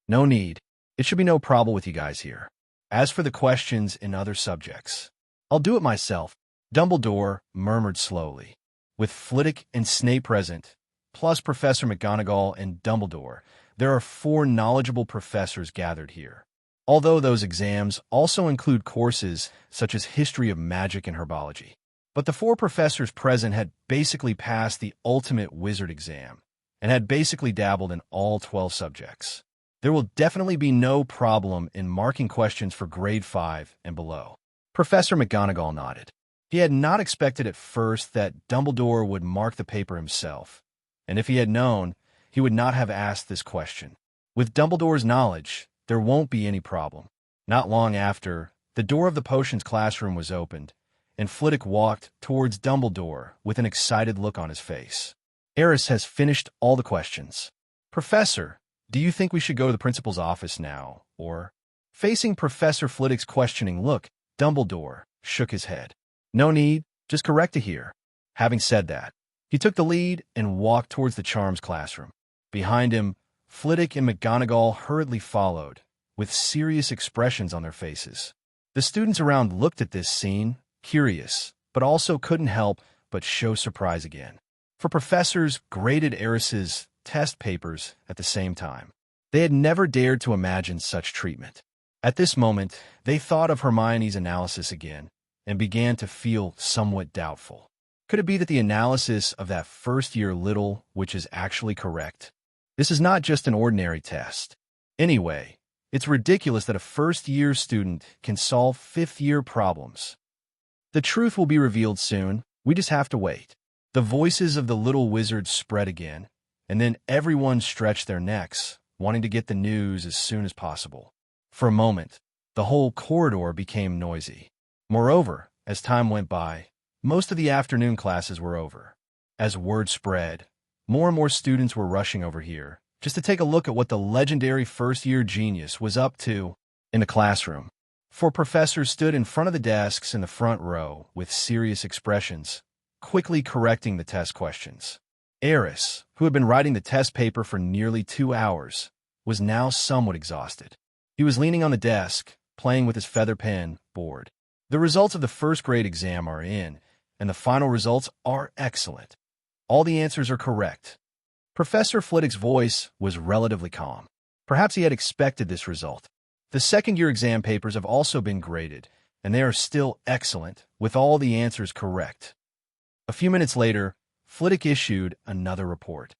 No need. It should be no problem with you guys here. As for the questions in other subjects, I'll do it myself, Dumbledore murmured slowly. With Flitwick and Snape present, plus Professor McGonagall and Dumbledore, there are 4 knowledgeable professors gathered here. Although those exams also include courses such as history of magic and herbology. But the 4 professors present had basically passed the ultimate wizard exam and had basically dabbled in all 12 subjects. There will definitely be no problem in marking questions for grade 5 and below. Professor McGonagall nodded. He had not expected at first that Dumbledore would mark the paper himself, and if he had known, he would not have asked this question. With Dumbledore's knowledge, there won't be any problem. Not long after, the door of the potions classroom was opened, and Flitwick walked towards Dumbledore with an excited look on his face. Aris has finished all the questions. Professor, do you think we should go to the principal's office now, or? Facing Professor Flitwick's questioning look, Dumbledore shook his head. No need, just correct it here. Having said that, he took the lead and walked towards the charms classroom. Behind him, Flitwick and McGonagall hurriedly followed, with serious expressions on their faces. The students around looked at this scene, curious, but also couldn't help but show surprise again. For professors graded Aris's test papers at the same time. They had never dared to imagine such treatment. At this moment, they thought of Hermione's analysis again and began to feel somewhat doubtful. Could it be that the analysis of that first-year little witch is actually correct? This is not just an ordinary test. Anyway, it's ridiculous that a first-year student can solve fifth-year problems. The truth will be revealed soon. We just have to wait. The voices of the little wizards spread again, and then everyone stretched their necks, wanting to get the news as soon as possible. For a moment, the whole corridor became noisy. Moreover, as time went by, most of the afternoon classes were over. As word spread, more and more students were rushing over here, just to take a look at what the legendary first-year genius was up to in the classroom. 4 professors stood in front of the desks in the front row with serious expressions, quickly correcting the test questions. Aris, who had been writing the test paper for nearly 2 hours, was now somewhat exhausted. He was leaning on the desk, playing with his feather pen, bored. The results of the first grade exam are in, and the final results are excellent. All the answers are correct. Professor Flitwick's voice was relatively calm. Perhaps he had expected this result. The second-year exam papers have also been graded, and they are still excellent, with all the answers correct. A few minutes later, Flitwick issued another report.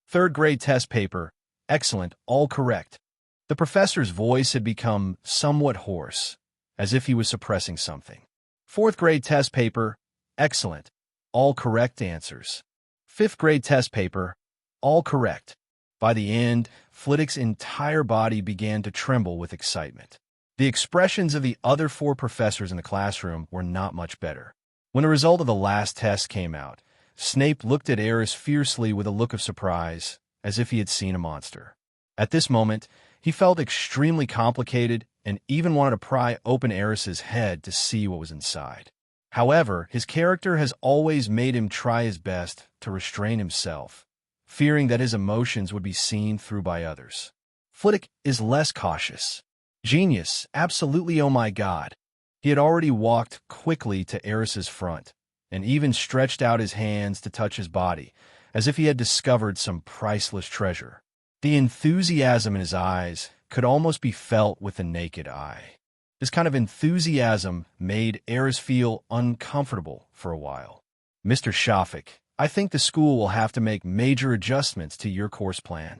Third-grade test paper, excellent, all correct. The professor's voice had become somewhat hoarse, as if he was suppressing something. Fourth-grade test paper, excellent, all correct answers. Fifth-grade test paper, all correct. By the end, Flitwick's entire body began to tremble with excitement. The expressions of the other 4 professors in the classroom were not much better. When the result of the last test came out, Snape looked at Aris fiercely with a look of surprise, as if he had seen a monster. At this moment, he felt extremely complicated and even wanted to pry open Aris's head to see what was inside. However, his character has always made him try his best to restrain himself, fearing that his emotions would be seen through by others. Flitwick is less cautious. Genius, absolutely, oh my god. He had already walked quickly to Aris's front, and even stretched out his hands to touch his body, as if he had discovered some priceless treasure. The enthusiasm in his eyes could almost be felt with the naked eye. This kind of enthusiasm made Aris feel uncomfortable for a while. Mr. Shafik, I think the school will have to make major adjustments to your course plan.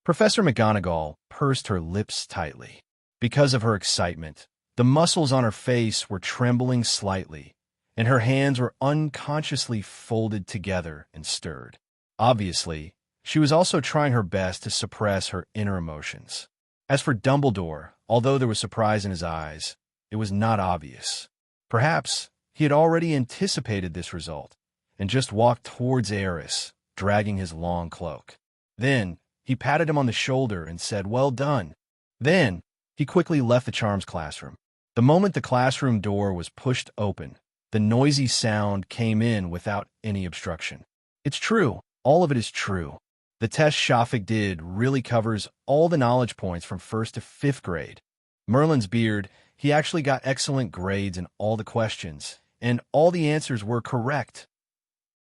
Professor McGonagall pursed her lips tightly. Because of her excitement, The muscles on her face were trembling slightly, and her hands were unconsciously folded together and stirred. Obviously, she was also trying her best to suppress her inner emotions. As for Dumbledore, although there was surprise in his eyes, it was not obvious. Perhaps he had already anticipated this result and just walked towards Aris, dragging his long cloak. Then he patted him on the shoulder and said, "Well done." Then he quickly left the charms classroom. The moment the classroom door was pushed open, the noisy sound came in without any obstruction. It's true. All of it is true. The test Shafik did really covers all the knowledge points from 1st to 5th grade. Merlin's beard, he actually got excellent grades in all the questions, and all the answers were correct.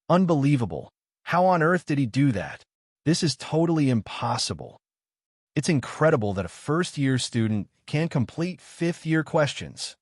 Unbelievable. How on earth did he do that? This is totally impossible. It's incredible that a first-year student can complete 5th-year questions.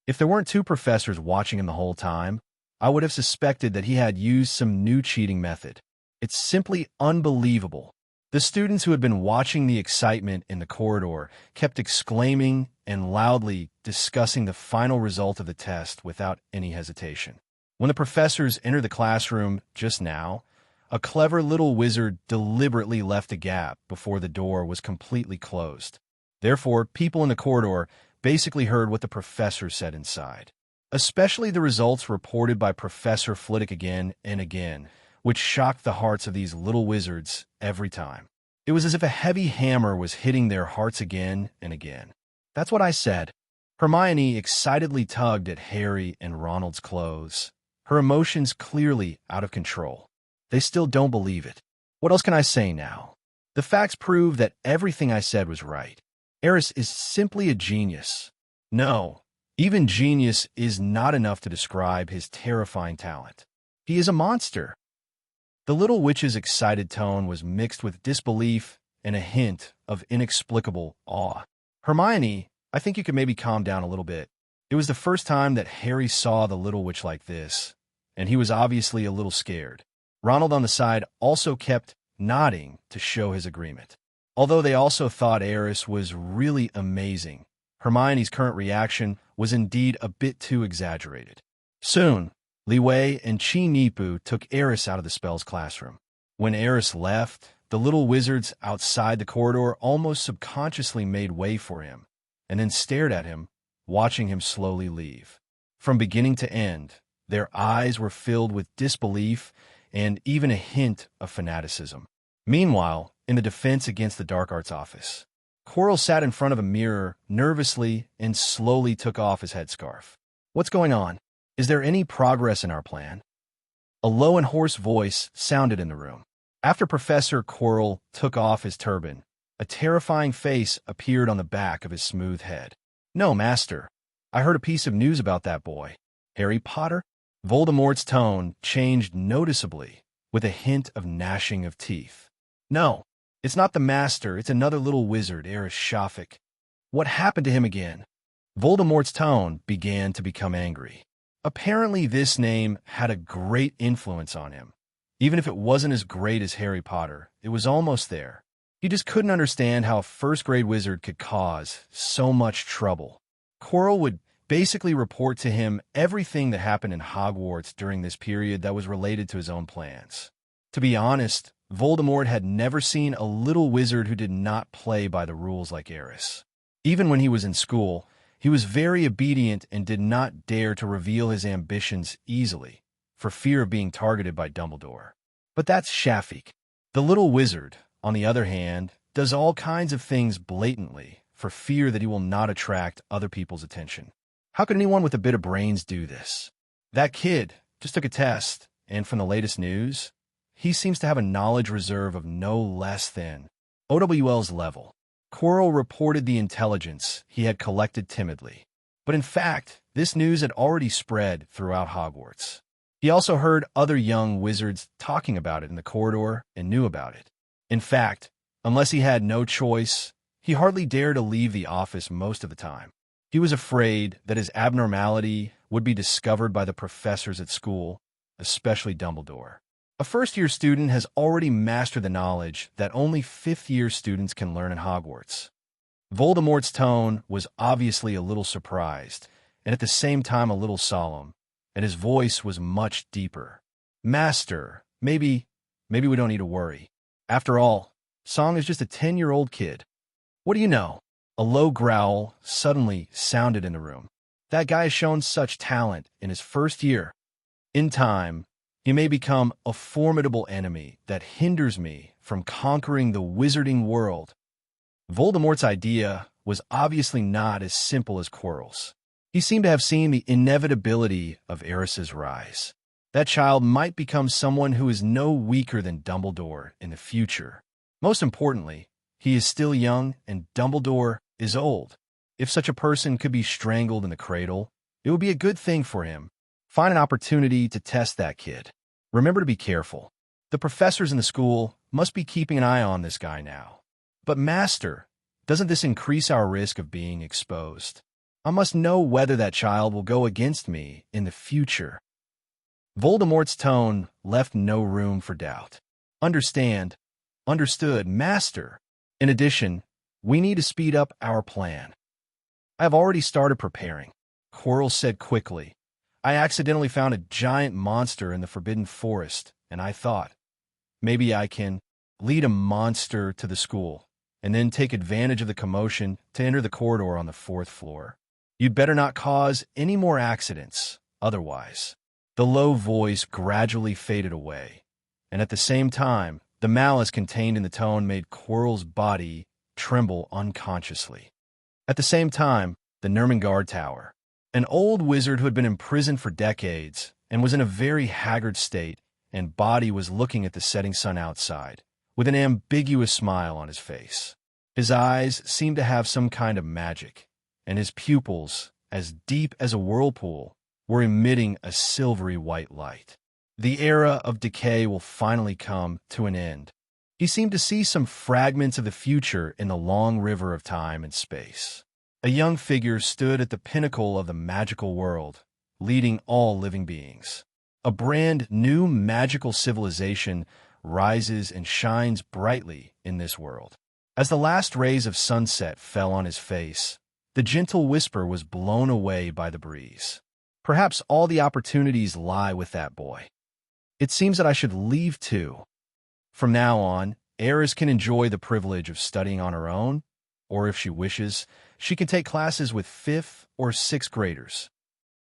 If there weren't 2 professors watching him the whole time, I would have suspected that he had used some new cheating method. It's simply unbelievable. The students who had been watching the excitement in the corridor kept exclaiming and loudly discussing the final result of the test without any hesitation. When the professors entered the classroom just now, a clever little wizard deliberately left a gap before the door was completely closed. Therefore, people in the corridor basically heard what the professor said inside, especially the results reported by Professor Flitwick again and again, which shocked the hearts of these little wizards every time. It was as if a heavy hammer was hitting their hearts again and again. That's what I said. Hermione excitedly tugged at Harry and Ronald's clothes, her emotions clearly out of control. They still don't believe it. What else can I say now? The facts prove that everything I said was right. Aris is simply a genius. No, even genius is not enough to describe his terrifying talent. He is a monster. The little witch's excited tone was mixed with disbelief and a hint of inexplicable awe. Hermione, I think you could maybe calm down a little bit. It was the first time that Harry saw the little witch like this, and he was obviously a little scared. Ronald on the side also kept nodding to show his agreement. Although they also thought Aris was really amazing, Hermione's current reaction was indeed a bit too exaggerated. Soon, Li Wei and Chi Nipu took Aris out of the spells classroom. When Aris left, the little wizards outside the corridor almost subconsciously made way for him, and then stared at him, watching him slowly leave. From beginning to end, their eyes were filled with disbelief and even a hint of fanaticism. Meanwhile, in the Defense Against the Dark Arts office, Quirrell sat in front of a mirror nervously and slowly took off his headscarf. "What's going on? Is there any progress in our plan?" A low and hoarse voice sounded in the room. After Professor Quirrell took off his turban, a terrifying face appeared on the back of his smooth head. "No, Master. I heard a piece of news about that boy. Harry Potter?" Voldemort's tone changed noticeably, with a hint of gnashing of teeth. "No, it's not the Master. It's another little wizard, Aris Shafik. What happened to him again?" Voldemort's tone began to become angry. Apparently, this name had a great influence on him. Even if it wasn't as great as Harry Potter, it was almost there. He just couldn't understand how a first-grade wizard could cause so much trouble. Quirrell would basically report to him everything that happened in Hogwarts during this period that was related to his own plans. To be honest, Voldemort had never seen a little wizard who did not play by the rules like Aris. Even when he was in school, he was very obedient and did not dare to reveal his ambitions easily, for fear of being targeted by Dumbledore. But that's Shafik. The little wizard, on the other hand, does all kinds of things blatantly, for fear that he will not attract other people's attention. How could anyone with a bit of brains do this? That kid just took a test, and from the latest news, he seems to have a knowledge reserve of no less than OWL's level. Quirrell reported the intelligence he had collected timidly. But in fact, this news had already spread throughout Hogwarts. He also heard other young wizards talking about it in the corridor and knew about it. In fact, unless he had no choice, he hardly dared to leave the office most of the time. He was afraid that his abnormality would be discovered by the professors at school, especially Dumbledore. A first-year student has already mastered the knowledge that only fifth-year students can learn in Hogwarts. Voldemort's tone was obviously a little surprised, and at the same time a little solemn, and his voice was much deeper. Master, maybe we don't need to worry. After all, Song is just a 10-year-old kid. What do you know? A low growl suddenly sounded in the room. That guy has shown such talent in his first year. In time, he may become a formidable enemy that hinders me from conquering the wizarding world. Voldemort's idea was obviously not as simple as Quirrell's. He seemed to have seen the inevitability of Aris's rise. That child might become someone who is no weaker than Dumbledore in the future. Most importantly, he is still young and Dumbledore is old. If such a person could be strangled in the cradle, it would be a good thing for him. Find an opportunity to test that kid. Remember to be careful. The professors in the school must be keeping an eye on this guy now. But Master, doesn't this increase our risk of being exposed? I must know whether that child will go against me in the future. Voldemort's tone left no room for doubt. Understood, Master. In addition, we need to speed up our plan. I have already started preparing, Quirrell said quickly. I accidentally found a giant monster in the Forbidden Forest, and I thought, maybe I can lead a monster to the school, and then take advantage of the commotion to enter the corridor on the 4th floor. You'd better not cause any more accidents, otherwise. The low voice gradually faded away, and at the same time, the malice contained in the tone made Quirrell's body tremble unconsciously. At the same time, the Nermangard Tower. An old wizard who had been imprisoned for decades and was in a very haggard state and body was looking at the setting sun outside, with an ambiguous smile on his face. His eyes seemed to have some kind of magic, and his pupils, as deep as a whirlpool, were emitting a silvery white light. The era of decay will finally come to an end. He seemed to see some fragments of the future in the long river of time and space. A young figure stood at the pinnacle of the magical world, leading all living beings. A brand new magical civilization rises and shines brightly in this world. As the last rays of sunset fell on his face, the gentle whisper was blown away by the breeze. Perhaps all the opportunities lie with that boy. It seems that I should leave too. From now on, Aris can enjoy the privilege of studying on her own, or if she wishes, she can take classes with 5th or 6th graders.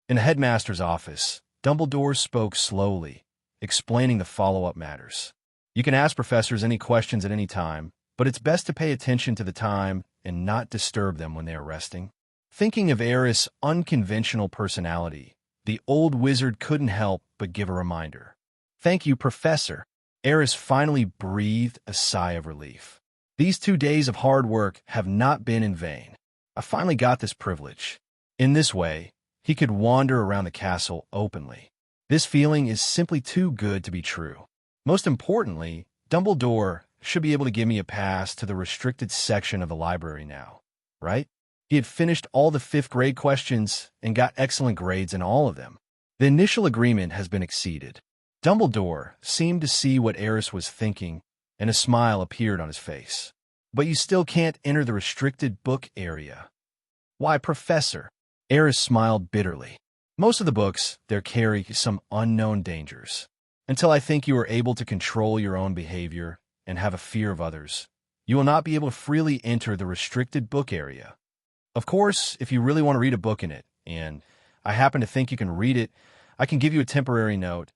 In the headmaster's office, Dumbledore spoke slowly, explaining the follow-up matters. You can ask professors any questions at any time, but it's best to pay attention to the time and not disturb them when they are resting. Thinking of Aris' unconventional personality, the old wizard couldn't help but give a reminder. Thank you, Professor. Aris finally breathed a sigh of relief. These 2 days of hard work have not been in vain. I finally got this privilege. In this way, he could wander around the castle openly. This feeling is simply too good to be true. Most importantly, Dumbledore should be able to give me a pass to the restricted section of the library now, right? He had finished all the 5th grade questions and got excellent grades in all of them. The initial agreement has been exceeded. Dumbledore seemed to see what Aris was thinking, and a smile appeared on his face. But you still can't enter the restricted book area. Why, Professor? Aris smiled bitterly. Most of the books there carry some unknown dangers. Until I think you are able to control your own behavior and have a fear of others, you will not be able to freely enter the restricted book area. Of course, if you really want to read a book in it, and I happen to think you can read it, I can give you a temporary note.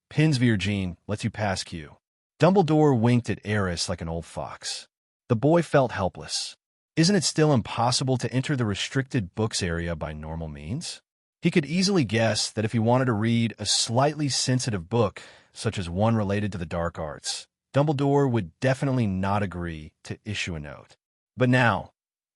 Pinsvirgine lets you pass Q. Dumbledore winked at Aris like an old fox. The boy felt helpless. Isn't it still impossible to enter the restricted books area by normal means? He could easily guess that if he wanted to read a slightly sensitive book, such as one related to the dark arts, Dumbledore would definitely not agree to issue a note. But now,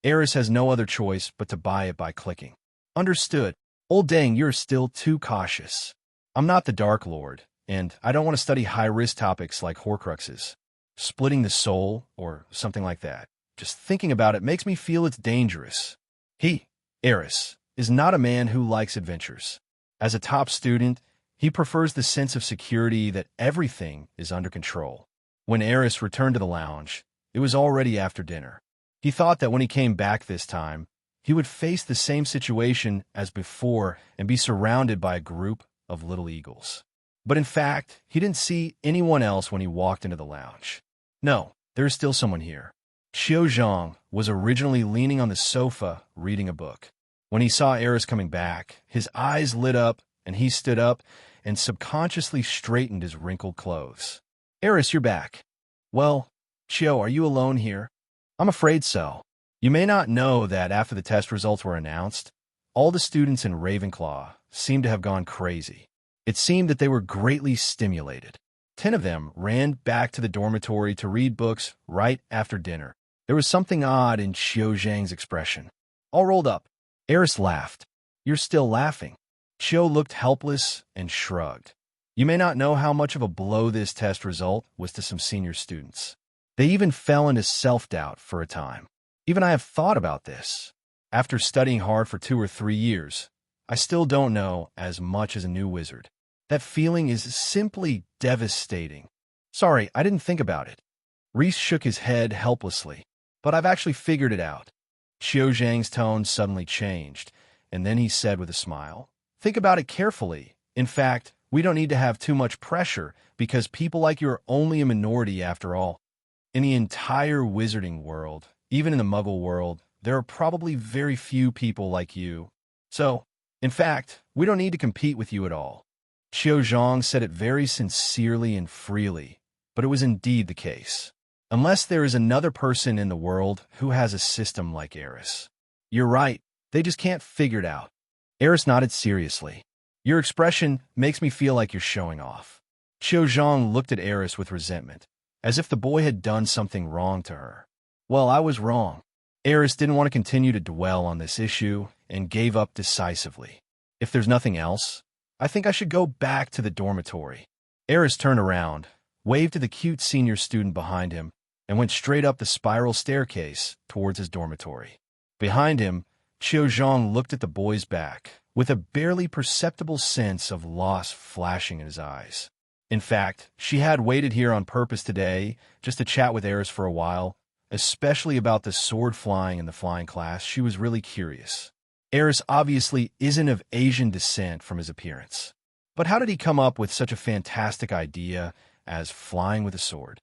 Aris has no other choice but to buy it by clicking. Understood. Old dang, you're still too cautious. I'm not the Dark Lord, and I don't want to study high-risk topics like Horcruxes, splitting the soul, or something like that. Just thinking about it makes me feel it's dangerous. He, Aris, is not a man who likes adventures. As a top student, he prefers the sense of security that everything is under control. When Aris returned to the lounge, it was already after dinner. He thought that when he came back this time, he would face the same situation as before and be surrounded by a group of little eagles. But in fact, he didn't see anyone else when he walked into the lounge. No, there is still someone here. Xiao Zhang was originally leaning on the sofa reading a book. When he saw Aris coming back, his eyes lit up and he stood up and subconsciously straightened his wrinkled clothes. Aris, you're back. Well, Xiao, are you alone here? I'm afraid so. You may not know that after the test results were announced, all the students in Ravenclaw seemed to have gone crazy. It seemed that they were greatly stimulated. 10 of them ran back to the dormitory to read books right after dinner. There was something odd in Xiao Zhang's expression. All rolled up. Aris laughed. You're still laughing. Xiao looked helpless and shrugged. You may not know how much of a blow this test result was to some senior students. They even fell into self-doubt for a time. Even I have thought about this. After studying hard for 2 or 3 years, I still don't know as much as a new wizard. That feeling is simply devastating. Sorry, I didn't think about it. Reese shook his head helplessly. But I've actually figured it out. Xiao Zhang's tone suddenly changed, and then he said with a smile, think about it carefully. In fact, we don't need to have too much pressure because people like you are only a minority after all. In the entire wizarding world, even in the Muggle world, there are probably very few people like you. So, in fact, we don't need to compete with you at all. Xiao Zhang said it very sincerely and freely, but it was indeed the case. Unless there is another person in the world who has a system like Aris. You're right, they just can't figure it out. Aris nodded seriously. Your expression makes me feel like you're showing off. Xiao Zhang looked at Aris with resentment, as if the boy had done something wrong to her. Well, I was wrong. Aris didn't want to continue to dwell on this issue and gave up decisively. If there's nothing else, I think I should go back to the dormitory. Aris turned around, waved to the cute senior student behind him, and went straight up the spiral staircase towards his dormitory. Behind him, Xiao Zhang looked at the boy's back, with a barely perceptible sense of loss flashing in his eyes. In fact, she had waited here on purpose today just to chat with Aris for a while, especially about the sword flying in the flying class. She was really curious. Aris obviously isn't of Asian descent from his appearance. But how did he come up with such a fantastic idea as flying with a sword?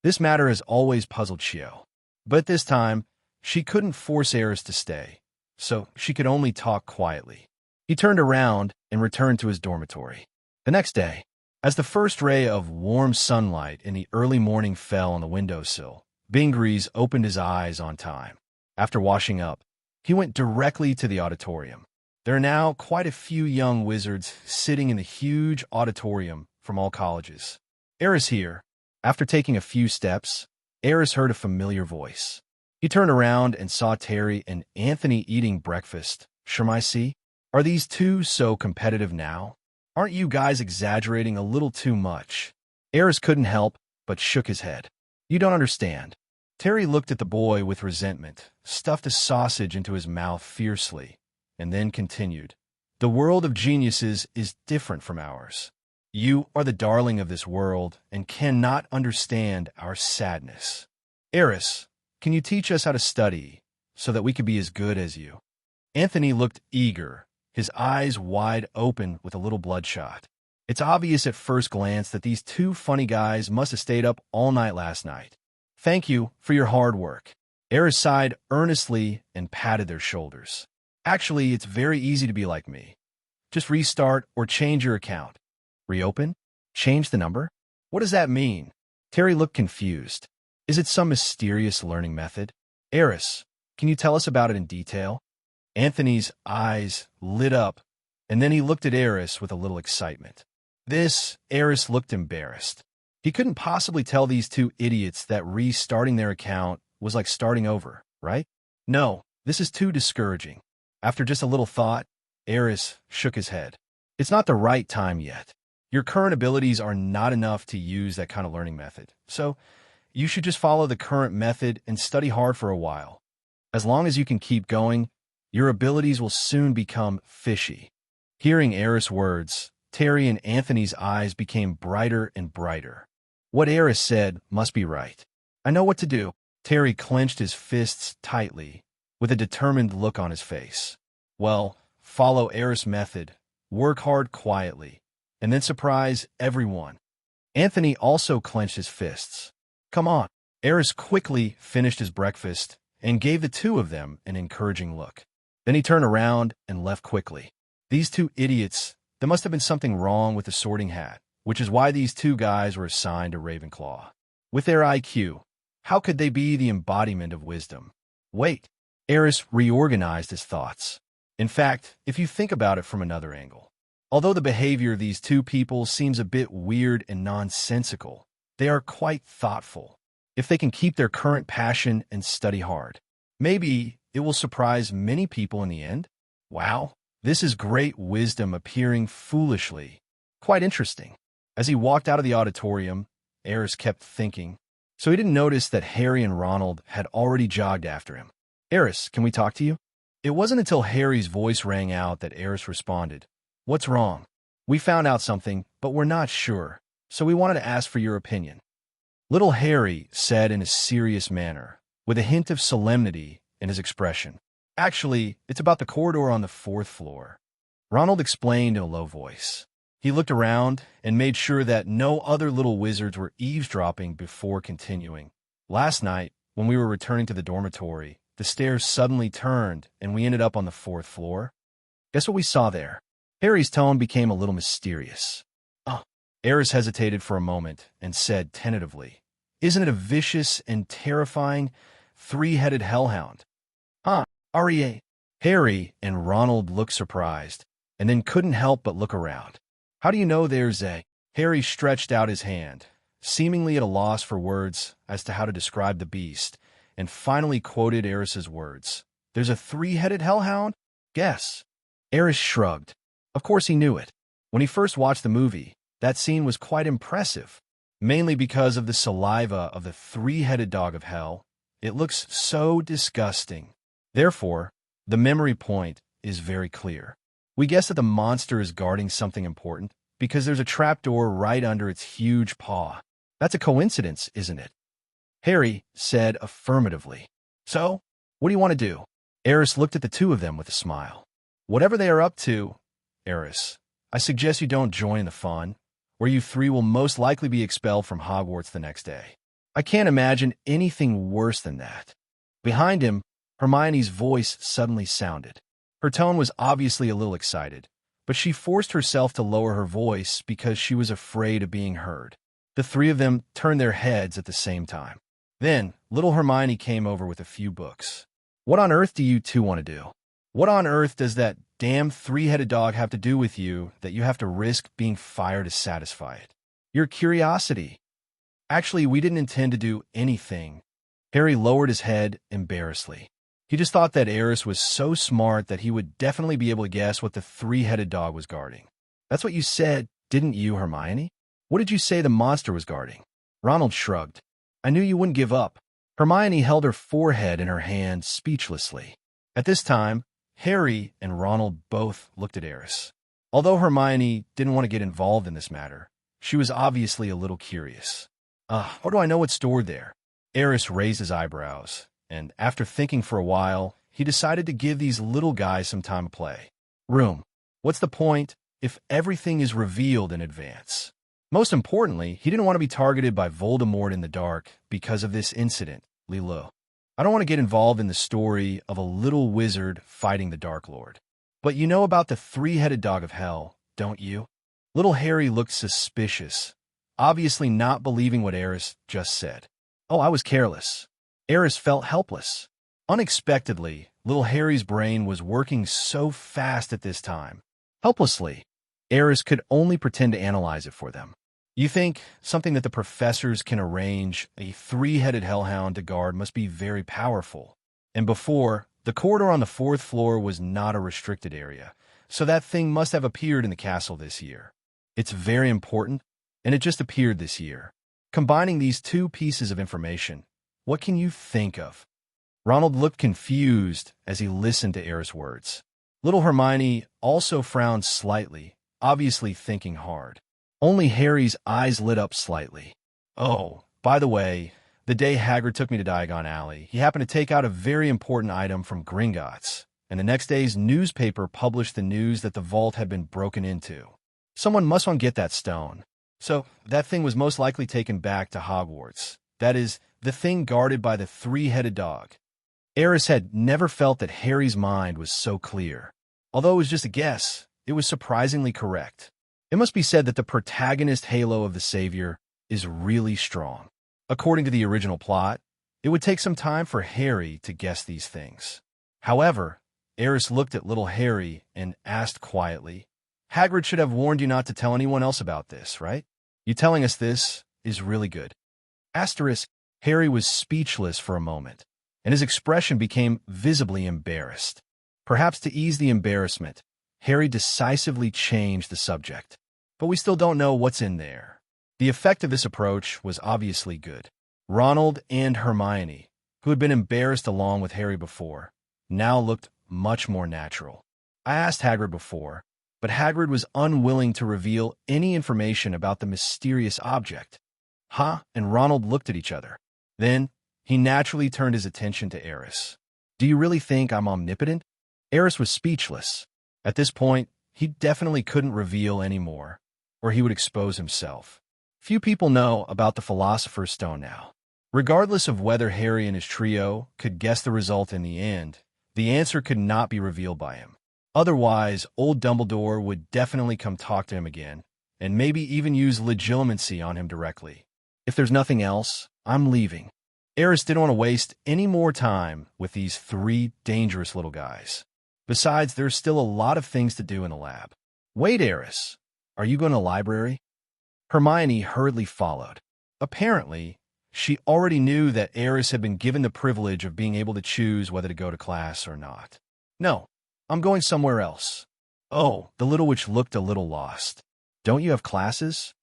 This matter has always puzzled Xiao. But this time, she couldn't force Aris to stay, so she could only talk quietly. He turned around and returned to his dormitory. The next day, as the first ray of warm sunlight in the early morning fell on the windowsill, Bingrees opened his eyes on time. After washing up, he went directly to the auditorium. There are now quite a few young wizards sitting in the huge auditorium from all colleges. Aris here. After taking a few steps, Aris heard a familiar voice. He turned around and saw Terry and Anthony eating breakfast. Shermai, are these two so competitive now? Aren't you guys exaggerating a little too much? Aris couldn't help but shook his head. You don't understand. Terry looked at the boy with resentment, stuffed a sausage into his mouth fiercely, and then continued. The world of geniuses is different from ours. You are the darling of this world and cannot understand our sadness. Aris, can you teach us how to study so that we can be as good as you? Anthony looked eager, his eyes wide open with a little bloodshot. It's obvious at first glance that these two funny guys must have stayed up all night last night. Thank you for your hard work. Aris sighed earnestly and patted their shoulders. Actually, it's very easy to be like me. Just restart or change your account. Reopen? Change the number? What does that mean? Terry looked confused. Is it some mysterious learning method? Aris, can you tell us about it in detail? Anthony's eyes lit up, and then he looked at Aris with a little excitement. Aris looked embarrassed. He couldn't possibly tell these two idiots that restarting their account was like starting over, right? No, this is too discouraging. After just a little thought, Aris shook his head. It's not the right time yet. Your current abilities are not enough to use that kind of learning method, so you should just follow the current method and study hard for a while. As long as you can keep going, your abilities will soon become fishy. Hearing Aris' words, Terry and Anthony's eyes became brighter and brighter. What Aris said must be right. I know what to do. Terry clenched his fists tightly, with a determined look on his face. Well, follow Aris' method, work hard quietly, and then surprise everyone. Anthony also clenched his fists. Come on. Aris quickly finished his breakfast and gave the two of them an encouraging look. Then he turned around and left quickly. These two idiots, there must have been something wrong with the sorting hat, which is why these two guys were assigned to Ravenclaw. With their IQ, how could they be the embodiment of wisdom? Wait. Aris reorganized his thoughts. In fact, if you think about it from another angle, although the behavior of these two people seems a bit weird and nonsensical, they are quite thoughtful. If they can keep their current passion and study hard, maybe it will surprise many people in the end. Wow, this is great wisdom appearing foolishly. Quite interesting. As he walked out of the auditorium, Aris kept thinking, so he didn't notice that Harry and Ronald had already jogged after him. Aris, can we talk to you? It wasn't until Harry's voice rang out that Aris responded. What's wrong? We found out something, but we're not sure, so we wanted to ask for your opinion. Little Harry said in a serious manner, with a hint of solemnity in his expression. Actually, it's about the corridor on the 4th floor. Ronald explained in a low voice. He looked around and made sure that no other little wizards were eavesdropping before continuing. Last night, when we were returning to the dormitory, the stairs suddenly turned and we ended up on the 4th floor. Guess what we saw there? Harry's tone became a little mysterious. Oh. Aris hesitated for a moment and said tentatively, Isn't it a vicious and terrifying three-headed hellhound? Huh, REA. Harry and Ronald looked surprised and then couldn't help but look around. How do you know there's a... Harry stretched out his hand, seemingly at a loss for words as to how to describe the beast, and finally quoted Aris's words. There's a three-headed hellhound? Guess. Aris shrugged. Of course he knew it. When he first watched the movie, that scene was quite impressive, mainly because of the saliva of the three-headed dog of hell. It looks so disgusting. Therefore, the memory point is very clear. We guess that the monster is guarding something important because there's a trapdoor right under its huge paw. That's a coincidence, isn't it? Harry said affirmatively. So, what do you want to do? Aris looked at the two of them with a smile. Whatever they are up to, Aris, I suggest you don't join the fun, where you three will most likely be expelled from Hogwarts the next day. I can't imagine anything worse than that. Behind him, Hermione's voice suddenly sounded. Her tone was obviously a little excited, but she forced herself to lower her voice because she was afraid of being heard. The three of them turned their heads at the same time. Then, little Hermione came over with a few books. What on earth do you two want to do? What on earth does that damn three-headed dog have to do with you that you have to risk being fired to satisfy it? Your curiosity. Actually, we didn't intend to do anything. Harry lowered his head embarrassedly. He just thought that Aris was so smart that he would definitely be able to guess what the three-headed dog was guarding. That's what you said, didn't you, Hermione? What did you say the monster was guarding? Ronald shrugged. I knew you wouldn't give up. Hermione held her forehead in her hand speechlessly. At this time, Harry and Ronald both looked at Aris. Although Hermione didn't want to get involved in this matter, she was obviously a little curious. How do I know what's stored there? Aris raised his eyebrows, and after thinking for a while, he decided to give these little guys some time to play. Broom. What's the point if everything is revealed in advance? Most importantly, he didn't want to be targeted by Voldemort in the dark because of this incident, Lilo. I don't want to get involved in the story of a little wizard fighting the Dark Lord. But you know about the three-headed dog of hell, don't you? Little Harry looked suspicious, obviously not believing what Aris just said. Oh, I was careless. Aris felt helpless. Unexpectedly, little Harry's brain was working so fast at this time. Helplessly, Aris could only pretend to analyze it for them. You think something that the professors can arrange a three-headed hellhound to guard must be very powerful. And before, the corridor on the 4th floor was not a restricted area, so that thing must have appeared in the castle this year. It's very important, and it just appeared this year. Combining these two pieces of information, what can you think of? Ronald looked confused as he listened to Aris' words. Little Hermione also frowned slightly, obviously thinking hard. Only Harry's eyes lit up slightly. Oh, by the way, The day Hagrid took me to Diagon Alley, he happened to take out a very important item from Gringotts, and the next day's newspaper published the news that the vault had been broken into. Someone must want to get that stone. So, that thing was most likely taken back to Hogwarts. That is, the thing guarded by the three-headed dog. Aris had never felt that Harry's mind was so clear. Although it was just a guess, it was surprisingly correct. It must be said that the protagonist halo of the Savior is really strong. According to the original plot, it would take some time for Harry to guess these things. However, Aris looked at little Harry and asked quietly, "Hagrid should have warned you not to tell anyone else about this, right? You telling us this is really good." Asterisk, Harry was speechless for a moment, and his expression became visibly embarrassed. Perhaps to ease the embarrassment, Harry decisively changed the subject. But we still don't know what's in there. The effect of this approach was obviously good. Ronald and Hermione, who had been embarrassed along with Harry before, now looked much more natural. I asked Hagrid before, but Hagrid was unwilling to reveal any information about the mysterious object. And Ronald looked at each other. Then, he naturally turned his attention to Aris. "Do you really think I'm omnipotent?" Aris was speechless. At this point, he definitely couldn't reveal any more, or he would expose himself. Few people know about the Philosopher's Stone now. Regardless of whether Harry and his trio could guess the result in the end, the answer could not be revealed by him. Otherwise, old Dumbledore would definitely come talk to him again, and maybe even use legilimency on him directly. If there's nothing else, I'm leaving. Aris didn't want to waste any more time with these three dangerous little guys. Besides, there's still a lot of things to do in the lab. "Wait, Aris, are you going to the library?" Hermione hurriedly followed. Apparently, she already knew that Aris had been given the privilege of being able to choose whether to go to class or not. "No, I'm going somewhere else." Oh, the little witch looked a little lost. "Don't you have classes?"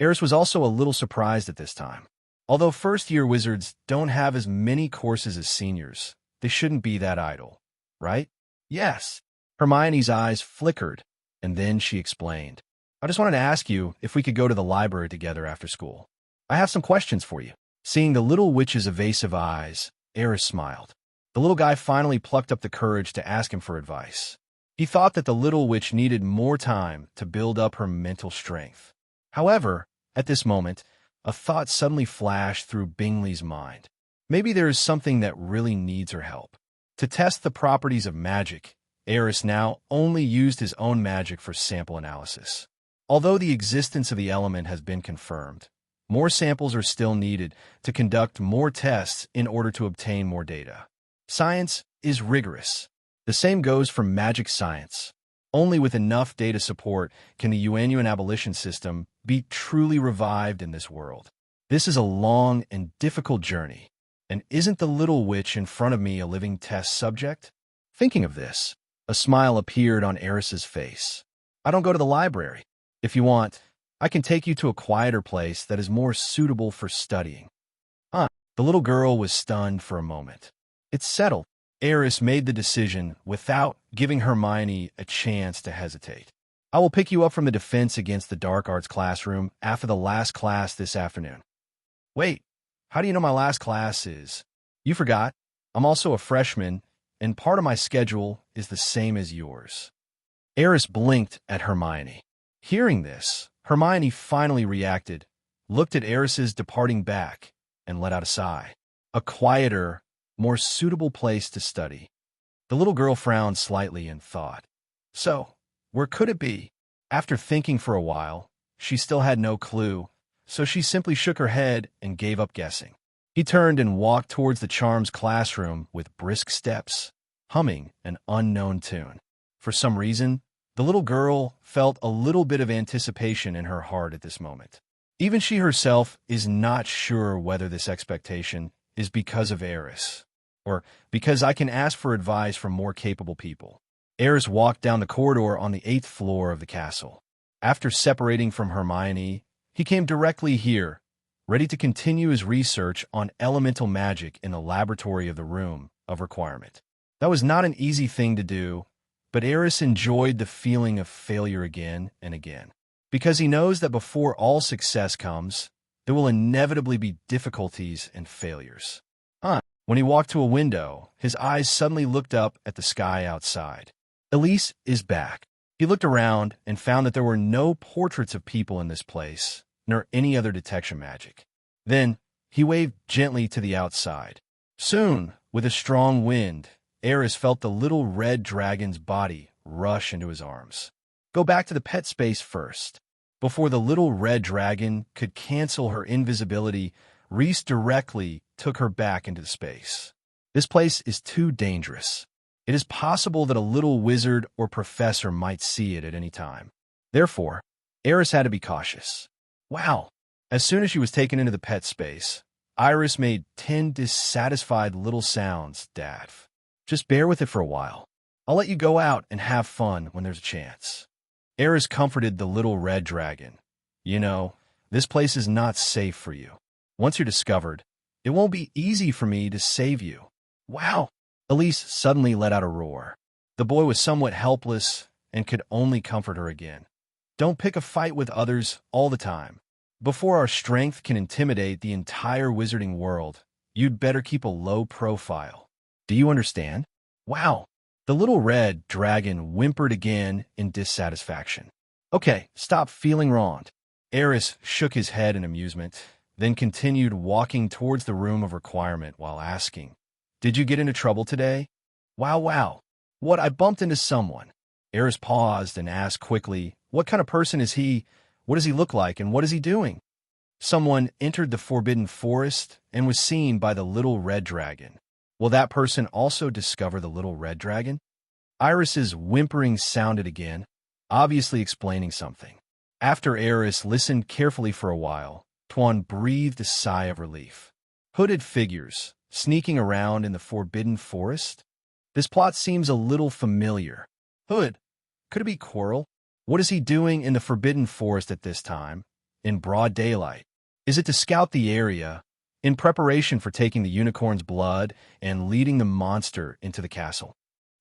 Aris was also a little surprised at this time. Although first-year wizards don't have as many courses as seniors, they shouldn't be that idle, right? "Yes." Hermione's eyes flickered, and then she explained. "I just wanted to ask you if we could go to the library together after school. I have some questions for you." Seeing the little witch's evasive eyes, Aris smiled. The little guy finally plucked up the courage to ask him for advice. He thought that the little witch needed more time to build up her mental strength. However, at this moment, a thought suddenly flashed through Bingley's mind. Maybe there is something that really needs her help. To test the properties of magic, Aris now only used his own magic for sample analysis. Although the existence of the element has been confirmed, more samples are still needed to conduct more tests in order to obtain more data. Science is rigorous. The same goes for magic science. Only with enough data support can the Yuanyuan abolition system be truly revived in this world. This is a long and difficult journey, and isn't the little witch in front of me a living test subject? Thinking of this, a smile appeared on Aris's face. "I don't go to the library. If you want, I can take you to a quieter place that is more suitable for studying." The little girl was stunned for a moment. "It's settled." Aris made the decision without giving Hermione a chance to hesitate. "I will pick you up from the Defense Against the Dark Arts classroom after the last class this afternoon." "Wait, how do you know my last class is?" "You forgot. I'm also a freshman, and part of my schedule is the same as yours." Aris blinked at Hermione. Hearing this, Hermione finally reacted, looked at Aris's departing back, and let out a sigh. A quieter, more suitable place to study. The little girl frowned slightly and thought, "So, where could it be?" After thinking for a while, she still had no clue, so she simply shook her head and gave up guessing. He turned and walked towards the Charms classroom with brisk steps, humming an unknown tune. For some reason, the little girl felt a little bit of anticipation in her heart at this moment. Even she herself is not sure whether this expectation is because of Aris, or because I can ask for advice from more capable people. Aris walked down the corridor on the 8th floor of the castle. After separating from Hermione, he came directly here, ready to continue his research on elemental magic in the laboratory of the Room of Requirement. That was not an easy thing to do, but Aris enjoyed the feeling of failure again and again, because he knows that before all success comes, There will inevitably be difficulties and failures. When he walked to a window, his eyes suddenly looked up at the sky outside. Elise is back. He looked around and found that there were no portraits of people in this place, nor any other detection magic. Then, he waved gently to the outside. Soon, with a strong wind, Aris felt the little red dragon's body rush into his arms. Go back to the pet space first. Before the little red dragon could cancel her invisibility, Reese directly took her back into space. This place is too dangerous. It is possible that a little wizard or professor might see it at any time. Therefore, Aris had to be cautious. Wow! As soon as she was taken into the pet space, Iris made 10 dissatisfied little sounds, Daff. Just bear with it for a while. I'll let you go out and have fun when there's a chance. Aris comforted the little red dragon. You know, this place is not safe for you. Once you're discovered, it won't be easy for me to save you. Wow! Elise suddenly let out a roar. The boy was somewhat helpless and could only comfort her again. Don't pick a fight with others all the time. Before our strength can intimidate the entire wizarding world, you'd better keep a low profile. Do you understand? Wow! The little red dragon whimpered again in dissatisfaction. Okay, stop feeling wronged. Aris shook his head in amusement, then continued walking towards the room of requirement while asking, Did you get into trouble today? Wow. What, I bumped into someone. Aris paused and asked quickly, What kind of person is he? What does he look like, and what is he doing? Someone entered the forbidden forest and was seen by the little red dragon. Will that person also discover the little red dragon? Iris's whimpering sounded again, obviously explaining something. After Aris listened carefully for a while, Tuan breathed a sigh of relief. Hooded figures, sneaking around in the forbidden forest? This plot seems a little familiar. Hood, could it be Quirrell? What is he doing in the forbidden forest at this time, in broad daylight? Is it to scout the area, in preparation for taking the unicorn's blood and leading the monster into the castle?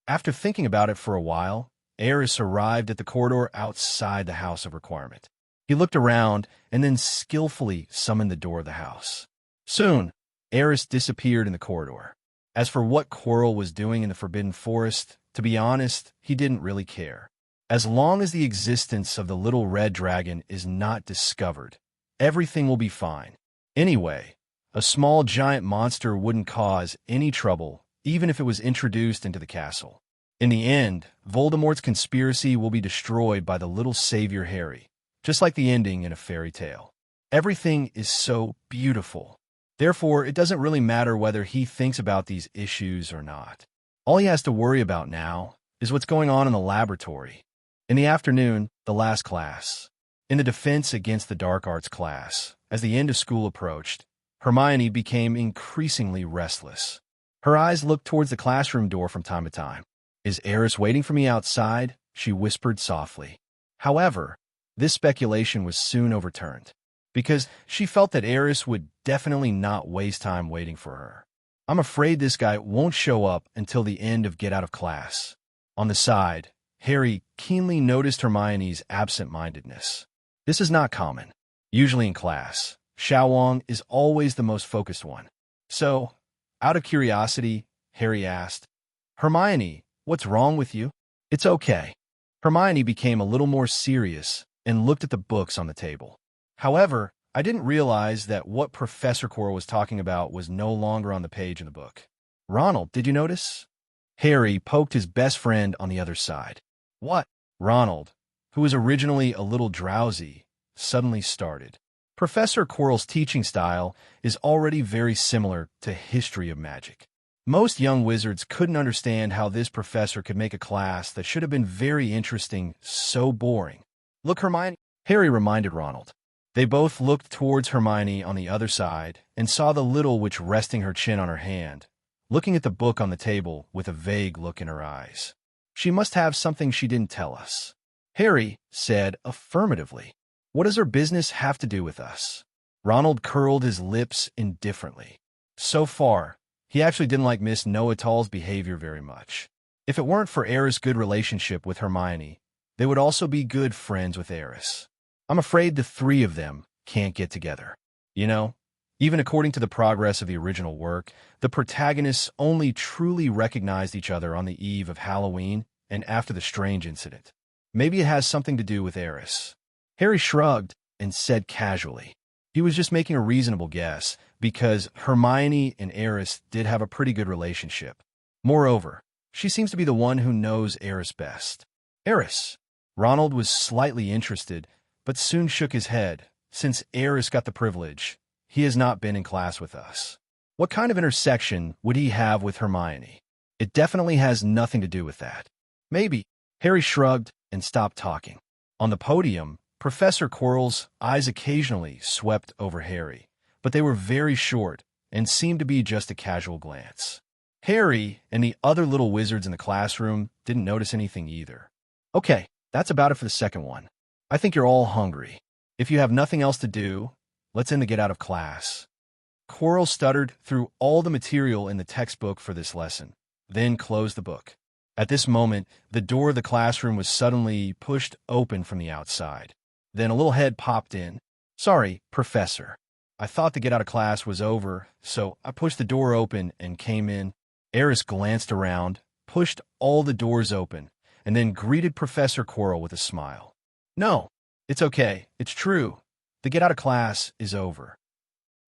After thinking about it for a while, Aris arrived at the corridor outside the House of Requirement. He looked around and then skillfully summoned the door of the house. Soon, Aris disappeared in the corridor. As for what Quirrell was doing in the Forbidden Forest, to be honest, he didn't really care. As long as the existence of the little red dragon is not discovered, everything will be fine. Anyway, a small giant monster wouldn't cause any trouble, even if it was introduced into the castle. In the end, Voldemort's conspiracy will be destroyed by the little savior Harry, just like the ending in a fairy tale. Everything is so beautiful. Therefore, it doesn't really matter whether he thinks about these issues or not. All he has to worry about now is what's going on in the laboratory. In the afternoon, the last class. In the defense against the dark arts class, as the end of school approached, Hermione became increasingly restless. Her eyes looked towards the classroom door from time to time. Is Aris waiting for me outside? She whispered softly. However, this speculation was soon overturned, because she felt that Aris would definitely not waste time waiting for her. I'm afraid this guy won't show up until the end of Get Out of Class. On the side, Harry keenly noticed Hermione's absent-mindedness. This is not common. Usually in class, Xiaowang is always the most focused one. So, out of curiosity, Harry asked, Hermione, what's wrong with you? It's okay. Hermione became a little more serious and looked at the books on the table. However, I didn't realize that what Professor Quirrell was talking about was no longer on the page in the book. Ronald, did you notice? Harry poked his best friend on the other side. What? Ronald, who was originally a little drowsy, suddenly started. Professor Quirrell's teaching style is already very similar to History of Magic. Most young wizards couldn't understand how this professor could make a class that should have been very interesting so boring. Look, Hermione, Harry reminded Ronald. They both looked towards Hermione on the other side and saw the little witch resting her chin on her hand, looking at the book on the table with a vague look in her eyes. She must have something she didn't tell us. Harry said affirmatively. What does her business have to do with us? Ronald curled his lips indifferently. So far, he actually didn't like Miss Noatol's behavior very much. If it weren't for Aris' good relationship with Hermione, they would also be good friends with Aris. I'm afraid the three of them can't get together. You know, even according to the progress of the original work, the protagonists only truly recognized each other on the eve of Halloween and after the strange incident. Maybe it has something to do with Aris. Harry shrugged and said casually. He was just making a reasonable guess, because Hermione and Aris did have a pretty good relationship. Moreover, she seems to be the one who knows Aris best. Aris. Ronald was slightly interested, but soon shook his head. Since Aris got the privilege, he has not been in class with us. What kind of intersection would he have with Hermione? It definitely has nothing to do with that. Maybe. Harry shrugged and stopped talking. On the podium, Professor Quirrell's eyes occasionally swept over Harry, but they were very short and seemed to be just a casual glance. Harry and the other little wizards in the classroom didn't notice anything either. Okay, that's about it for the second one. I think you're all hungry. If you have nothing else to do, let's end the get out of class. Quirrell stuttered through all the material in the textbook for this lesson, then closed the book. At this moment, the door of the classroom was suddenly pushed open from the outside. Then a little head popped in. Sorry, Professor. I thought the get out of class was over, so I pushed the door open and came in. Aris glanced around, pushed all the doors open, and then greeted Professor Quirrell with a smile. No, it's okay. It's true. The get out of class is over.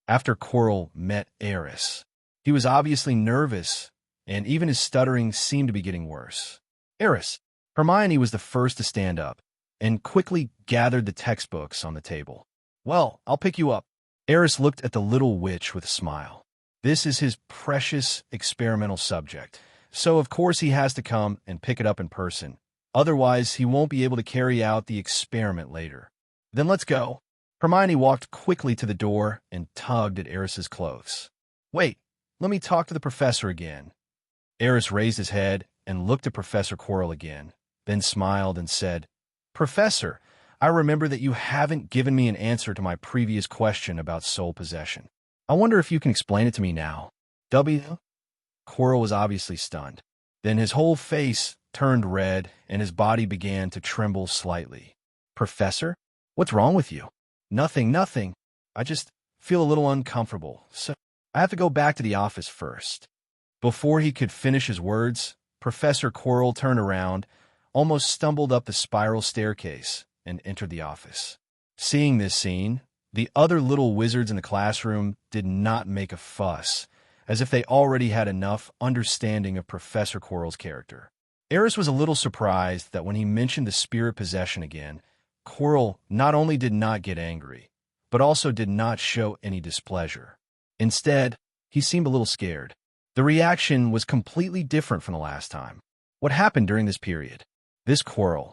After Quirrell met Aris, he was obviously nervous, and even his stuttering seemed to be getting worse. Aris. Hermione was the first to stand up, and quickly gathered the textbooks on the table. Well, I'll pick you up. Aris looked at the little witch with a smile. This is his precious experimental subject, so of course he has to come and pick it up in person. Otherwise, he won't be able to carry out the experiment later. Then let's go. Hermione walked quickly to the door and tugged at Aris's clothes. Wait, let me talk to the professor again. Aris raised his head and looked at Professor Quirrell again, then smiled and said, Professor, I remember that you haven't given me an answer to my previous question about soul possession. I wonder if you can explain it to me now. Quirrell was obviously stunned. Then his whole face turned red and his body began to tremble slightly. Professor, what's wrong with you? Nothing. I just feel a little uncomfortable, so I have to go back to the office first. Before he could finish his words, Professor Quirrell turned around, almost stumbled up the spiral staircase, and entered the office. Seeing this scene, the other little wizards in the classroom did not make a fuss, as if they already had enough understanding of Professor Quirrell's character. Aris was a little surprised that when he mentioned the spirit possession again, Quirrell not only did not get angry, but also did not show any displeasure. Instead, he seemed a little scared. The reaction was completely different from the last time. What happened during this period? This Quirrell.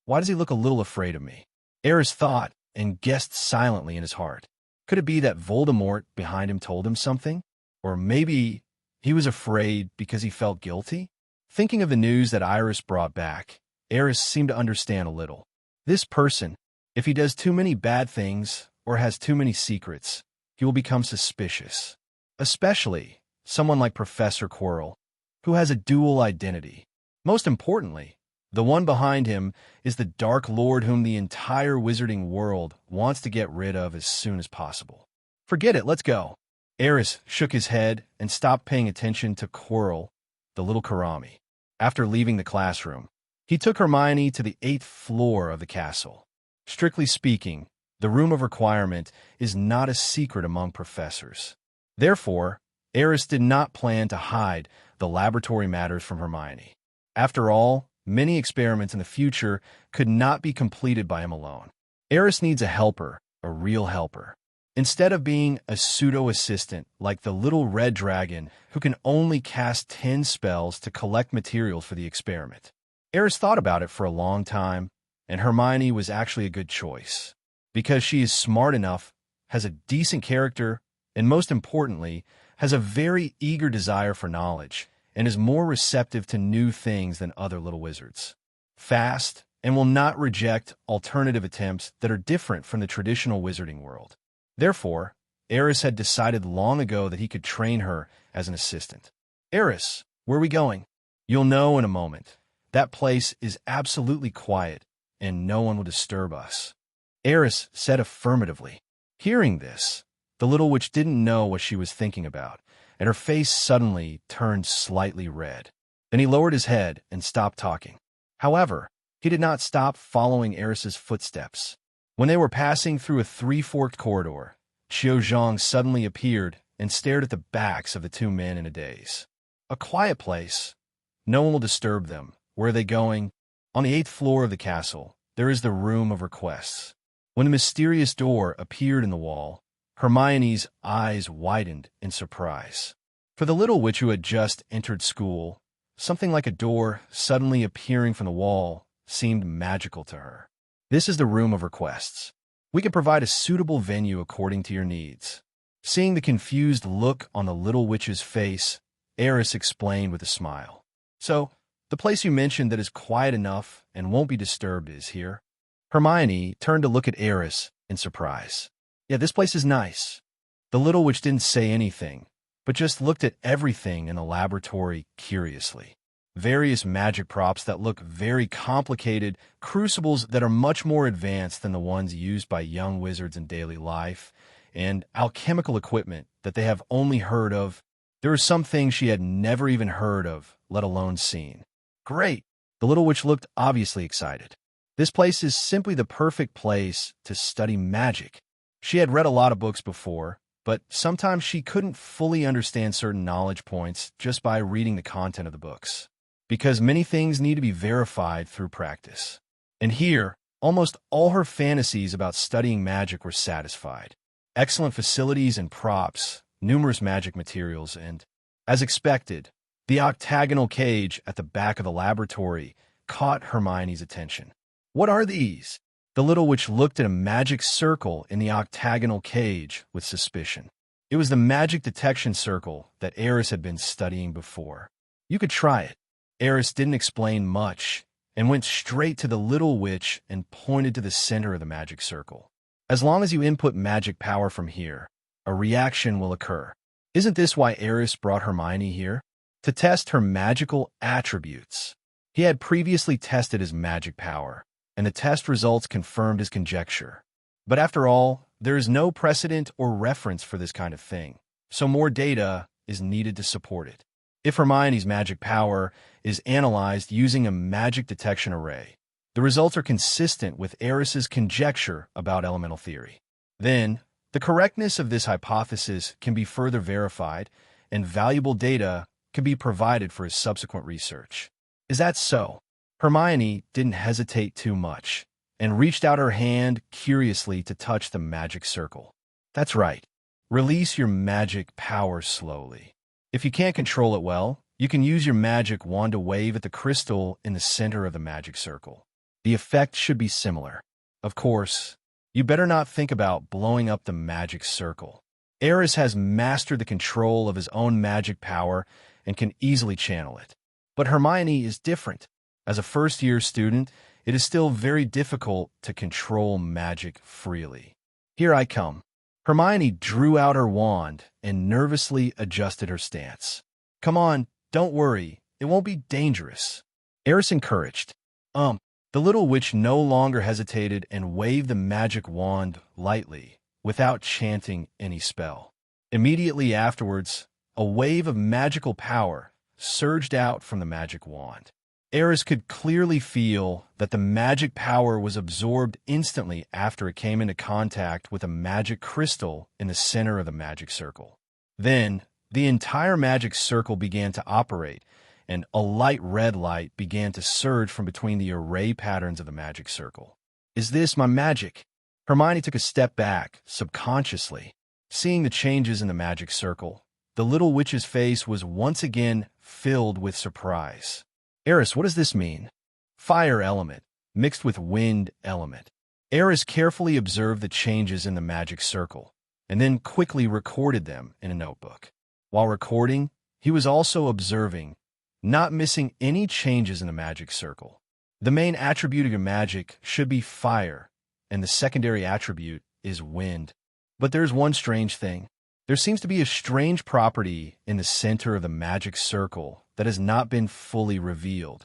Why does he look a little afraid of me? Aris thought and guessed silently in his heart. Could it be that Voldemort behind him told him something? Or maybe he was afraid because he felt guilty? Thinking of the news that Iris brought back, Aris seemed to understand a little. This person, if he does too many bad things or has too many secrets, he will become suspicious. Especially someone like Professor Quirrell, who has a dual identity. Most importantly, the one behind him is the Dark Lord whom the entire wizarding world wants to get rid of as soon as possible. Forget it, let's go. Aris shook his head and stopped paying attention to Quirrell, the little Karami. After leaving the classroom, he took Hermione to the 8th floor of the castle. Strictly speaking, the room of requirement is not a secret among professors. Therefore, Aris did not plan to hide the laboratory matters from Hermione. After all, many experiments in the future could not be completed by him alone. Aris needs a helper, a real helper. Instead of being a pseudo-assistant like the little red dragon who can only cast 10 spells to collect materials for the experiment. Aris thought about it for a long time, and Hermione was actually a good choice. Because she is smart enough, has a decent character, and most importantly, has a very eager desire for knowledge, and is more receptive to new things than other little wizards. Fast, and will not reject alternative attempts that are different from the traditional wizarding world. Therefore, Aris had decided long ago that he could train her as an assistant. Aris, where are we going? You'll know in a moment. That place is absolutely quiet, and no one will disturb us. Aris said affirmatively. Hearing this, The little witch didn't know what she was thinking about, and her face suddenly turned slightly red. Then he lowered his head and stopped talking. However, he did not stop following Aris's footsteps. When they were passing through a three-forked corridor, Qiu Zhang suddenly appeared and stared at the backs of the two men in a daze. A quiet place. No one will disturb them. Where are they going? On the 8th floor of the castle, there is the Room of Requests. When the mysterious door appeared in the wall, Hermione's eyes widened in surprise. For the little witch who had just entered school, something like a door suddenly appearing from the wall seemed magical to her. This is the Room of Requests. We can provide a suitable venue according to your needs. Seeing the confused look on the little witch's face, Aris explained with a smile. So, the place you mentioned that is quiet enough and won't be disturbed is here? Hermione turned to look at Aris in surprise. Yeah, this place is nice. The little witch didn't say anything, but just looked at everything in the laboratory curiously. Various magic props that look very complicated, crucibles that are much more advanced than the ones used by young wizards in daily life, and alchemical equipment that they have only heard of. There were some things she had never even heard of, let alone seen. Great! The little witch looked obviously excited. This place is simply the perfect place to study magic. She had read a lot of books before, but sometimes she couldn't fully understand certain knowledge points just by reading the content of the books, because many things need to be verified through practice. And here, almost all her fantasies about studying magic were satisfied. Excellent facilities and props, numerous magic materials, and, as expected, the octagonal cage at the back of the laboratory caught Hermione's attention. What are these? The little witch looked at a magic circle in the octagonal cage with suspicion. It was the magic detection circle that Aris had been studying before. You could try it. Aris didn't explain much and went straight to the little witch and pointed to the center of the magic circle. As long as you input magic power from here, a reaction will occur. Isn't this why Aris brought Hermione here? To test her magical attributes. He had previously tested his magic power, and the test results confirmed his conjecture. But after all, there is no precedent or reference for this kind of thing, so more data is needed to support it. If Hermione's magic power is analyzed using a magic detection array, the results are consistent with Aris's conjecture about elemental theory. Then, the correctness of this hypothesis can be further verified, and valuable data can be provided for his subsequent research. Is that so? Hermione didn't hesitate too much, and reached out her hand curiously to touch the magic circle. That's right. Release your magic power slowly. If you can't control it well, you can use your magic wand to wave at the crystal in the center of the magic circle. The effect should be similar. Of course, you better not think about blowing up the magic circle. Aris has mastered the control of his own magic power and can easily channel it. But Hermione is different. As a first-year student, it is still very difficult to control magic freely. Here I come. Hermione drew out her wand and nervously adjusted her stance. Come on, don't worry. It won't be dangerous. Aris encouraged. The little witch no longer hesitated and waved the magic wand lightly, without chanting any spell. Immediately afterwards, a wave of magical power surged out from the magic wand. Aris could clearly feel that the magic power was absorbed instantly after it came into contact with a magic crystal in the center of the magic circle. Then, the entire magic circle began to operate, and a light red light began to surge from between the array patterns of the magic circle. Is this my magic? Hermione took a step back, subconsciously. Seeing the changes in the magic circle, the little witch's face was once again filled with surprise. Aris, what does this mean? Fire element, mixed with wind element. Aris carefully observed the changes in the magic circle, and then quickly recorded them in a notebook. While recording, he was also observing, not missing any changes in the magic circle. The main attribute of your magic should be fire, and the secondary attribute is wind. But there's one strange thing. There seems to be a strange property in the center of the magic circle that has not been fully revealed.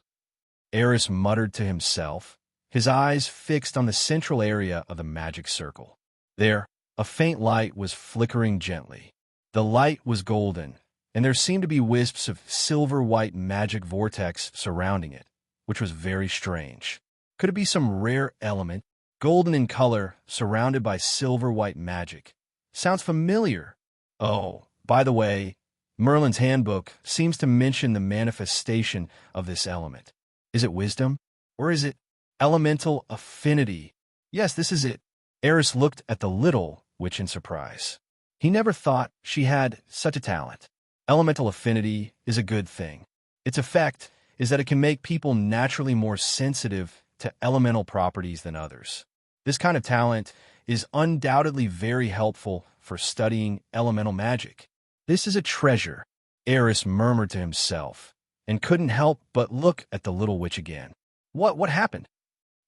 Aris muttered to himself, his eyes fixed on the central area of the magic circle. There, A faint light was flickering gently. The light was golden, and there seemed to be wisps of silver-white magic vortex surrounding it, which was very strange. Could it be some rare element, golden in color, surrounded by silver-white magic? Sounds familiar. Oh, by the way, Merlin's handbook seems to mention the manifestation of this element. Is it wisdom? Or is it elemental affinity? Yes, this is it. Aris looked at the little witch in surprise. He never thought she had such a talent. Elemental affinity is a good thing. Its effect is that it can make people naturally more sensitive to elemental properties than others. This kind of talent is undoubtedly very helpful for studying elemental magic. This is a treasure, Aris murmured to himself, and couldn't help but look at the little witch again. What happened?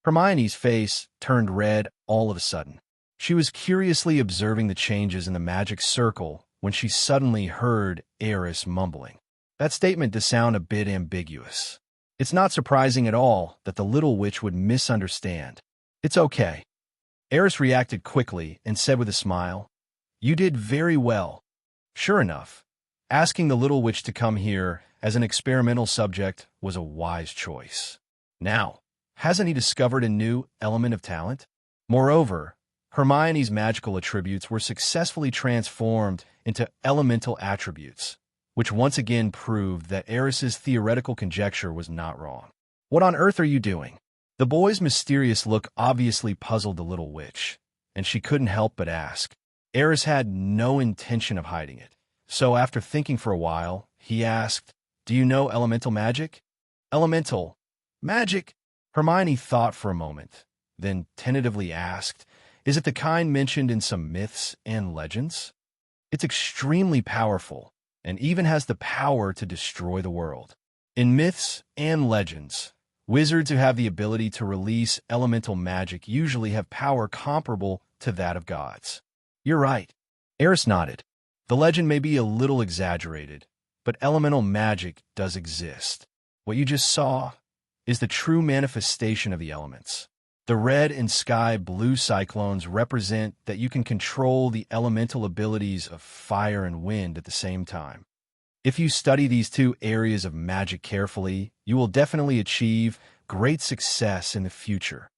Hermione's face turned red all of a sudden. She was curiously observing the changes in the magic circle when she suddenly heard Aris mumbling. That statement does sound a bit ambiguous. It's not surprising at all that the little witch would misunderstand. It's okay. Aris reacted quickly and said with a smile, "You did very well." Sure enough, asking the little witch to come here as an experimental subject was a wise choice. Now, hasn't he discovered a new element of talent? Moreover, Hermione's magical attributes were successfully transformed into elemental attributes, which once again proved that Aris's theoretical conjecture was not wrong. "What on earth are you doing?" The boy's mysterious look obviously puzzled the little witch, and she couldn't help but ask. Aris had no intention of hiding it, so after thinking for a while, he asked, "Do you know elemental magic?" "Elemental magic?" Hermione thought for a moment, then tentatively asked, "Is it the kind mentioned in some myths and legends?" "It's extremely powerful, and even has the power to destroy the world. In myths and legends, wizards who have the ability to release elemental magic usually have power comparable to that of gods." "You're right." Aris nodded. "The legend may be a little exaggerated, but elemental magic does exist. What you just saw is the true manifestation of the elements. The red and sky blue cyclones represent that you can control the elemental abilities of fire and wind at the same time. If you study these two areas of magic carefully, you will definitely achieve great success in the future."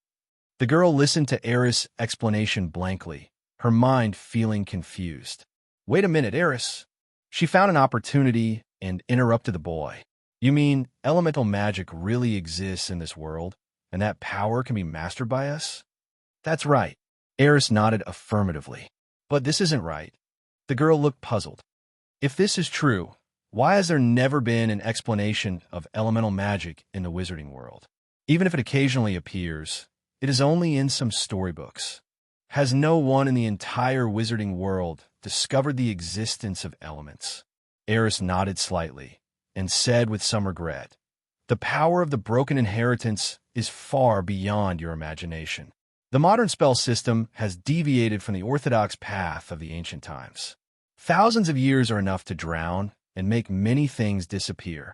The girl listened to Aris' explanation blankly, her mind feeling confused. "Wait a minute, Aris." She found an opportunity and interrupted the boy. "You mean elemental magic really exists in this world, and that power can be mastered by us?" "That's right." Aris nodded affirmatively. "But this isn't right." The girl looked puzzled. "If this is true, why has there never been an explanation of elemental magic in the wizarding world? Even if it occasionally appears, it is only in some storybooks. Has no one in the entire wizarding world discovered the existence of elements?" Aris nodded slightly and said with some regret, "The power of the broken inheritance is far beyond your imagination. The modern spell system has deviated from the orthodox path of the ancient times. Thousands of years are enough to drown and make many things disappear.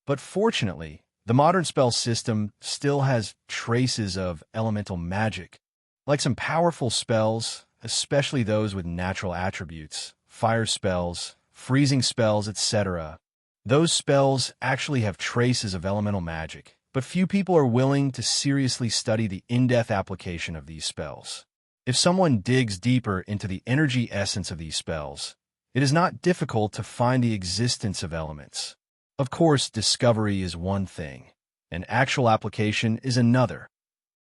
But fortunately, the modern spell system still has traces of elemental magic, like some powerful spells, especially those with natural attributes, fire spells, freezing spells, etc. Those spells actually have traces of elemental magic, but few people are willing to seriously study the in-depth application of these spells. If someone digs deeper into the energy essence of these spells, it is not difficult to find the existence of elements. Of course, discovery is one thing, and actual application is another."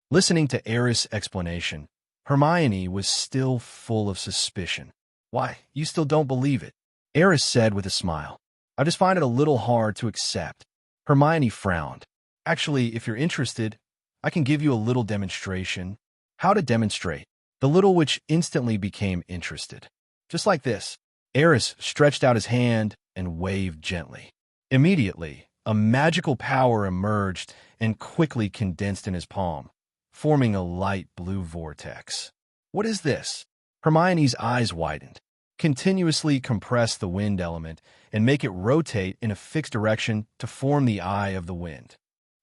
Listening to Aris' explanation, Hermione was still full of suspicion. "Why, you still don't believe it?" Aris said with a smile. "I just find it a little hard to accept." Hermione frowned. "Actually, if you're interested, I can give you a little demonstration." "How to demonstrate?" The little witch instantly became interested. "Just like this." Aris stretched out his hand and waved gently. Immediately, a magical power emerged and quickly condensed in his palm, forming a light blue vortex. "What is this?" Hermione's eyes widened. "Continuously compress the wind element and make it rotate in a fixed direction to form the eye of the wind."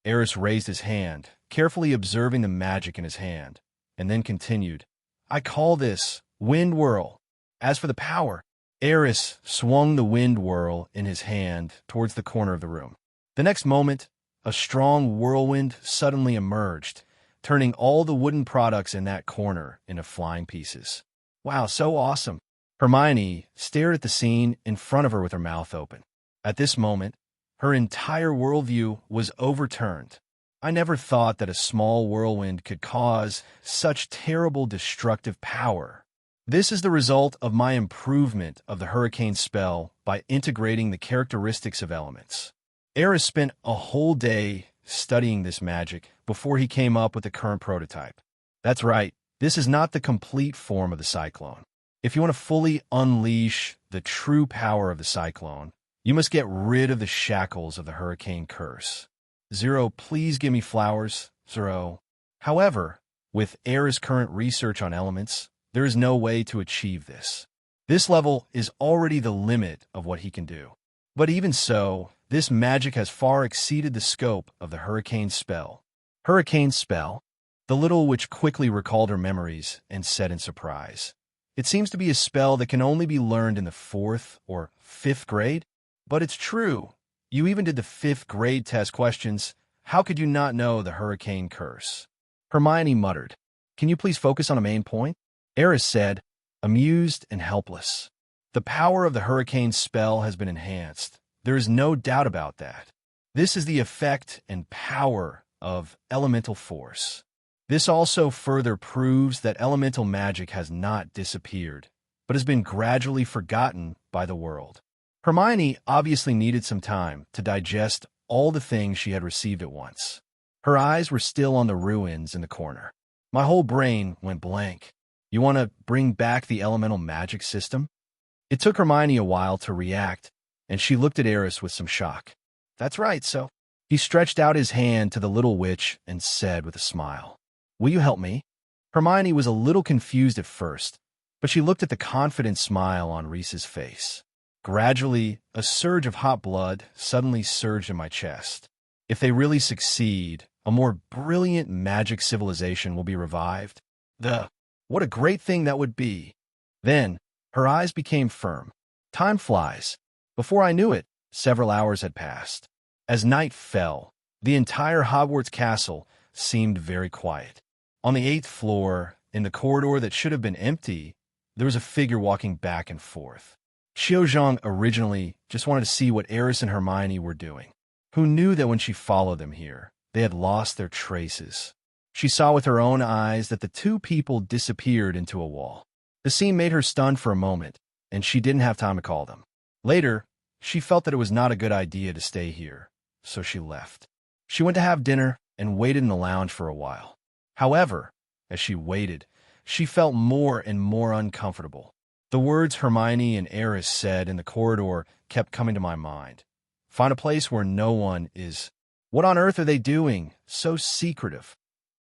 Aris raised his hand, carefully observing the magic in his hand, and then continued, "I call this Wind whirl. As for the power, Aris swung the wind whirl in his hand towards the corner of the room. The next moment, a strong whirlwind suddenly emerged, turning all the wooden products in that corner into flying pieces. Wow, so awesome! Hermione stared at the scene in front of her with her mouth open. At this moment, her entire worldview was overturned. I never thought that a small whirlwind could cause such terrible destructive power. This is the result of my improvement of the hurricane spell by integrating the characteristics of elements. Aris spent a whole day studying this magic before he came up with the current prototype. That's right, this is not the complete form of the cyclone. If you want to fully unleash the true power of the cyclone, you must get rid of the shackles of the hurricane curse. Zero, please give me flowers. Zero. However, with Aris' current research on elements, there is no way to achieve this. This level is already the limit of what he can do. But even so, this magic has far exceeded the scope of the hurricane spell. Hurricane spell? The little witch quickly recalled her memories and said in surprise, "It seems to be a spell that can only be learned in the 4th or 5th grade? But it's true. You even did the 5th grade test questions. How could you not know the hurricane curse?" Hermione muttered, "Can you please focus on a main point?" Aris said, amused and helpless. "The power of the hurricane spell has been enhanced. There is no doubt about that. This is the effect and power of elemental force. This also further proves that elemental magic has not disappeared, but has been gradually forgotten by the world." Hermione obviously needed some time to digest all the things she had received at once. Her eyes were still on the ruins in the corner. My whole brain went blank. "You want to bring back the elemental magic system?" It took Hermione a while to react, and she looked at Aris with some shock. "That's right, so." He stretched out his hand to the little witch and said with a smile, "Will you help me?" Hermione was a little confused at first, but she looked at the confident smile on Reese's face. Gradually, a surge of hot blood suddenly surged in my chest. If they really succeed, a more brilliant magic civilization will be revived. What a great thing that would be. Then, her eyes became firm. Time flies. Before I knew it, several hours had passed. As night fell, the entire Hogwarts castle seemed very quiet. On the 8th floor, in the corridor that should have been empty, there was a figure walking back and forth. Xiaozhang originally just wanted to see what Aris and Hermione were doing. Who knew that when she followed them here, they had lost their traces? She saw with her own eyes that the two people disappeared into a wall. The scene made her stunned for a moment, and she didn't have time to call them. Later, she felt that it was not a good idea to stay here, so she left. She went to have dinner and waited in the lounge for a while. However, as she waited, she felt more and more uncomfortable. The words Hermione and Aris said in the corridor kept coming to my mind. Find a place where no one is. What on earth are they doing? So secretive.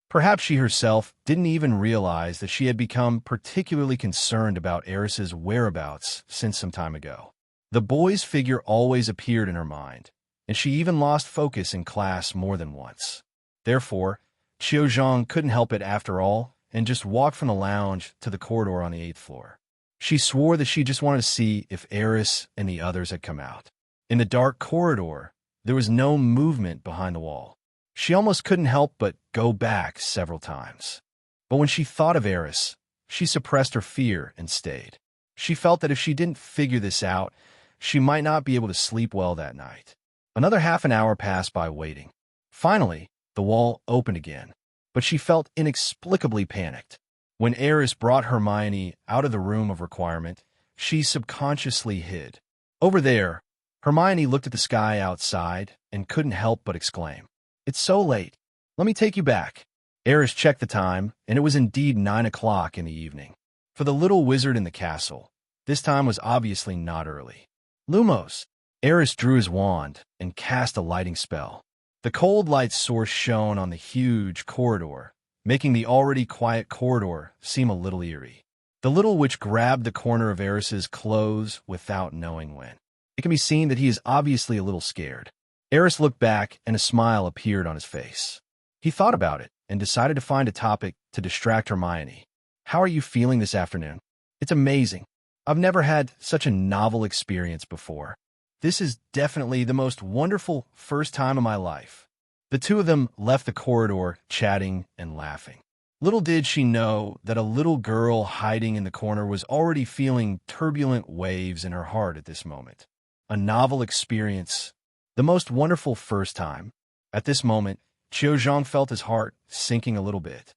Perhaps she herself didn't even realize that she had become particularly concerned about Aris's whereabouts since some time ago. The boy's figure always appeared in her mind, and she even lost focus in class more than once. Therefore, Xiaozhang couldn't help it after all and just walked from the lounge to the corridor on the 8th floor. She swore that she just wanted to see if Aris and the others had come out. In the dark corridor, there was no movement behind the wall. She almost couldn't help but go back several times. But when she thought of Aris, she suppressed her fear and stayed. She felt that if she didn't figure this out, she might not be able to sleep well that night. Another half an hour passed by waiting. Finally, the wall opened again, but she felt inexplicably panicked. When Aris brought Hermione out of the room of requirement, she subconsciously hid. Over there, Hermione looked at the sky outside and couldn't help but exclaim, "It's so late. Let me take you back." Aris checked the time, and it was indeed 9 o'clock in the evening. For the little wizard in the castle, this time was obviously not early. Lumos! Aris drew his wand and cast a lighting spell. The cold light source shone on the huge corridor, making the already quiet corridor seem a little eerie. The little witch grabbed the corner of Aris's clothes without knowing when. It can be seen that he is obviously a little scared. Aris looked back, and a smile appeared on his face. He thought about it and decided to find a topic to distract Hermione. "How are you feeling this afternoon?" It's amazing. I've never had such a novel experience before. This is definitely the most wonderful first time of my life. The two of them left the corridor, chatting and laughing. Little did she know that a little girl hiding in the corner was already feeling turbulent waves in her heart at this moment. A novel experience. The most wonderful first time. At this moment, Qiuzhang felt his heart sinking a little bit.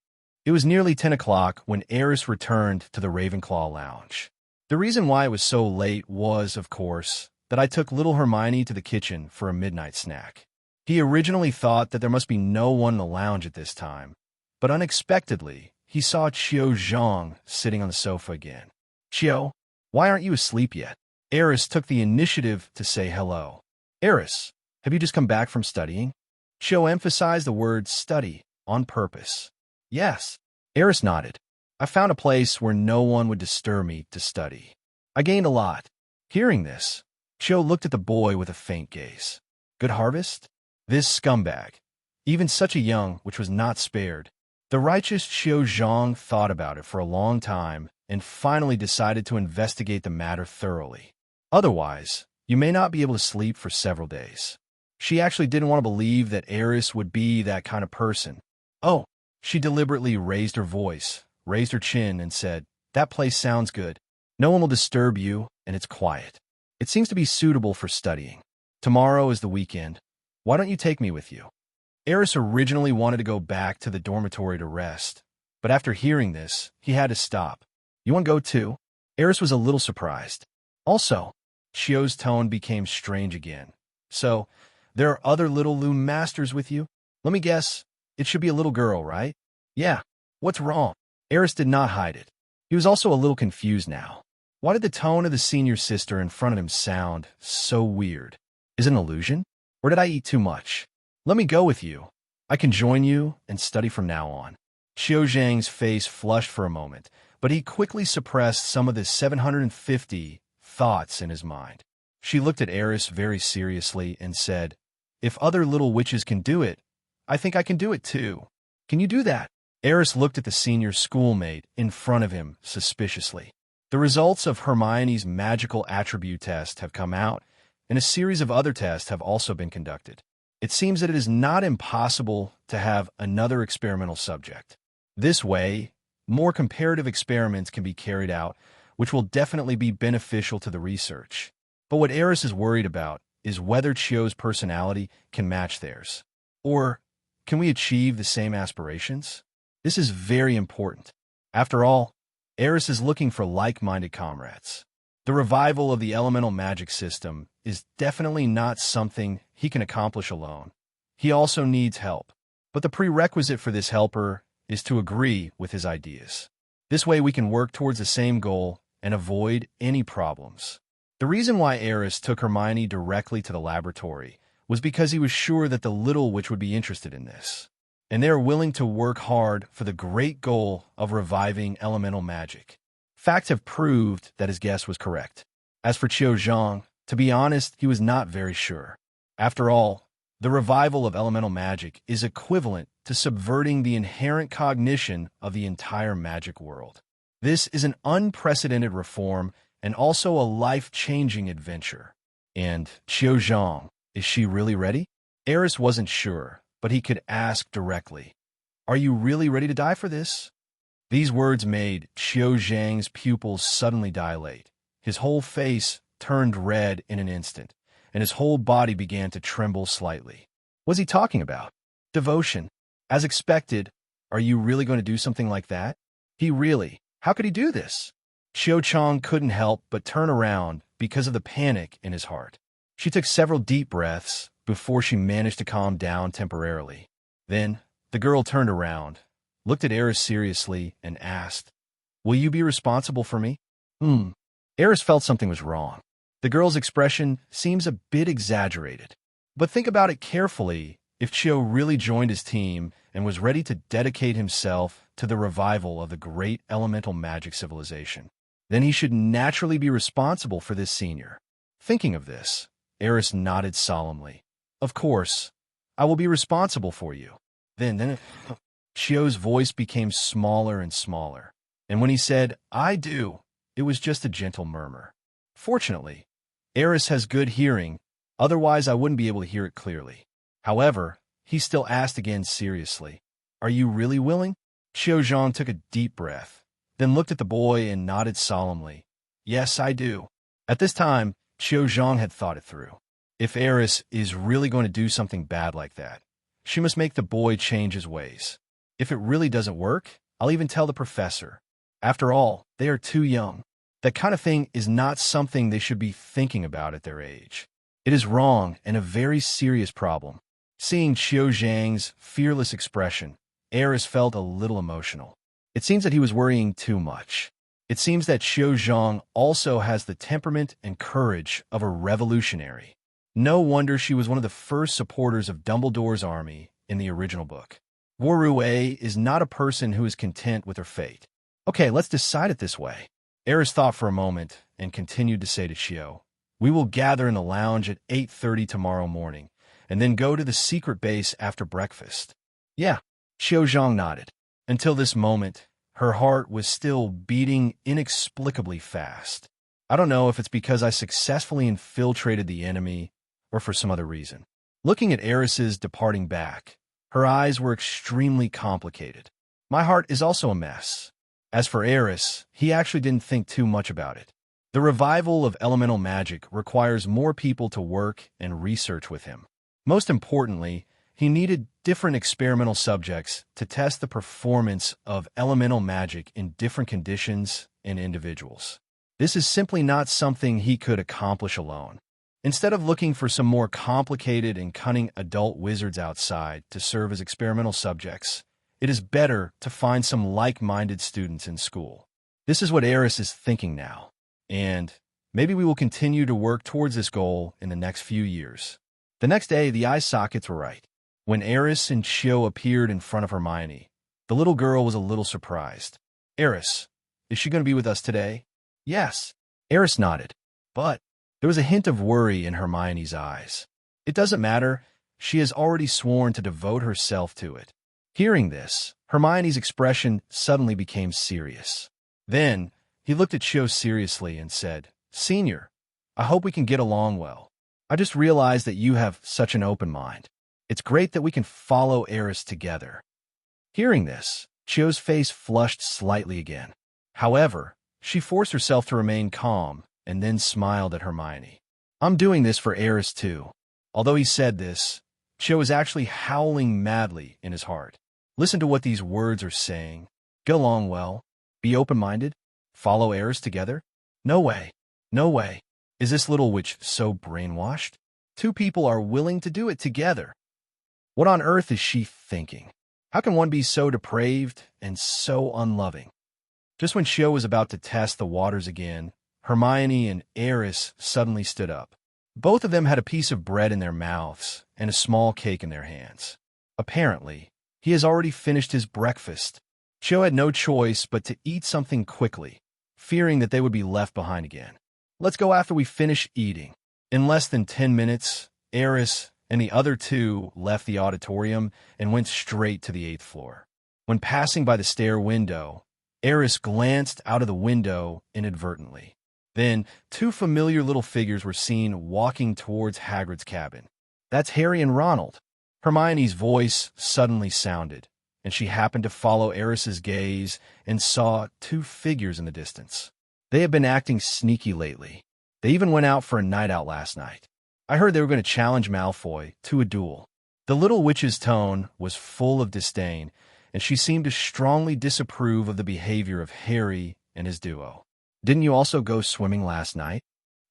It was nearly 10 o'clock when Aris returned to the Ravenclaw lounge. The reason why it was so late was, of course, that I took little Hermione to the kitchen for a midnight snack. He originally thought that there must be no one in the lounge at this time, but unexpectedly, he saw Qiuzhang sitting on the sofa again. Qiu, why aren't you asleep yet? Aris took the initiative to say hello. Aris, have you just come back from studying? Qiu emphasized the word study on purpose. Yes. Aris nodded. I found a place where no one would disturb me to study. I gained a lot. Hearing this, Qiu looked at the boy with a faint gaze. Good harvest? This scumbag. Even such a young, which was not spared. The righteous Qiuzhang thought about it for a long time and finally decided to investigate the matter thoroughly. Otherwise, you may not be able to sleep for several days. She actually didn't want to believe that Aris would be that kind of person. Oh, she deliberately raised her voice, raised her chin, and said, that place sounds good. No one will disturb you, and it's quiet. It seems to be suitable for studying. Tomorrow is the weekend. Why don't you take me with you? Aris originally wanted to go back to the dormitory to rest, but after hearing this, he had to stop. You want to go too? Aris was a little surprised. Also, Qiu's tone became strange again. So, there are other little loom masters with you? Let me guess, it should be a little girl, right? Yeah. What's wrong? Aris did not hide it. He was also a little confused now. Why did the tone of the senior sister in front of him sound so weird? Is it an illusion? Or did I eat too much? Let me go with you. I can join you and study from now on. Qiuzhang's face flushed for a moment, but he quickly suppressed some of the 750 thoughts in his mind. She looked at Aris very seriously and said, if other little witches can do it, I think I can do it too. Can you do that? Aris looked at the senior schoolmate in front of him suspiciously. The results of Hermione's magical attribute test have come out, and a series of other tests have also been conducted. It seems that it is not impossible to have another experimental subject. This way, more comparative experiments can be carried out, which will definitely be beneficial to the research. But what Aris is worried about is whether Qiu's personality can match theirs. Or, can we achieve the same aspirations? This is very important. After all, Aris is looking for like-minded comrades. The revival of the elemental magic system is definitely not something he can accomplish alone. He also needs help. But the prerequisite for this helper is to agree with his ideas. This way we can work towards the same goal and avoid any problems. The reason why Aris took Hermione directly to the laboratory was because he was sure that the little witch would be interested in this, and they are willing to work hard for the great goal of reviving elemental magic. Facts have proved that his guess was correct. As for Qiuzhang, to be honest, he was not very sure. After all, the revival of elemental magic is equivalent to subverting the inherent cognition of the entire magic world. This is an unprecedented reform and also a life-changing adventure. And Qiuzhang, is she really ready? Aris wasn't sure, but he could ask directly. Are you really ready to die for this? These words made Qiuzhang's pupils suddenly dilate. His whole face turned red in an instant, and his whole body began to tremble slightly. What was he talking about? Devotion. As expected, are you really going to do something like that? How could he do this? Qiuzhang couldn't help but turn around because of the panic in his heart. She took several deep breaths before she managed to calm down temporarily. Then, the girl turned around, looked at Aris seriously, and asked, will you be responsible for me? Aris felt something was wrong. The girl's expression seems a bit exaggerated. But think about it carefully. If Qiu really joined his team and was ready to dedicate himself to the revival of the great elemental magic civilization, then he should naturally be responsible for this senior. Thinking of this, Aris nodded solemnly. Of course, I will be responsible for you. Then Qiu's voice became smaller and smaller. And when he said, I do, it was just a gentle murmur. Fortunately, Aris has good hearing, otherwise I wouldn't be able to hear it clearly. However, he still asked again seriously, "Are you really willing?" Xiao Zhang took a deep breath, then looked at the boy and nodded solemnly. "Yes, I do." At this time, Xiao Zhang had thought it through. If Aris is really going to do something bad like that, she must make the boy change his ways. If it really doesn't work, I'll even tell the professor. After all, they are too young. That kind of thing is not something they should be thinking about at their age. It is wrong and a very serious problem. Seeing Xiao Zhang's fearless expression, Aris felt a little emotional. It seems that he was worrying too much. It seems that Xiao Zhang also has the temperament and courage of a revolutionary. No wonder she was one of the first supporters of Dumbledore's army in the original book. Wu is not a person who is content with her fate. Okay, let's decide it this way. Aris thought for a moment and continued to say to Xiao, "We will gather in the lounge at 8:30 tomorrow morning, and then go to the secret base after breakfast." "Yeah," Xiao Zhang nodded. Until this moment, her heart was still beating inexplicably fast. I don't know if it's because I successfully infiltrated the enemy or for some other reason. Looking at Aris's departing back, her eyes were extremely complicated. My heart is also a mess. As for Aris, he actually didn't think too much about it. The revival of elemental magic requires more people to work and research with him. Most importantly, he needed different experimental subjects to test the performance of elemental magic in different conditions and individuals. This is simply not something he could accomplish alone. Instead of looking for some more complicated and cunning adult wizards outside to serve as experimental subjects, it is better to find some like-minded students in school. This is what Aris is thinking now, and maybe we will continue to work towards this goal in the next few years. The next day, the eye sockets were right. When Aris and Xiao appeared in front of Hermione, the little girl was a little surprised. "Aris, is she going to be with us today?" "Yes." Aris nodded, but there was a hint of worry in Hermione's eyes. "It doesn't matter. She has already sworn to devote herself to it." Hearing this, Hermione's expression suddenly became serious. Then, he looked at Xiao seriously and said, "Senior, I hope we can get along well. I just realized that you have such an open mind. It's great that we can follow Aris together." Hearing this, Xiao's face flushed slightly again. However, she forced herself to remain calm and then smiled at Hermione. "I'm doing this for Aris too." Although he said this, Xiao was actually howling madly in his heart. Listen to what these words are saying. Get along well. Be open-minded. Follow Aris together. No way. No way. Is this little witch so brainwashed? Two people are willing to do it together. What on earth is she thinking? How can one be so depraved and so unloving? Just when Xiao was about to test the waters again, Hermione and Aris suddenly stood up. Both of them had a piece of bread in their mouths and a small cake in their hands. Apparently, he has already finished his breakfast. Xiao had no choice but to eat something quickly, fearing that they would be left behind again. "Let's go after we finish eating." In less than 10 minutes, Aris and the other two left the auditorium and went straight to the 8th floor. When passing by the stair window, Aris glanced out of the window inadvertently. Then, two familiar little figures were seen walking towards Hagrid's cabin. "That's Harry and Ronald." Hermione's voice suddenly sounded, and she happened to follow Aris's gaze and saw two figures in the distance. They have been acting sneaky lately. They even went out for a night out last night. I heard they were going to challenge Malfoy to a duel. The little witch's tone was full of disdain, and she seemed to strongly disapprove of the behavior of Harry and his duo. "Didn't you also go swimming last night?"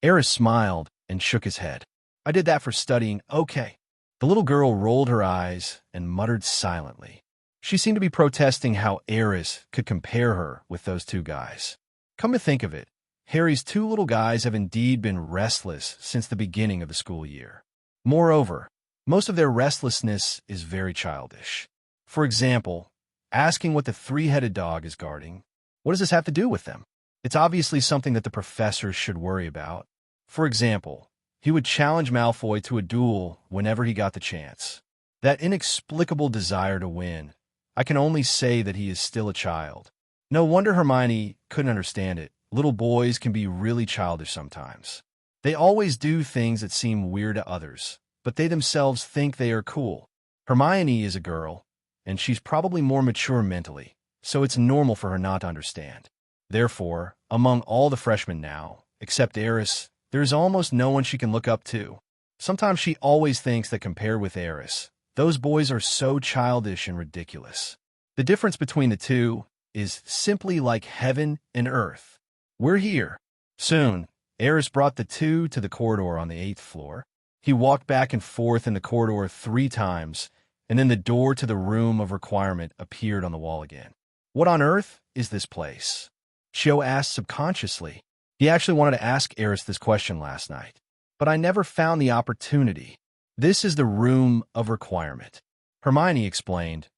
Aris smiled and shook his head. "I did that for studying, okay." The little girl rolled her eyes and muttered silently. She seemed to be protesting how Aris could compare her with those two guys. Come to think of it, Harry's two little guys have indeed been restless since the beginning of the school year. Moreover, most of their restlessness is very childish. For example, asking what the three-headed dog is guarding. What does this have to do with them? It's obviously something that the professors should worry about. For example, he would challenge Malfoy to a duel whenever he got the chance. That inexplicable desire to win. I can only say that he is still a child. No wonder Hermione couldn't understand it. little boys can be really childish sometimes. They always do things that seem weird to others, but they themselves think they are cool. Hermione is a girl, and she's probably more mature mentally, so it's normal for her not to understand. Therefore, among all the freshmen now, except Aris, there's almost no one she can look up to. Sometimes she always thinks that compared with Aris, those boys are so childish and ridiculous. The difference between the two is simply like heaven and earth. We're here. Soon, Aris brought the two to the corridor on the 8th floor. He walked back and forth in the corridor 3 times, and then the door to the room of requirement appeared on the wall again. What on earth is this place? Cho asked subconsciously. He actually wanted to ask Aris this question last night, but I never found the opportunity. This is the room of requirement, Hermione explained.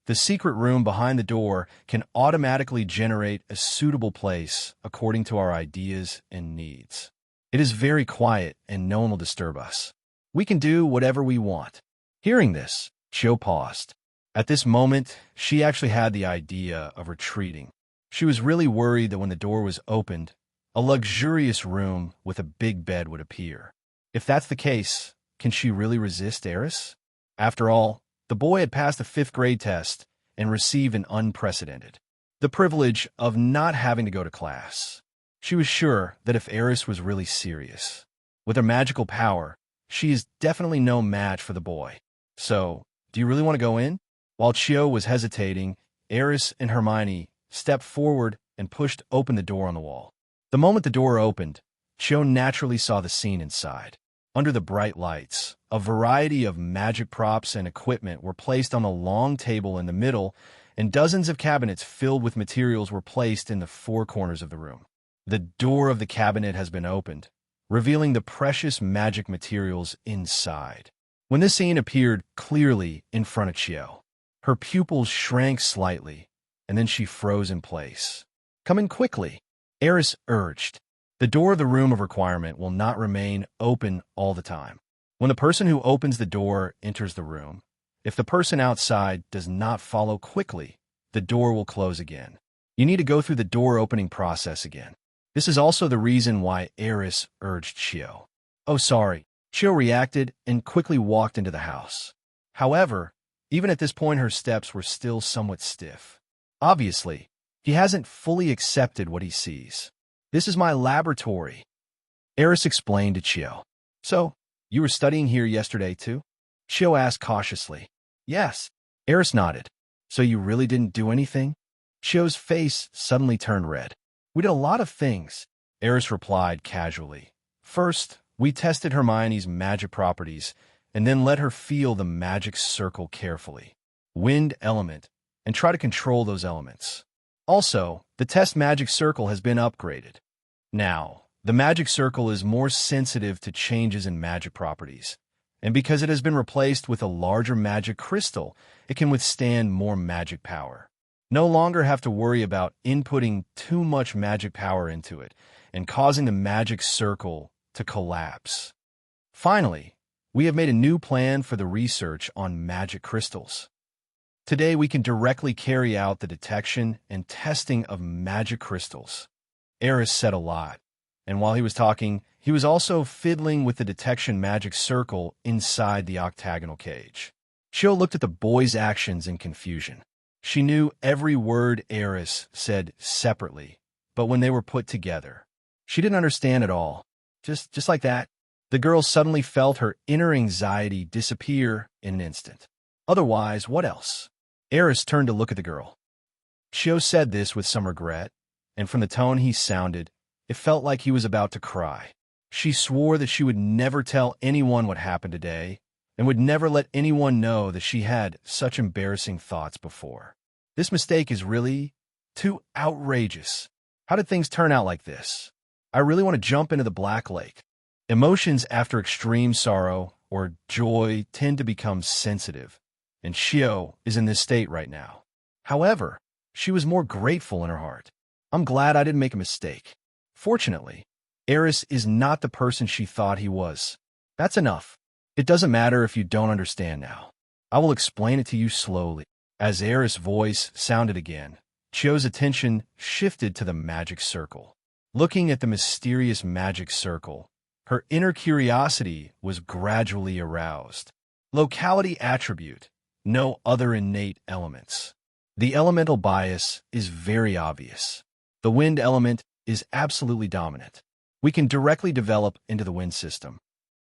The secret room behind the door can automatically generate a suitable place according to our ideas and needs. It is very quiet and no one will disturb us. We can do whatever we want. Hearing this, Cho paused. At this moment, she actually had the idea of retreating. She was really worried that when the door was opened, a luxurious room with a big bed would appear. If that's the case, can she really resist Aris? After all, the boy had passed the 5th grade test and received an unprecedented, the privilege of not having to go to class. She was sure that if Aris was really serious, with her magical power, she is definitely no match for the boy. So, do you really want to go in? While Cho was hesitating, Aris and Hermione stepped forward and pushed open the door on the wall. The moment the door opened, Cho naturally saw the scene inside. Under the bright lights, a variety of magic props and equipment were placed on a long table in the middle, and dozens of cabinets filled with materials were placed in the 4 corners of the room. The door of the cabinet has been opened, revealing the precious magic materials inside. When this scene appeared clearly in front of Cho, her pupils shrank slightly, and then she froze in place. "Come in quickly," Aris urged. The door of the room of requirement will not remain open all the time. When the person who opens the door enters the room, if the person outside does not follow quickly, the door will close again. You need to go through the door opening process again. This is also the reason why Aris urged Cho. "Oh, sorry." Cho reacted and quickly walked into the house. However, even at this point her steps were still somewhat stiff. Obviously, he hasn't fully accepted what he sees. "This is my laboratory," Aris explained to Cho. "So, you were studying here yesterday too?" Cho asked cautiously. "Yes." Aris nodded. "So you really didn't do anything?" Cho's face suddenly turned red. "We did a lot of things," Aris replied casually. "First, we tested Hermione's magic properties, and then let her feel the magic circle carefully. Wind element, and try to control those elements. Also, the test magic circle has been upgraded. Now, the magic circle is more sensitive to changes in magic properties, and because it has been replaced with a larger magic crystal, it can withstand more magic power. No longer have to worry about inputting too much magic power into it and causing the magic circle to collapse. Finally, we have made a new plan for the research on magic crystals. Today, we can directly carry out the detection and testing of magic crystals." Aris said a lot, and while he was talking, he was also fiddling with the detection magic circle inside the octagonal cage. Cho looked at the boy's actions in confusion. She knew every word Aris said separately, but when they were put together, she didn't understand at all. Just like that, the girl suddenly felt her inner anxiety disappear in an instant. Otherwise, what else? Aris turned to look at the girl. Cho said this with some regret, and from the tone he sounded, it felt like he was about to cry. She swore that she would never tell anyone what happened today, and would never let anyone know that she had such embarrassing thoughts before. This mistake is really too outrageous. How did things turn out like this? I really want to jump into the Black Lake. Emotions after extreme sorrow or joy tend to become sensitive, and Shio is in this state right now. However, she was more grateful in her heart. I'm glad I didn't make a mistake. Fortunately, Aris is not the person she thought he was. That's enough. It doesn't matter if you don't understand now. I will explain it to you slowly. As Aris' voice sounded again, Chio's attention shifted to the magic circle. Looking at the mysterious magic circle, her inner curiosity was gradually aroused. Locality attribute, no other innate elements. The elemental bias is very obvious. The wind element is absolutely dominant. We can directly develop into the wind system.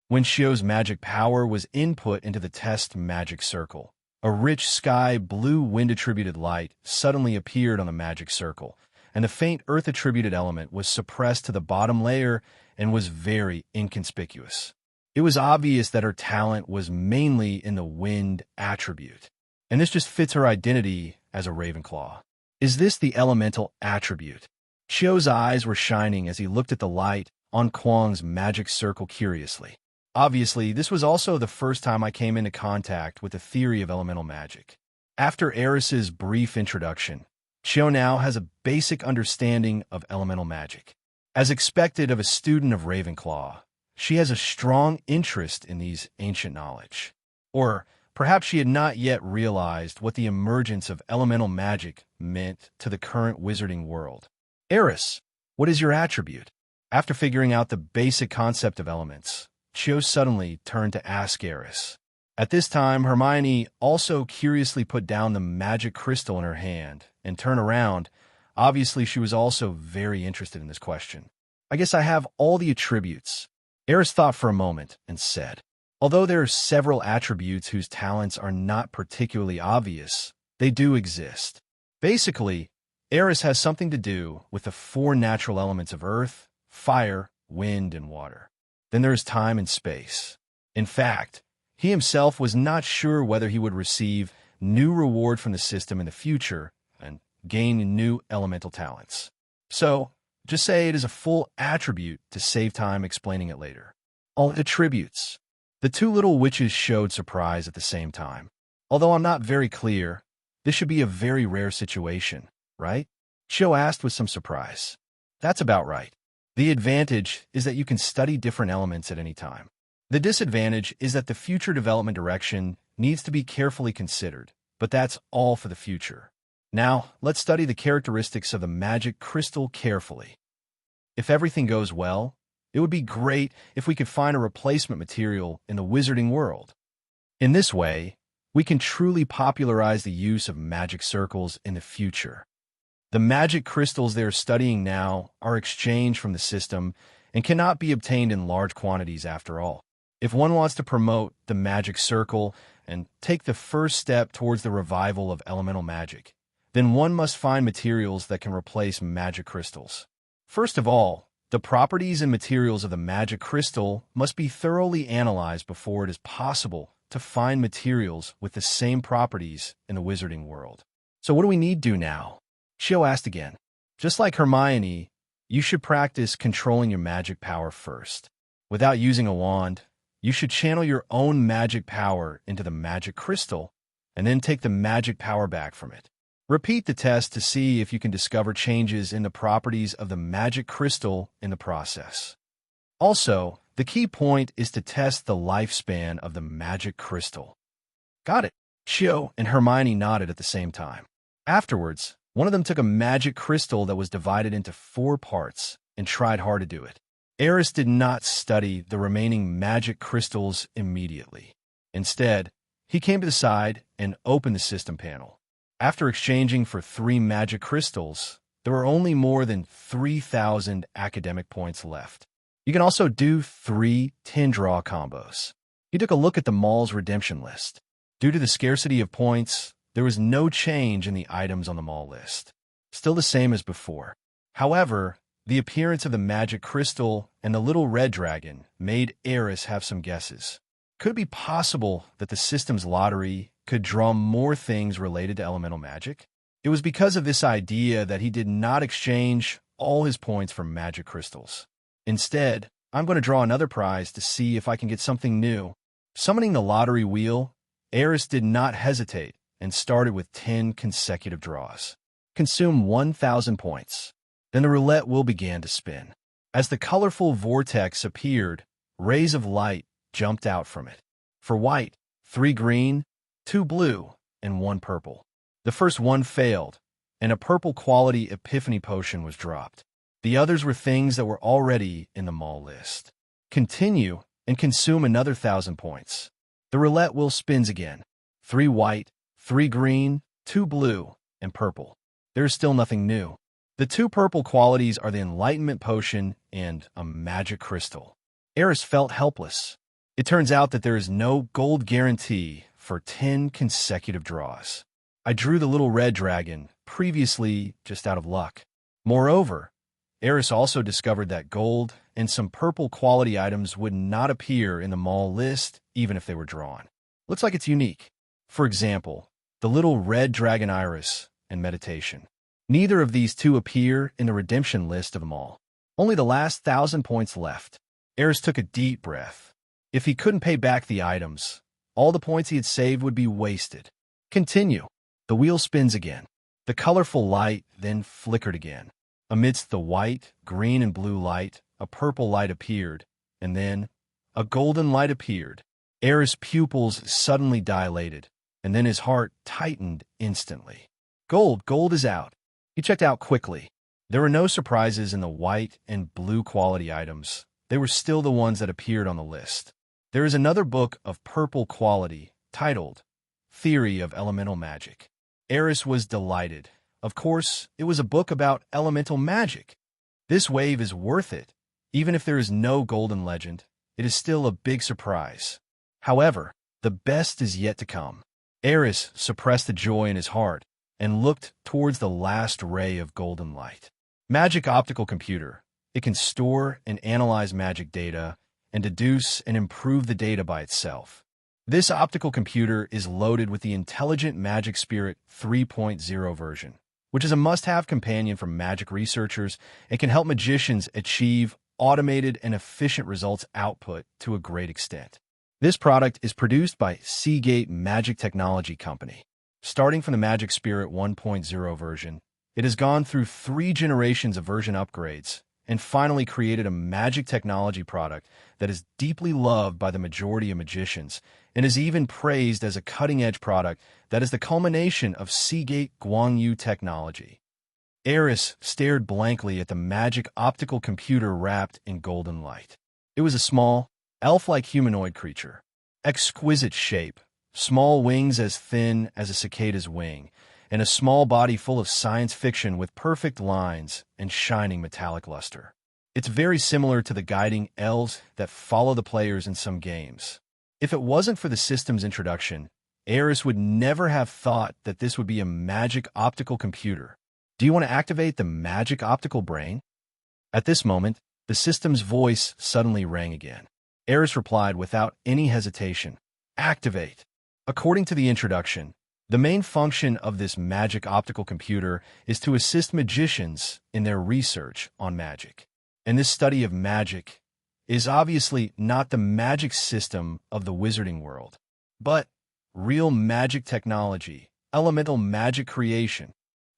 When Shio's magic power was input into the test magic circle, a rich sky blue wind-attributed light suddenly appeared on the magic circle, and the faint earth-attributed element was suppressed to the bottom layer and was very inconspicuous. It was obvious that her talent was mainly in the wind attribute, and this just fits her identity as a Ravenclaw. Is this the elemental attribute? Shio's eyes were shining as he looked at the light on Kwang's magic circle curiously. Obviously, this was also the first time I came into contact with the theory of elemental magic. After Aris's brief introduction, Shio now has a basic understanding of elemental magic. As expected of a student of Ravenclaw, she has a strong interest in these ancient knowledge. Or perhaps she had not yet realized what the emergence of elemental magic meant to the current wizarding world. Aris, what is your attribute? After figuring out the basic concept of elements, Shio suddenly turned to ask Aris. At this time, Hermione also curiously put down the magic crystal in her hand and turned around. Obviously, she was also very interested in this question. I guess I have all the attributes. Aris thought for a moment and said, although there are several attributes whose talents are not particularly obvious, they do exist. Basically, Aris has something to do with the 4 natural elements of earth, fire, wind, and water. Then there is time and space. In fact, he himself was not sure whether he would receive new reward from the system in the future and gain new elemental talents. So, just say it is a full attribute to save time explaining it later. All attributes. The 2 little witches showed surprise at the same time. Although I'm not very clear, this should be a very rare situation, right? Shio asked with some surprise. That's about right. The advantage is that you can study different elements at any time. The disadvantage is that the future development direction needs to be carefully considered, but that's all for the future. Now, let's study the characteristics of the magic crystal carefully. If everything goes well, it would be great if we could find a replacement material in the wizarding world. In this way, we can truly popularize the use of magic circles in the future. The magic crystals they are studying now are exchanged from the system and cannot be obtained in large quantities after all. If one wants to promote the magic circle and take the first step towards the revival of elemental magic, then one must find materials that can replace magic crystals. First of all, the properties and materials of the magic crystal must be thoroughly analyzed before it is possible to find materials with the same properties in the wizarding world. So what do we need to do now? Shio asked again. Just like Hermione, you should practice controlling your magic power first. Without using a wand, you should channel your own magic power into the magic crystal and then take the magic power back from it. Repeat the test to see if you can discover changes in the properties of the magic crystal in the process. Also, the key point is to test the lifespan of the magic crystal. Got it. Shio and Hermione nodded at the same time. Afterwards, one of them took a magic crystal that was divided into 4 parts and tried hard to do it. Aris did not study the remaining magic crystals immediately. Instead, he came to the side and opened the system panel. After exchanging for 3 magic crystals, there were only more than 3,000 academic points left. You can also do 3 10-draw combos. He took a look at the mall's redemption list. Due to the scarcity of points, there was no change in the items on the mall list. Still the same as before. However, the appearance of the magic crystal and the little red dragon made Aris have some guesses. Could it be possible that the system's lottery could draw more things related to elemental magic? It was because of this idea that he did not exchange all his points for magic crystals. Instead, I'm going to draw another prize to see if I can get something new. Summoning the lottery wheel, Aris did not hesitate and started with 10 consecutive draws. Consume 1,000 points. Then the roulette wheel began to spin. As the colorful vortex appeared, rays of light jumped out from it. For white, 3 green, 2 blue, and 1 purple. The first one failed, and a purple quality epiphany potion was dropped. The others were things that were already in the mall list. Continue and consume another 1,000 points. The roulette wheel spins again. 3 white, 3 green, 2 blue, and purple. There is still nothing new. The 2 purple qualities are the Enlightenment Potion and a Magic Crystal. Aris felt helpless. It turns out that there is no gold guarantee for 10 consecutive draws. I drew the little red dragon, previously just out of luck. Moreover, Aris also discovered that gold and some purple quality items would not appear in the mall list even if they were drawn. Looks like it's unique. For example, the little red dragon Iris and meditation. Neither of these 2 appear in the redemption list of them all. Only the last 1,000 points left. Aris took a deep breath. If he couldn't pay back the items, all the points he had saved would be wasted. Continue. The wheel spins again. The colorful light then flickered again. Amidst the white, green, and blue light, a purple light appeared, and then a golden light appeared. Aris' pupils suddenly dilated, and then his heart tightened instantly. Gold is out. He checked out quickly. There were no surprises in the white and blue quality items. They were still the ones that appeared on the list. There is another book of purple quality, titled Theory of Elemental Magic. Aris was delighted. Of course, it was a book about elemental magic. This wave is worth it. Even if there is no golden legend, it is still a big surprise. However, the best is yet to come. Aris suppressed the joy in his heart and looked towards the last ray of golden light. Magic optical computer. It can store and analyze magic data and deduce and improve the data by itself. This optical computer is loaded with the Intelligent Magic Spirit 3.0 version, which is a must-have companion for magic researchers and can help magicians achieve automated and efficient results output to a great extent. This product is produced by Seagate Magic Technology Company. Starting from the Magic Spirit 1.0 version, it has gone through 3 generations of version upgrades and finally created a magic technology product that is deeply loved by the majority of magicians and is even praised as a cutting-edge product that is the culmination of Seagate Guangyu technology. Aris stared blankly at the magic optical computer wrapped in golden light. It was a small, elf-like humanoid creature. Exquisite shape, small wings as thin as a cicada's wing, and a small body full of science fiction with perfect lines and shining metallic luster. It's very similar to the guiding elves that follow the players in some games. If it wasn't for the system's introduction, Aris would never have thought that this would be a magic optical computer. Do you want to activate the magic optical brain? At this moment, the system's voice suddenly rang again. Aris replied without any hesitation, "Activate." According to the introduction, the main function of this magic optical computer is to assist magicians in their research on magic. And this study of magic is obviously not the magic system of the wizarding world, but real magic technology, elemental magic creation.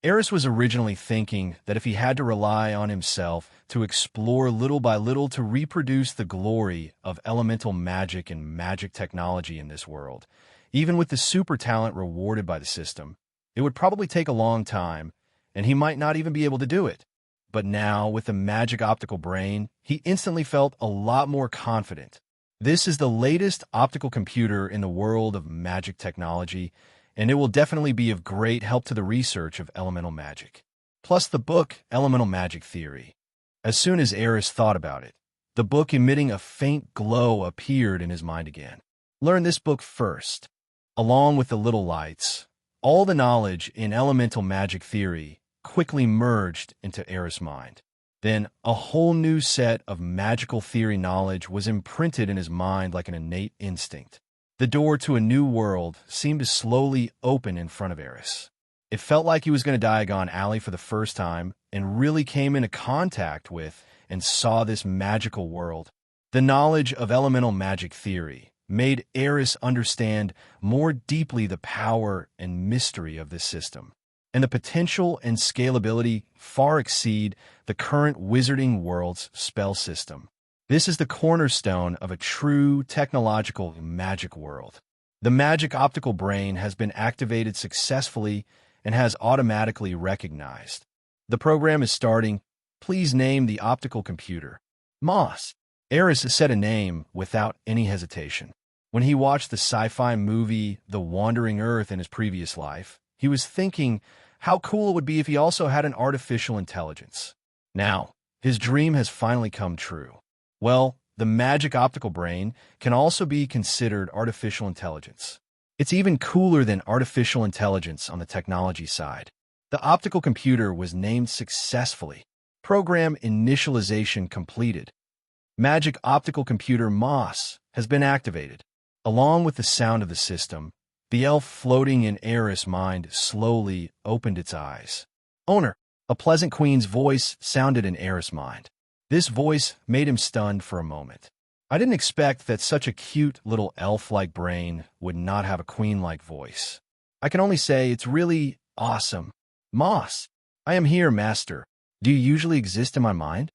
Aris was originally thinking that if he had to rely on himself to explore little by little to reproduce the glory of elemental magic and magic technology in this world, even with the super talent rewarded by the system, it would probably take a long time, and he might not even be able to do it. But now, with the magic optical brain, he instantly felt a lot more confident. This is the latest optical computer in the world of magic technology, and it will definitely be of great help to the research of elemental magic. Plus the book, Elemental Magic Theory. As soon as Aris thought about it, the book emitting a faint glow appeared in his mind again. Learn this book first. Along with the little lights, all the knowledge in elemental magic theory quickly merged into Aris' mind. Then a whole new set of magical theory knowledge was imprinted in his mind like an innate instinct. The door to a new world seemed to slowly open in front of Aris. It felt like he was going to Diagon Alley for the first time and really came into contact with and saw this magical world. The knowledge of elemental magic theory made Aris understand more deeply the power and mystery of this system, and the potential and scalability far exceed the current wizarding world's spell system. This is the cornerstone of a true technological magic world. The magic optical brain has been activated successfully and has automatically recognized. The program is starting. Please name the optical computer. Moss. Aris said a name without any hesitation. When he watched the sci-fi movie The Wandering Earth in his previous life, he was thinking how cool it would be if he also had an artificial intelligence. Now, his dream has finally come true. Well, the magic optical brain can also be considered artificial intelligence. It's even cooler than artificial intelligence on the technology side. The optical computer was named successfully. Program initialization completed. Magic optical computer Moss has been activated. Along with the sound of the system, the elf floating in Aris' mind slowly opened its eyes. Owner, a pleasant queen's voice sounded in Aris' mind. This voice made him stunned for a moment. I didn't expect that such a cute little elf-like brain would not have a queen-like voice. I can only say it's really awesome. Moss, I am here, master. Do you usually exist in my mind?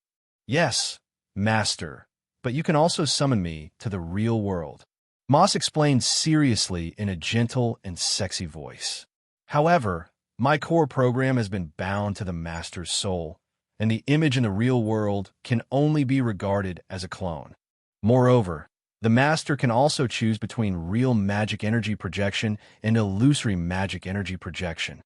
Yes, master, but you can also summon me to the real world. Moss explained seriously in a gentle and sexy voice. However, my core program has been bound to the master's soul, and the image in the real world can only be regarded as a clone. Moreover, the master can also choose between real magic energy projection and illusory magic energy projection.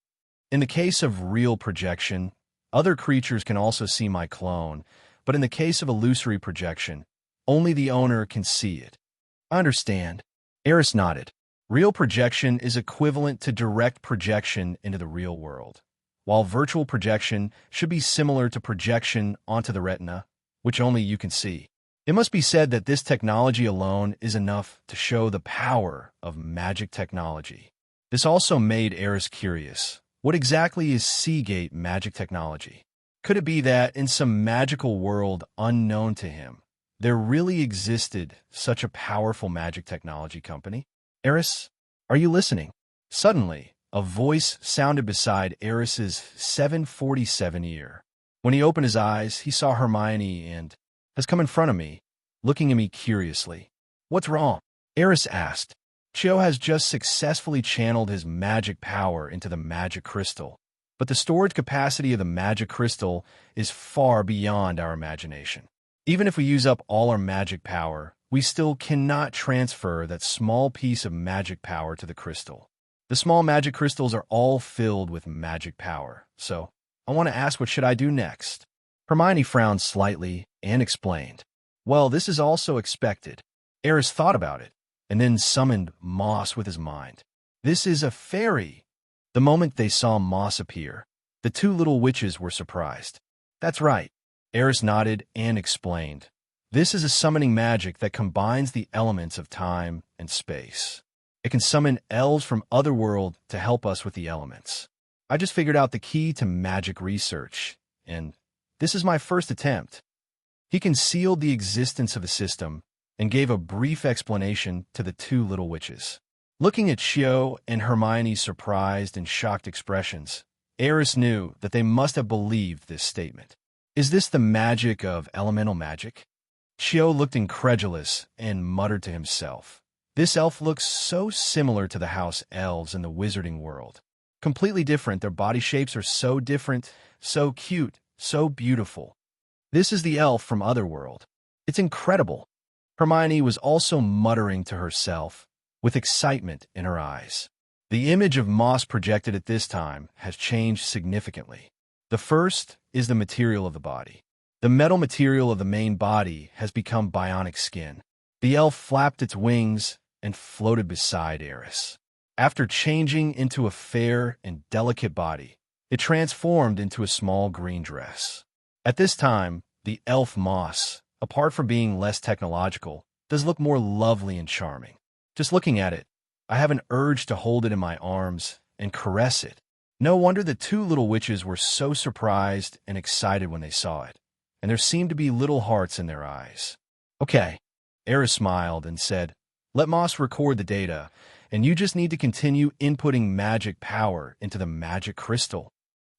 In the case of real projection, other creatures can also see my clone, but in the case of illusory projection, only the owner can see it. I understand. Aris nodded. Real projection is equivalent to direct projection into the real world, while virtual projection should be similar to projection onto the retina, which only you can see. It must be said that this technology alone is enough to show the power of magic technology. This also made Aris curious. What exactly is Seagate magic technology? Could it be that in some magical world unknown to him, there really existed such a powerful magic technology company? Aris, are you listening? Suddenly, a voice sounded beside Aris's 747 ear. When he opened his eyes, he saw Hermione and has come in front of me, looking at me curiously. What's wrong? Aris asked. Chio has just successfully channeled his magic power into the magic crystal, but the storage capacity of the magic crystal is far beyond our imagination. Even if we use up all our magic power, we still cannot transfer that small piece of magic power to the crystal. The small magic crystals are all filled with magic power, so I want to ask, what should I do next? Hermione frowned slightly and explained. Well, this is also expected. Aris thought about it, and then summoned Moss with his mind. This is a fairy. The moment they saw Moss appear, the two little witches were surprised. That's right. Aris nodded and explained. This is a summoning magic that combines the elements of time and space. It can summon elves from Otherworld to help us with the elements. I just figured out the key to magic research, and this is my first attempt. He concealed the existence of the system and gave a brief explanation to the two little witches. Looking at Chio and Hermione's surprised and shocked expressions, Aris knew that they must have believed this statement. Is this the magic of elemental magic? Chio looked incredulous and muttered to himself. This elf looks so similar to the house elves in the wizarding world. Completely different, their body shapes are so different, so cute, so beautiful. This is the elf from Otherworld. It's incredible. Hermione was also muttering to herself, with excitement in her eyes. The image of Moss projected at this time has changed significantly. The first is the material of the body. The metal material of the main body has become bionic skin. The elf flapped its wings and floated beside Aris. After changing into a fair and delicate body, it transformed into a small green dress. At this time, the elf Moss, apart from being less technological, does look more lovely and charming. Just looking at it, I have an urge to hold it in my arms and caress it. No wonder the two little witches were so surprised and excited when they saw it, and there seemed to be little hearts in their eyes. Okay, Aris smiled and said, let Moss record the data, and you just need to continue inputting magic power into the magic crystal.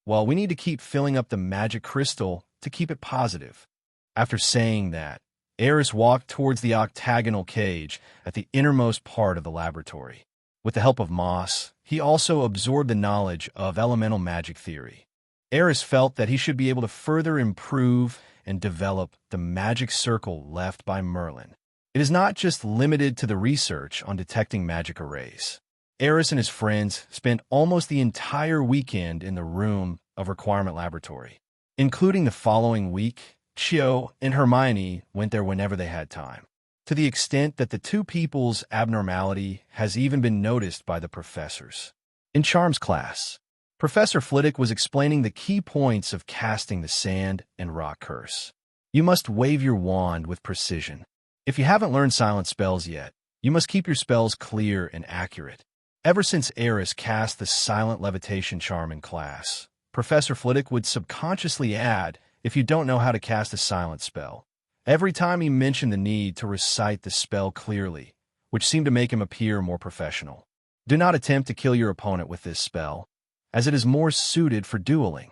Well, we need to keep filling up the magic crystal to keep it positive. After saying that, Aris walked towards the octagonal cage at the innermost part of the laboratory. With the help of Moss, he also absorbed the knowledge of elemental magic theory. Aris felt that he should be able to further improve and develop the magic circle left by Merlin. It is not just limited to the research on detecting magic arrays. Aris and his friends spent almost the entire weekend in the room of Requirement Laboratory. Including the following week, Cho and Hermione went there whenever they had time, to the extent that the two people's abnormality has even been noticed by the professors. In Charms class, Professor Flitwick was explaining the key points of casting the Sand and Rock Curse. You must wave your wand with precision. If you haven't learned silent spells yet, you must keep your spells clear and accurate. Ever since Aris cast the Silent Levitation charm in class, Professor Flitwick would subconsciously add, if you don't know how to cast a silent spell, every time he mentioned the need to recite the spell clearly, which seemed to make him appear more professional. Do not attempt to kill your opponent with this spell, as it is more suited for dueling.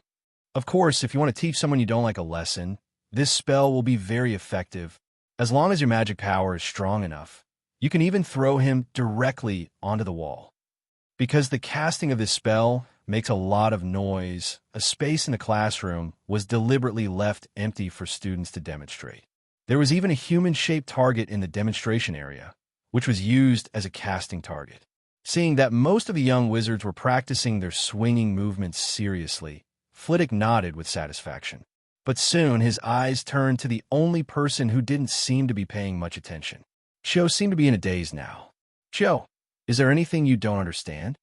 Of course, if you want to teach someone you don't like a lesson, this spell will be very effective. As long as your magic power is strong enough, you can even throw him directly onto the wall. Because the casting of this spell makes a lot of noise, a space in the classroom was deliberately left empty for students to demonstrate. There was even a human-shaped target in the demonstration area, which was used as a casting target. Seeing that most of the young wizards were practicing their swinging movements seriously, Flitwick nodded with satisfaction. But soon his eyes turned to the only person who didn't seem to be paying much attention. Cho seemed to be in a daze now. Cho, is there anything you don't understand?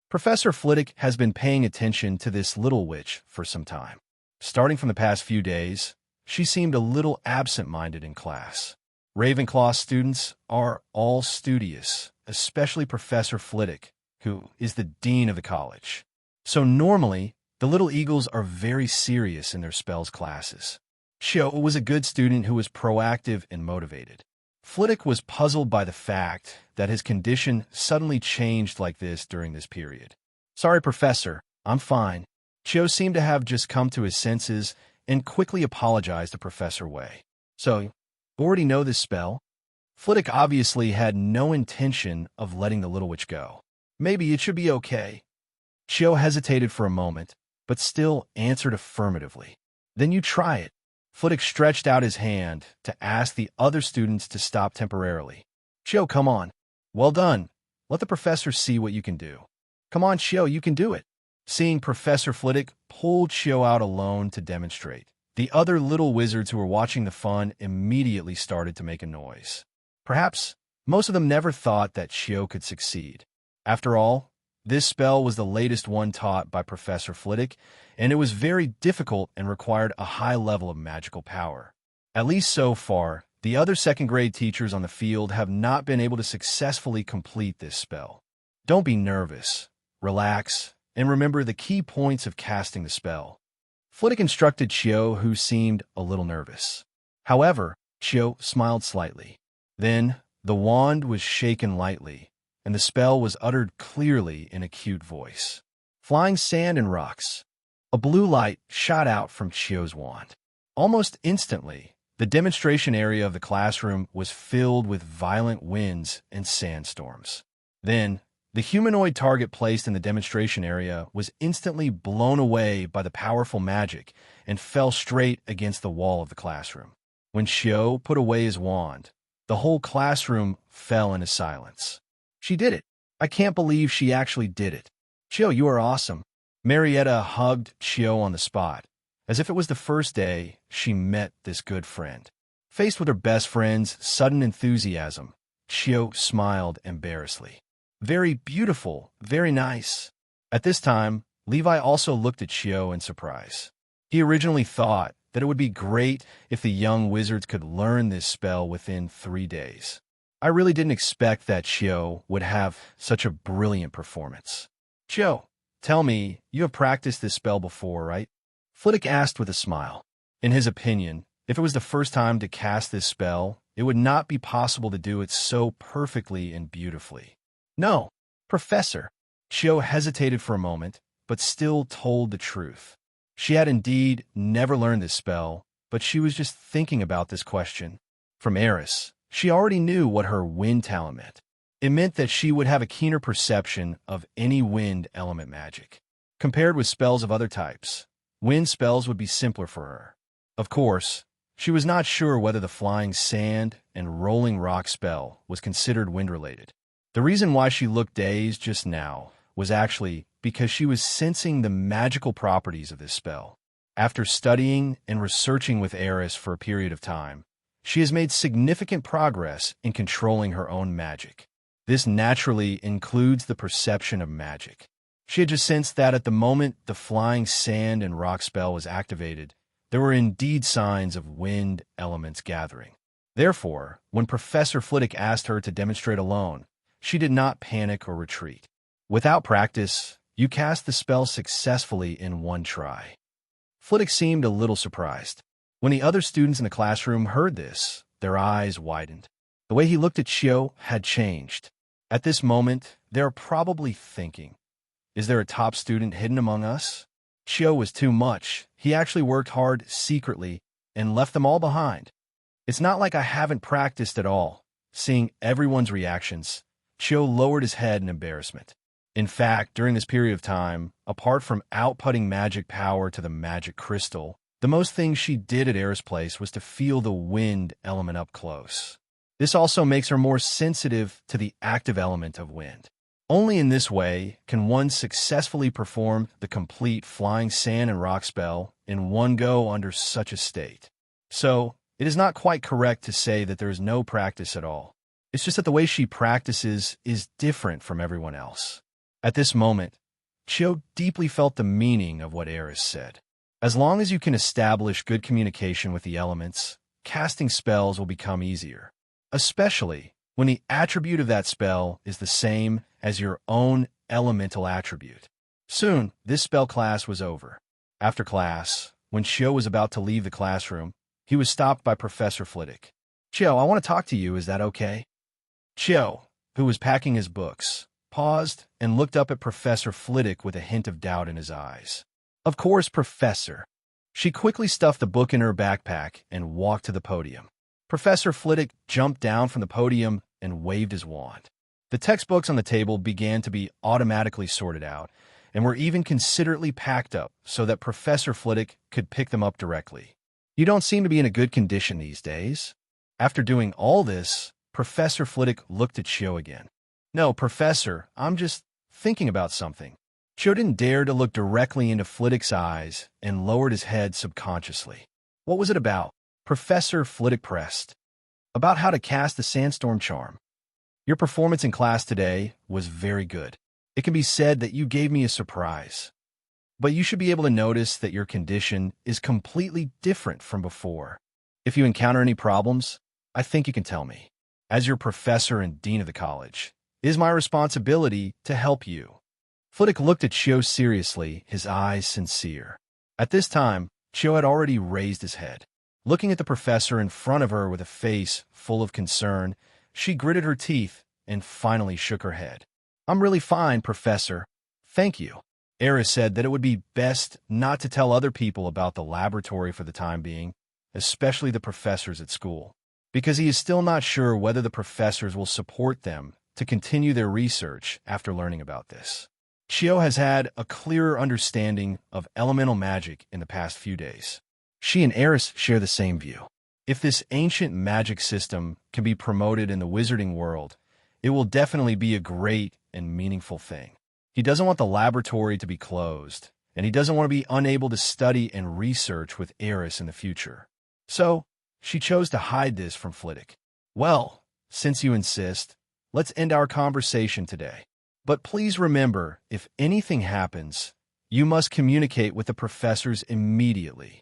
Professor Flitwick has been paying attention to this little witch for some time. Starting from the past few days, she seemed a little absent-minded in class. Ravenclaw students are all studious, especially Professor Flitwick, who is the dean of the college. So normally, the little eagles are very serious in their spells classes. Cho was a good student who was proactive and motivated. Flitwick was puzzled by the fact that his condition suddenly changed like this during this period. Sorry, Professor, I'm fine. Cho seemed to have just come to his senses and quickly apologized to Professor Wei. So, you already know this spell? Flitwick obviously had no intention of letting the little witch go. Maybe it should be okay. Cho hesitated for a moment, but still answered affirmatively. Then you try it. Flitwick stretched out his hand to ask the other students to stop temporarily. Cho, come on. Well done. Let the professor see what you can do. Come on, Cho, you can do it. Seeing Professor Flitwick pulled Cho out alone to demonstrate, the other little wizards who were watching the fun immediately started to make a noise. Perhaps most of them never thought that Cho could succeed. After all, this spell was the latest one taught by Professor Flitwick, and it was very difficult and required a high level of magical power. At least so far, the other second-grade teachers on the field have not been able to successfully complete this spell. Don't be nervous. Relax, and remember the key points of casting the spell. Flitwick instructed Cho, who seemed a little nervous. However, Cho smiled slightly. Then, the wand was shaken lightly, and the spell was uttered clearly in a cute voice. Flying sand and rocks. A blue light shot out from Cho's wand. Almost instantly, the demonstration area of the classroom was filled with violent winds and sandstorms. Then, the humanoid target placed in the demonstration area was instantly blown away by the powerful magic and fell straight against the wall of the classroom. When Cho put away his wand, the whole classroom fell into silence. She did it. I can't believe she actually did it. Cho, you are awesome. Marietta hugged Cho on the spot, as if it was the first day she met this good friend. Faced with her best friend's sudden enthusiasm, Cho smiled embarrassedly. Very beautiful, very nice. At this time, Levi also looked at Cho in surprise. He originally thought that it would be great if the young wizards could learn this spell within 3 days. I really didn't expect that Cho would have such a brilliant performance. Cho, tell me, you have practiced this spell before, right? Flitwick asked with a smile. In his opinion, if it was the first time to cast this spell, it would not be possible to do it so perfectly and beautifully. No, Professor. Cho hesitated for a moment, but still told the truth. She had indeed never learned this spell, but she was just thinking about this question. From Aris, she already knew what her wind talent meant. It meant that she would have a keener perception of any wind element magic. Compared with spells of other types, Wind spells would be simpler for her. Of course, she was not sure whether the flying sand and rolling rock spell was considered wind-related. The reason why she looked dazed just now was actually because she was sensing the magical properties of this spell. After studying and researching with Aris for a period of time, she has made significant progress in controlling her own magic. This naturally includes the perception of magic. She had just sensed that at the moment the flying sand and rock spell was activated, there were indeed signs of wind elements gathering. Therefore, when Professor Flitwick asked her to demonstrate alone, she did not panic or retreat. Without practice, you cast the spell successfully in one try. Flitwick seemed a little surprised. When the other students in the classroom heard this, their eyes widened. The way he looked at Chio had changed. At this moment, they are probably thinking, is there a top student hidden among us? Chio was too much. He actually worked hard secretly and left them all behind. It's not like I haven't practiced at all. Seeing everyone's reactions, Chio lowered his head in embarrassment. In fact, during this period of time, apart from outputting magic power to the magic crystal, the most thing she did at Aris' place was to feel the wind element up close. This also makes her more sensitive to the active element of wind. Only in this way can one successfully perform the complete flying sand and rock spell in one go under such a state. So, it is not quite correct to say that there is no practice at all. It's just that the way she practices is different from everyone else. At this moment, Chio deeply felt the meaning of what Aris said. As long as you can establish good communication with the elements, casting spells will become easier, especially when the attribute of that spell is the same as your own elemental attribute. Soon, this spell class was over. After class, when Chio was about to leave the classroom, he was stopped by Professor Flitwick. Chio, I want to talk to you, is that okay? Chio, who was packing his books, paused and looked up at Professor Flitwick with a hint of doubt in his eyes. Of course, Professor. She quickly stuffed the book in her backpack and walked to the podium. Professor Flitwick jumped down from the podium and waved his wand. The textbooks on the table began to be automatically sorted out and were even considerately packed up so that Professor Flitwick could pick them up directly. You don't seem to be in a good condition these days. After doing all this, Professor Flitwick looked at Chio again. No, Professor, I'm just thinking about something. Chio didn't dare to look directly into Flitwick's eyes and lowered his head subconsciously. What was it about? Professor Flitwick pressed. About how to cast the sandstorm charm. Your performance in class today was very good. It can be said that you gave me a surprise. But you should be able to notice that your condition is completely different from before. If you encounter any problems, I think you can tell me. As your professor and dean of the college, it is my responsibility to help you. Flitwick looked at Chio seriously, his eyes sincere. At this time, Chio had already raised his head. Looking at the professor in front of her with a face full of concern, she gritted her teeth and finally shook her head. I'm really fine, Professor. Thank you. Aris said that it would be best not to tell other people about the laboratory for the time being, especially the professors at school, because he is still not sure whether the professors will support them to continue their research after learning about this. Chio has had a clearer understanding of elemental magic in the past few days. She and Aris share the same view. If this ancient magic system can be promoted in the wizarding world, it will definitely be a great and meaningful thing. He doesn't want the laboratory to be closed, and he doesn't want to be unable to study and research with Aris in the future. So, she chose to hide this from Flitwick. Well, since you insist, let's end our conversation today. But please remember, if anything happens, you must communicate with the professors immediately.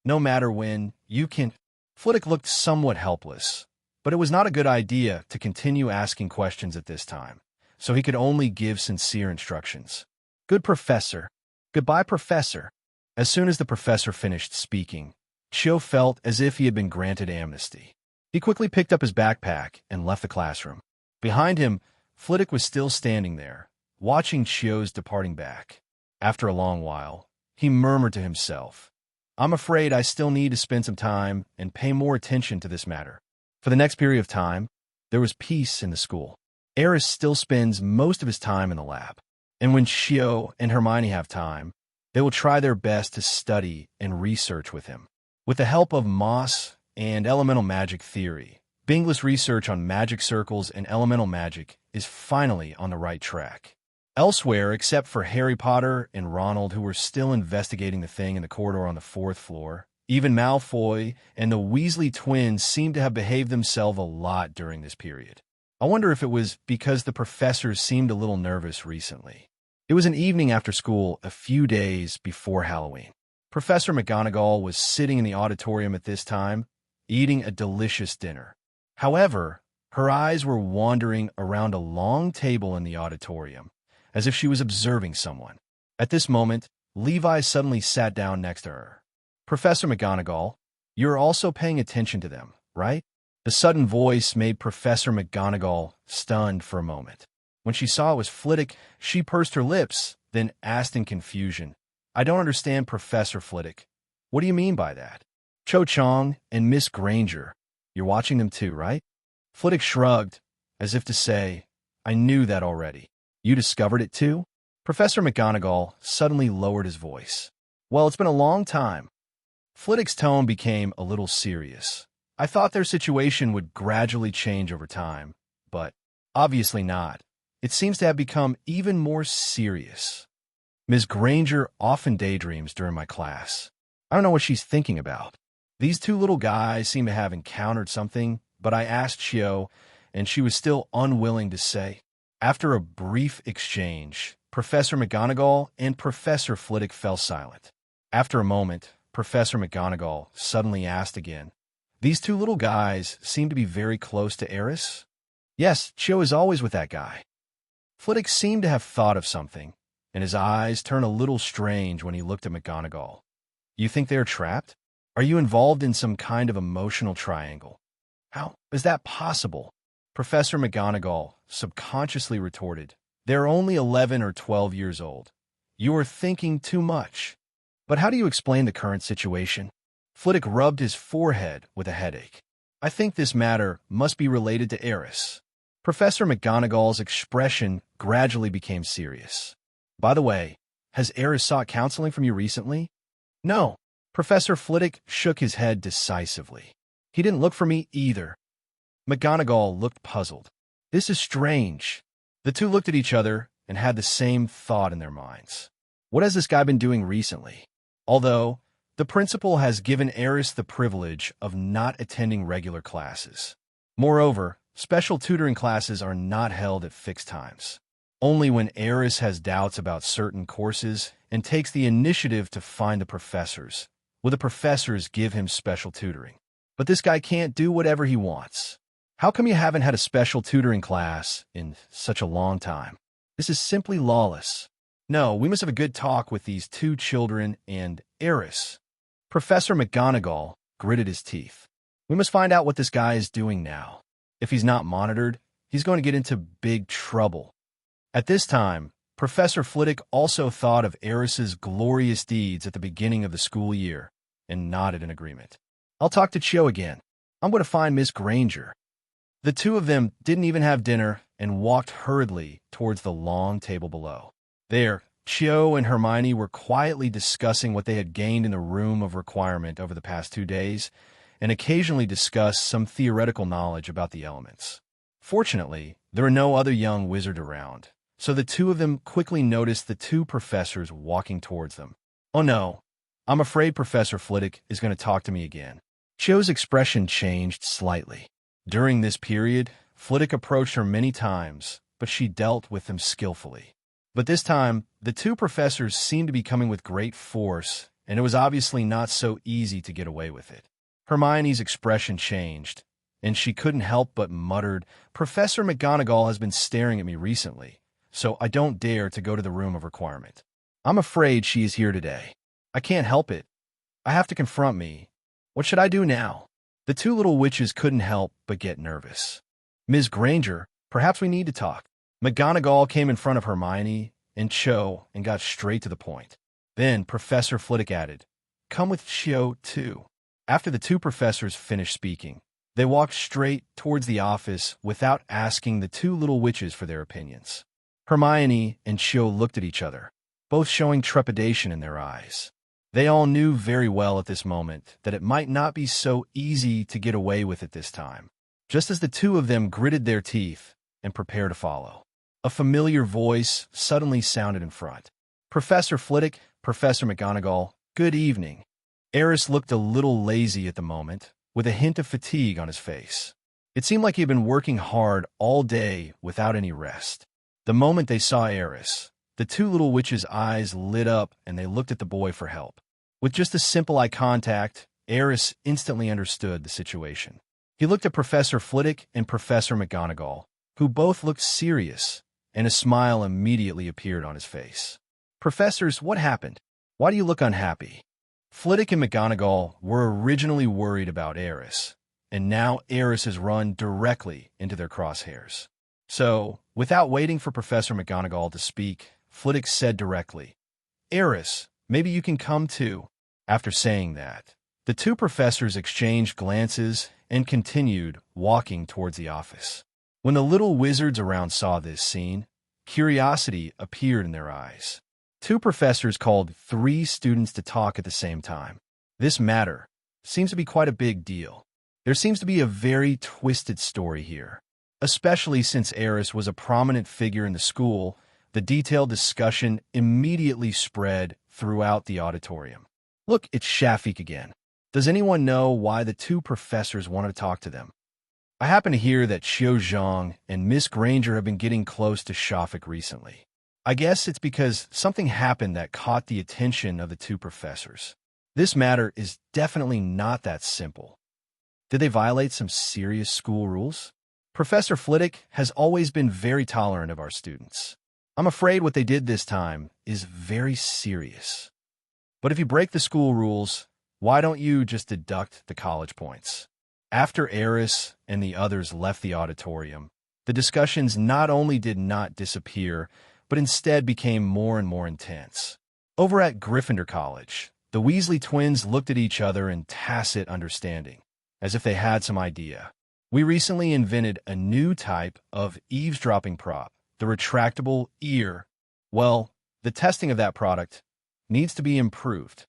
No matter when, you can... Flitwick looked somewhat helpless, but it was not a good idea to continue asking questions at this time, so he could only give sincere instructions. Good professor. Goodbye, professor. As soon as the professor finished speaking, Chio felt as if he had been granted amnesty. He quickly picked up his backpack and left the classroom. Behind him, Flitwick was still standing there, watching Chio's departing back. After a long while, he murmured to himself, I'm afraid I still need to spend some time and pay more attention to this matter. For the next period of time, there was peace in the school. Aris still spends most of his time in the lab. And when Chio and Hermione have time, They will try their best to study and research with him. With the help of Moss and elemental magic theory, Bingley's research on magic circles and elemental magic is finally on the right track. Elsewhere, except for Harry Potter and Ronald, who were still investigating the thing in the corridor on the 4th floor, even Malfoy and the Weasley twins seem to have behaved themselves a lot during this period. I wonder if it was because the professors seemed a little nervous recently. It was an evening after school a few days before Halloween. Professor McGonagall was sitting in the auditorium at this time, eating a delicious dinner. However, her eyes were wandering around a long table in the auditorium, as if she was observing someone. At this moment, Levi suddenly sat down next to her. "Professor McGonagall, you're also paying attention to them, right?" The sudden voice made Professor McGonagall stunned for a moment. When she saw it was Flitwick, she pursed her lips, then asked in confusion, "I don't understand, Professor Flitwick. What do you mean by that?" "Cho Chang and Miss Granger. You're watching them too, right?" Flitwick shrugged, as if to say, "I knew that already." "You discovered it too?" Professor McGonagall suddenly lowered his voice. "Well, it's been a long time." Flitwick's tone became a little serious. "I thought their situation would gradually change over time, but obviously not. It seems to have become even more serious. Miss Granger often daydreams during my class. I don't know what she's thinking about. These two little guys seem to have encountered something, but I asked Chio, and she was still unwilling to say." After a brief exchange, Professor McGonagall and Professor Flitwick fell silent. After a moment, Professor McGonagall suddenly asked again, "These two little guys seem to be very close to Aris?" "Yes, Chio is always with that guy." Flitwick seemed to have thought of something, and his eyes turned a little strange when he looked at McGonagall. "You think they are trapped? Are you involved in some kind of emotional triangle?" "How is that possible?" Professor McGonagall subconsciously retorted, "They're only 11 or 12 years old. You are thinking too much." "But how do you explain the current situation?" Flitwick rubbed his forehead with a headache. "I think this matter must be related to Aris." Professor McGonagall's expression gradually became serious. "By the way, has Aris sought counseling from you recently?" "No." Professor Flitwick shook his head decisively. "He didn't look for me either." McGonagall looked puzzled. "This is strange." The two looked at each other and had the same thought in their minds. What has this guy been doing recently? Although, the principal has given Aris the privilege of not attending regular classes. Moreover, special tutoring classes are not held at fixed times. Only when Aris has doubts about certain courses and takes the initiative to find the professors, will the professors give him special tutoring. But this guy can't do whatever he wants. How come you haven't had a special tutoring class in such a long time? This is simply lawless. No, we must have a good talk with these two children and Aris. Professor McGonagall gritted his teeth. We must find out what this guy is doing now. If he's not monitored, he's going to get into big trouble. At this time, Professor Flitwick also thought of Aris's glorious deeds at the beginning of the school year and nodded in agreement. "I'll talk to Chio again. I'm going to find Miss Granger." The two of them didn't even have dinner and walked hurriedly towards the long table below. There, Chio and Hermione were quietly discussing what they had gained in the room of requirement over the past 2 days and occasionally discussed some theoretical knowledge about the elements. Fortunately, there were no other young wizards around, so the two of them quickly noticed the two professors walking towards them. "Oh no, I'm afraid Professor Flitwick is going to talk to me again." Chio's expression changed slightly. During this period, Flitwick approached her many times, but she dealt with them skillfully. But this time, the two professors seemed to be coming with great force, and it was obviously not so easy to get away with it. Hermione's expression changed, and she couldn't help but muttered, "Professor McGonagall has been staring at me recently, so I don't dare to go to the room of requirement. I'm afraid she is here today. I can't help it. I have to confront me. What should I do now?" The two little witches couldn't help but get nervous. "Ms. Granger, perhaps we need to talk." McGonagall came in front of Hermione and Cho and got straight to the point. Then Professor Flitwick added, "Come with Cho, too." After the two professors finished speaking, they walked straight towards the office without asking the two little witches for their opinions. Hermione and Cho looked at each other. both showing trepidation in their eyes. They all knew very well at this moment that it might not be so easy to get away with it this time. Just as the two of them gritted their teeth and prepared to follow, a familiar voice suddenly sounded in front. "Professor Flitwick, Professor McGonagall, good evening." Aris looked a little lazy at the moment, with a hint of fatigue on his face. It seemed like he had been working hard all day without any rest. The moment they saw Aris, the two little witches' eyes lit up and they looked at the boy for help. With just a simple eye contact, Aris instantly understood the situation. He looked at Professor Flitwick and Professor McGonagall, who both looked serious, and a smile immediately appeared on his face. "Professors, what happened? Why do you look unhappy?" Flitwick and McGonagall were originally worried about Aris, and now Aris has run directly into their crosshairs. So, without waiting for Professor McGonagall to speak, Flitwick said directly, "Aris, maybe you can come too." After saying that, the two professors exchanged glances and continued walking towards the office. When the little wizards around saw this scene, curiosity appeared in their eyes. Two professors called 3 students to talk at the same time. This matter seems to be quite a big deal. There seems to be a very twisted story here. Especially since Aris was a prominent figure in the school, the detailed discussion immediately spread throughout the auditorium. "Look, it's Shafik again. Does anyone know why the two professors wanted to talk to them? I happen to hear that Xiao Zhang and Miss Granger have been getting close to Shafik recently. I guess it's because something happened that caught the attention of the two professors. This matter is definitely not that simple. Did they violate some serious school rules? Professor Flitwick has always been very tolerant of our students. I'm afraid what they did this time is very serious. But if you break the school rules, why don't you just deduct the college points?" After Aris and the others left the auditorium, the discussions not only did not disappear, but instead became more and more intense. Over at Gryffindor College, the Weasley twins looked at each other in tacit understanding, as if they had some idea. "We recently invented a new type of eavesdropping prop, the retractable ear. Well, the testing of that product needs to be improved."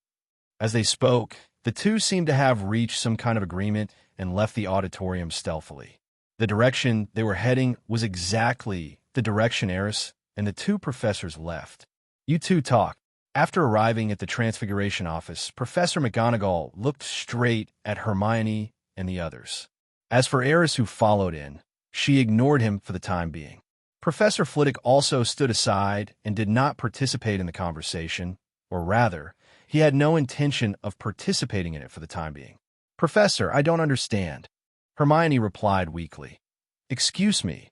As they spoke, the two seemed to have reached some kind of agreement and left the auditorium stealthily. The direction they were heading was exactly the direction Aris and the two professors left. "You two talk." After arriving at the Transfiguration office, Professor McGonagall looked straight at Hermione and the others. As for Aris, who followed in, she ignored him for the time being. Professor Flitwick also stood aside and did not participate in the conversation, or rather, he had no intention of participating in it for the time being. "Professor, I don't understand," Hermione replied weakly. "Excuse me,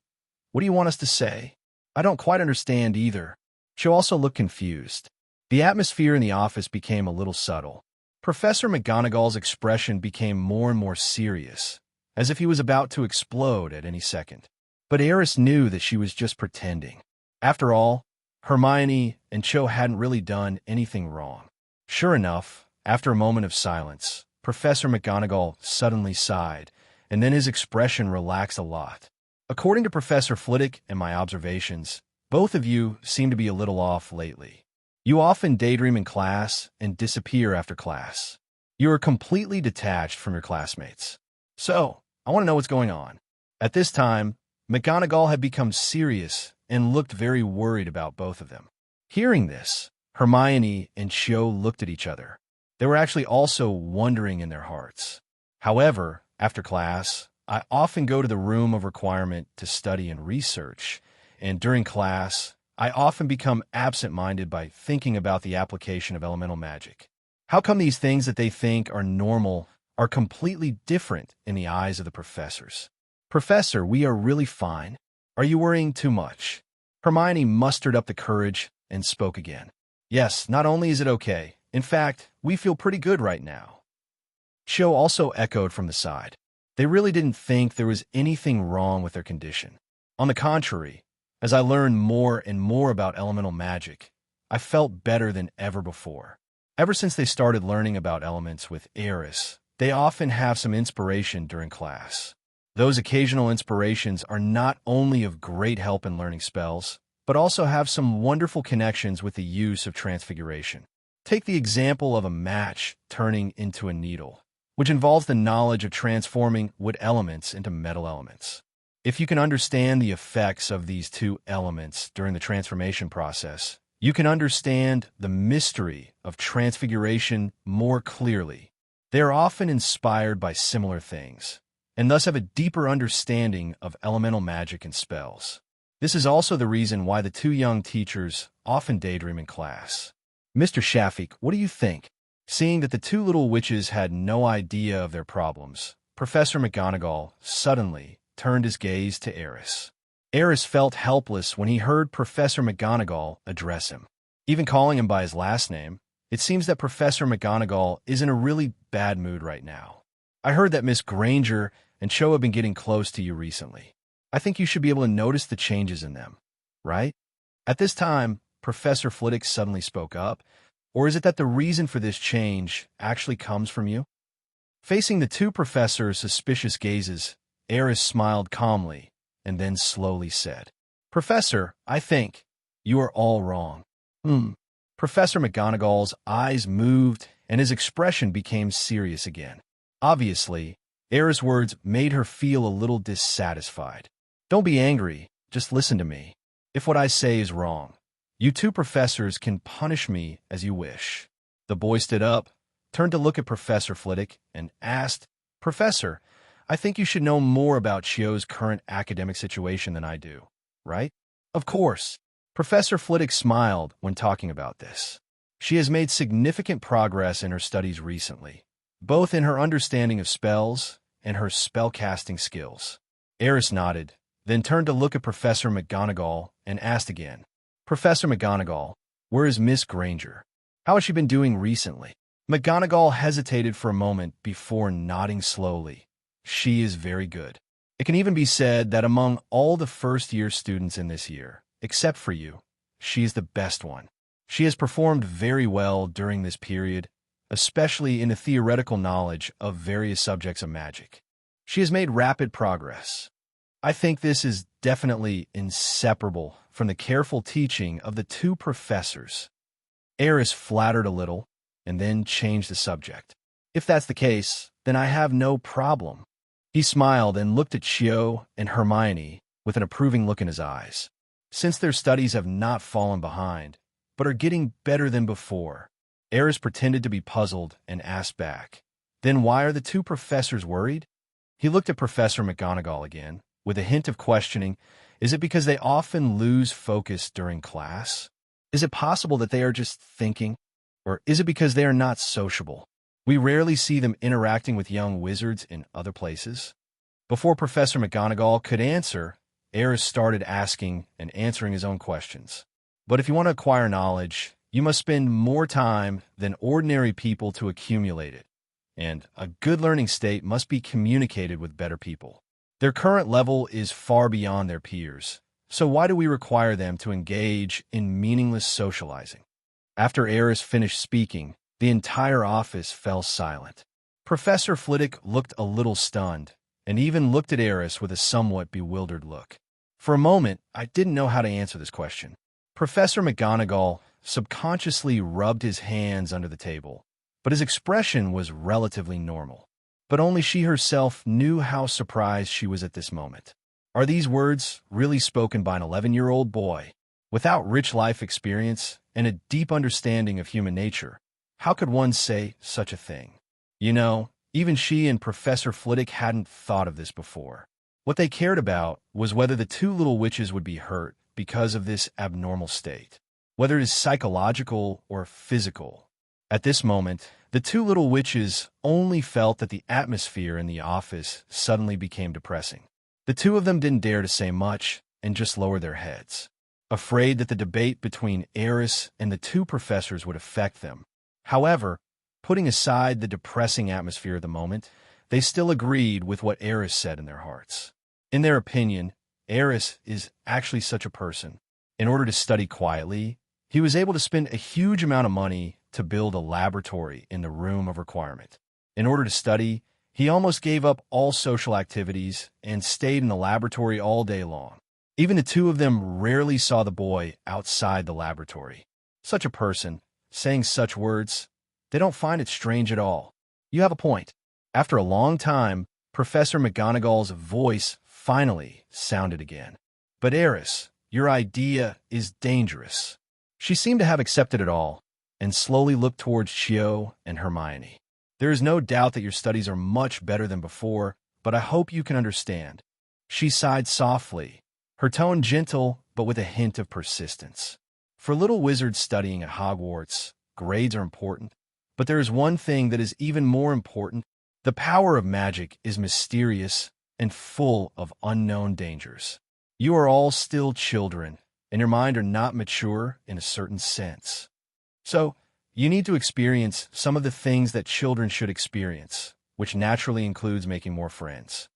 what do you want us to say? I don't quite understand either." She also looked confused. The atmosphere in the office became a little subtle. Professor McGonagall's expression became more and more serious, as if he was about to explode at any second. But Aris knew that she was just pretending. After all, Hermione and Cho hadn't really done anything wrong. Sure enough, after a moment of silence, Professor McGonagall suddenly sighed, and then his expression relaxed a lot. "According to Professor Flitwick and my observations, both of you seem to be a little off lately. You often daydream in class and disappear after class. You are completely detached from your classmates. So, I want to know what's going on." At this time, McGonagall had become serious and looked very worried about both of them. Hearing this, Hermione and Cho looked at each other. They were actually also wondering in their hearts. "However, after class, I often go to the room of requirement to study and research, and during class, I often become absent-minded by thinking about the application of elemental magic. How come these things that they think are normal are completely different in the eyes of the professors?" "Professor, we are really fine. Are you worrying too much?" Hermione mustered up the courage and spoke again. "Yes, not only is it okay, in fact, we feel pretty good right now." Cho also echoed from the side. They really didn't think there was anything wrong with their condition. On the contrary, as I learned more and more about elemental magic, I felt better than ever before. Ever since they started learning about elements with Aris, they often have some inspiration during class. Those occasional inspirations are not only of great help in learning spells, but also have some wonderful connections with the use of transfiguration. Take the example of a match turning into a needle, which involves the knowledge of transforming wood elements into metal elements. If you can understand the effects of these two elements during the transformation process, you can understand the mystery of transfiguration more clearly. They are often inspired by similar things, and thus have a deeper understanding of elemental magic and spells. This is also the reason why the two young teachers often daydream in class. Mr. Shafiq, what do you think? Seeing that the two little witches had no idea of their problems, Professor McGonagall suddenly turned his gaze to Aris. Aris felt helpless when he heard Professor McGonagall address him. Even calling him by his last name, it seems that Professor McGonagall is in a really bad mood right now. I heard that Miss Granger and Cho have been getting close to you recently. I think you should be able to notice the changes in them, right? At this time, Professor Flitwick suddenly spoke up, or is it that the reason for this change actually comes from you? Facing the two professors' suspicious gazes, Aris smiled calmly and then slowly said, Professor, I think you are all wrong. Professor McGonagall's eyes moved and his expression became serious again. Obviously, Aris' words made her feel a little dissatisfied. Don't be angry, just listen to me. If what I say is wrong, you two professors can punish me as you wish. The boy stood up, turned to look at Professor Flitwick, and asked, Professor, I think you should know more about Chio's current academic situation than I do, right? Of course. Professor Flitwick smiled when talking about this. She has made significant progress in her studies recently, both in her understanding of spells and her spellcasting skills. Aris nodded, then turned to look at Professor McGonagall and asked again, Professor McGonagall, where is Miss Granger? How has she been doing recently? McGonagall hesitated for a moment before nodding slowly. She is very good. It can even be said that among all the first-year students in this year, except for you, she is the best one. She has performed very well during this period, especially in the theoretical knowledge of various subjects of magic. She has made rapid progress. I think this is definitely inseparable from the careful teaching of the two professors. Aris flattered a little and then changed the subject. If that's the case, then I have no problem. He smiled and looked at Chio and Hermione with an approving look in his eyes. Since their studies have not fallen behind, but are getting better than before, Aris pretended to be puzzled and asked back, Then why are the two professors worried? He looked at Professor McGonagall again, with a hint of questioning. Is it because they often lose focus during class? Is it possible that they are just thinking? Or is it because they are not sociable? We rarely see them interacting with young wizards in other places. Before Professor McGonagall could answer, Aris started asking and answering his own questions. But if you want to acquire knowledge, you must spend more time than ordinary people to accumulate it. And a good learning state must be communicated with better people. Their current level is far beyond their peers, so why do we require them to engage in meaningless socializing? After Aris finished speaking, the entire office fell silent. Professor Flitwick looked a little stunned, and even looked at Aris with a somewhat bewildered look. For a moment, I didn't know how to answer this question. Professor McGonagall subconsciously rubbed his hands under the table, but his expression was relatively normal. But only she herself knew how surprised she was at this moment. Are these words really spoken by an 11-year-old boy? Without rich life experience and a deep understanding of human nature, how could one say such a thing? You know, even she and Professor Flitwick hadn't thought of this before. What they cared about was whether the two little witches would be hurt because of this abnormal state, whether it is psychological or physical. At this moment, the two little witches only felt that the atmosphere in the office suddenly became depressing. The two of them didn't dare to say much and just lowered their heads, afraid that the debate between Aris and the two professors would affect them. However, putting aside the depressing atmosphere of the moment, they still agreed with what Aris said in their hearts. In their opinion, Aris is actually such a person. In order to study quietly, he was able to spend a huge amount of money to build a laboratory in the room of requirement. In order to study, he almost gave up all social activities and stayed in the laboratory all day long. Even the two of them rarely saw the boy outside the laboratory. Such a person, saying such words, they don't find it strange at all. You have a point. After a long time, Professor McGonagall's voice finally sounded again. But Aris, your idea is dangerous. She seemed to have accepted it all, and slowly looked towards Chio and Hermione. There is no doubt that your studies are much better than before, but I hope you can understand. She sighed softly, her tone gentle but with a hint of persistence. For little wizards studying at Hogwarts, grades are important, but there is one thing that is even more important. The power of magic is mysterious and full of unknown dangers. You are all still children, and your mind are not mature in a certain sense. So, you need to experience some of the things that children should experience, which naturally includes making more friends.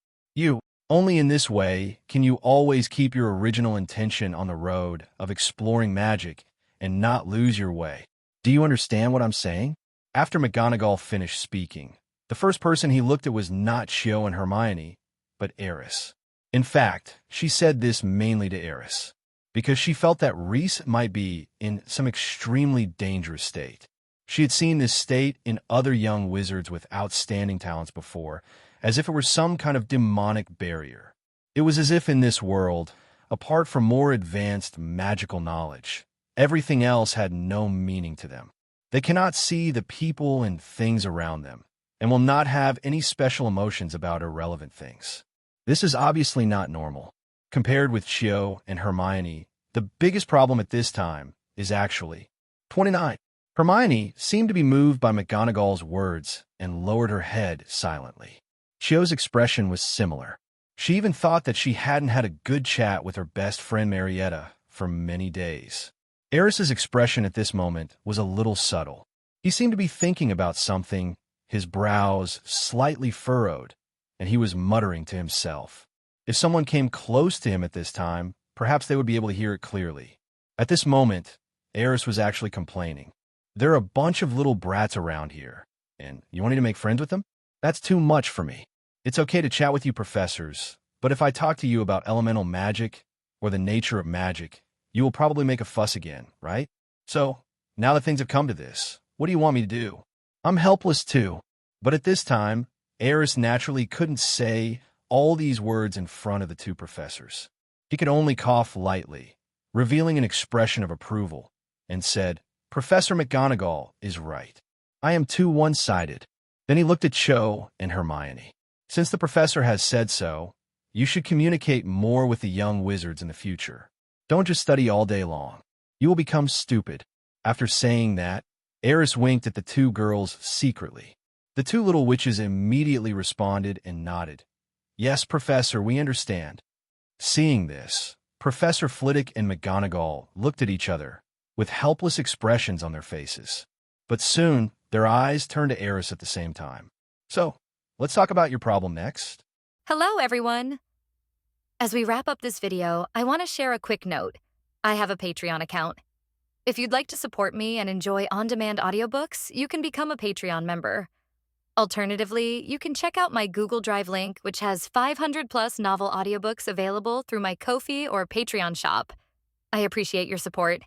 Only in this way can you always keep your original intention on the road of exploring magic and not lose your way. Do you understand what I'm saying? After McGonagall finished speaking, the first person he looked at was not Chio and Hermione, but Aris. In fact, she said this mainly to Aris, because she felt that Reese might be in some extremely dangerous state. She had seen this state in other young wizards with outstanding talents before, as if it were some kind of demonic barrier. It was as if in this world, apart from more advanced magical knowledge, everything else had no meaning to them. They cannot see the people and things around them, and will not have any special emotions about irrelevant things. This is obviously not normal. Compared with Chio and Hermione, the biggest problem at this time is actually 29. Hermione seemed to be moved by McGonagall's words and lowered her head silently. Chio's expression was similar. She even thought that she hadn't had a good chat with her best friend Marietta for many days. Aris's expression at this moment was a little subtle. He seemed to be thinking about something, his brows slightly furrowed, and he was muttering to himself. If someone came close to him at this time, perhaps they would be able to hear it clearly. At this moment, Aris was actually complaining. There are a bunch of little brats around here, and you want me to make friends with them? That's too much for me. It's okay to chat with you professors, but if I talk to you about elemental magic or the nature of magic, you will probably make a fuss again, right? So, now that things have come to this, what do you want me to do? I'm helpless too. But at this time, Aris naturally couldn't say all these words in front of the two professors. He could only cough lightly, revealing an expression of approval, and said, Professor McGonagall is right. I am too one-sided. Then he looked at Cho and Hermione. Since the professor has said so, you should communicate more with the young wizards in the future. Don't just study all day long. You will become stupid. After saying that, Aris winked at the two girls secretly. The two little witches immediately responded and nodded. Yes, Professor, we understand. Seeing this, Professor Flitwick and McGonagall looked at each other, with helpless expressions on their faces. But soon, their eyes turned to Aris at the same time. So, let's talk about your problem next. Hello, everyone. As we wrap up this video, I want to share a quick note. I have a Patreon account. If you'd like to support me and enjoy on-demand audiobooks, you can become a Patreon member. Alternatively, you can check out my Google Drive link, which has 500-plus novel audiobooks available through my Ko-fi or Patreon shop. I appreciate your support.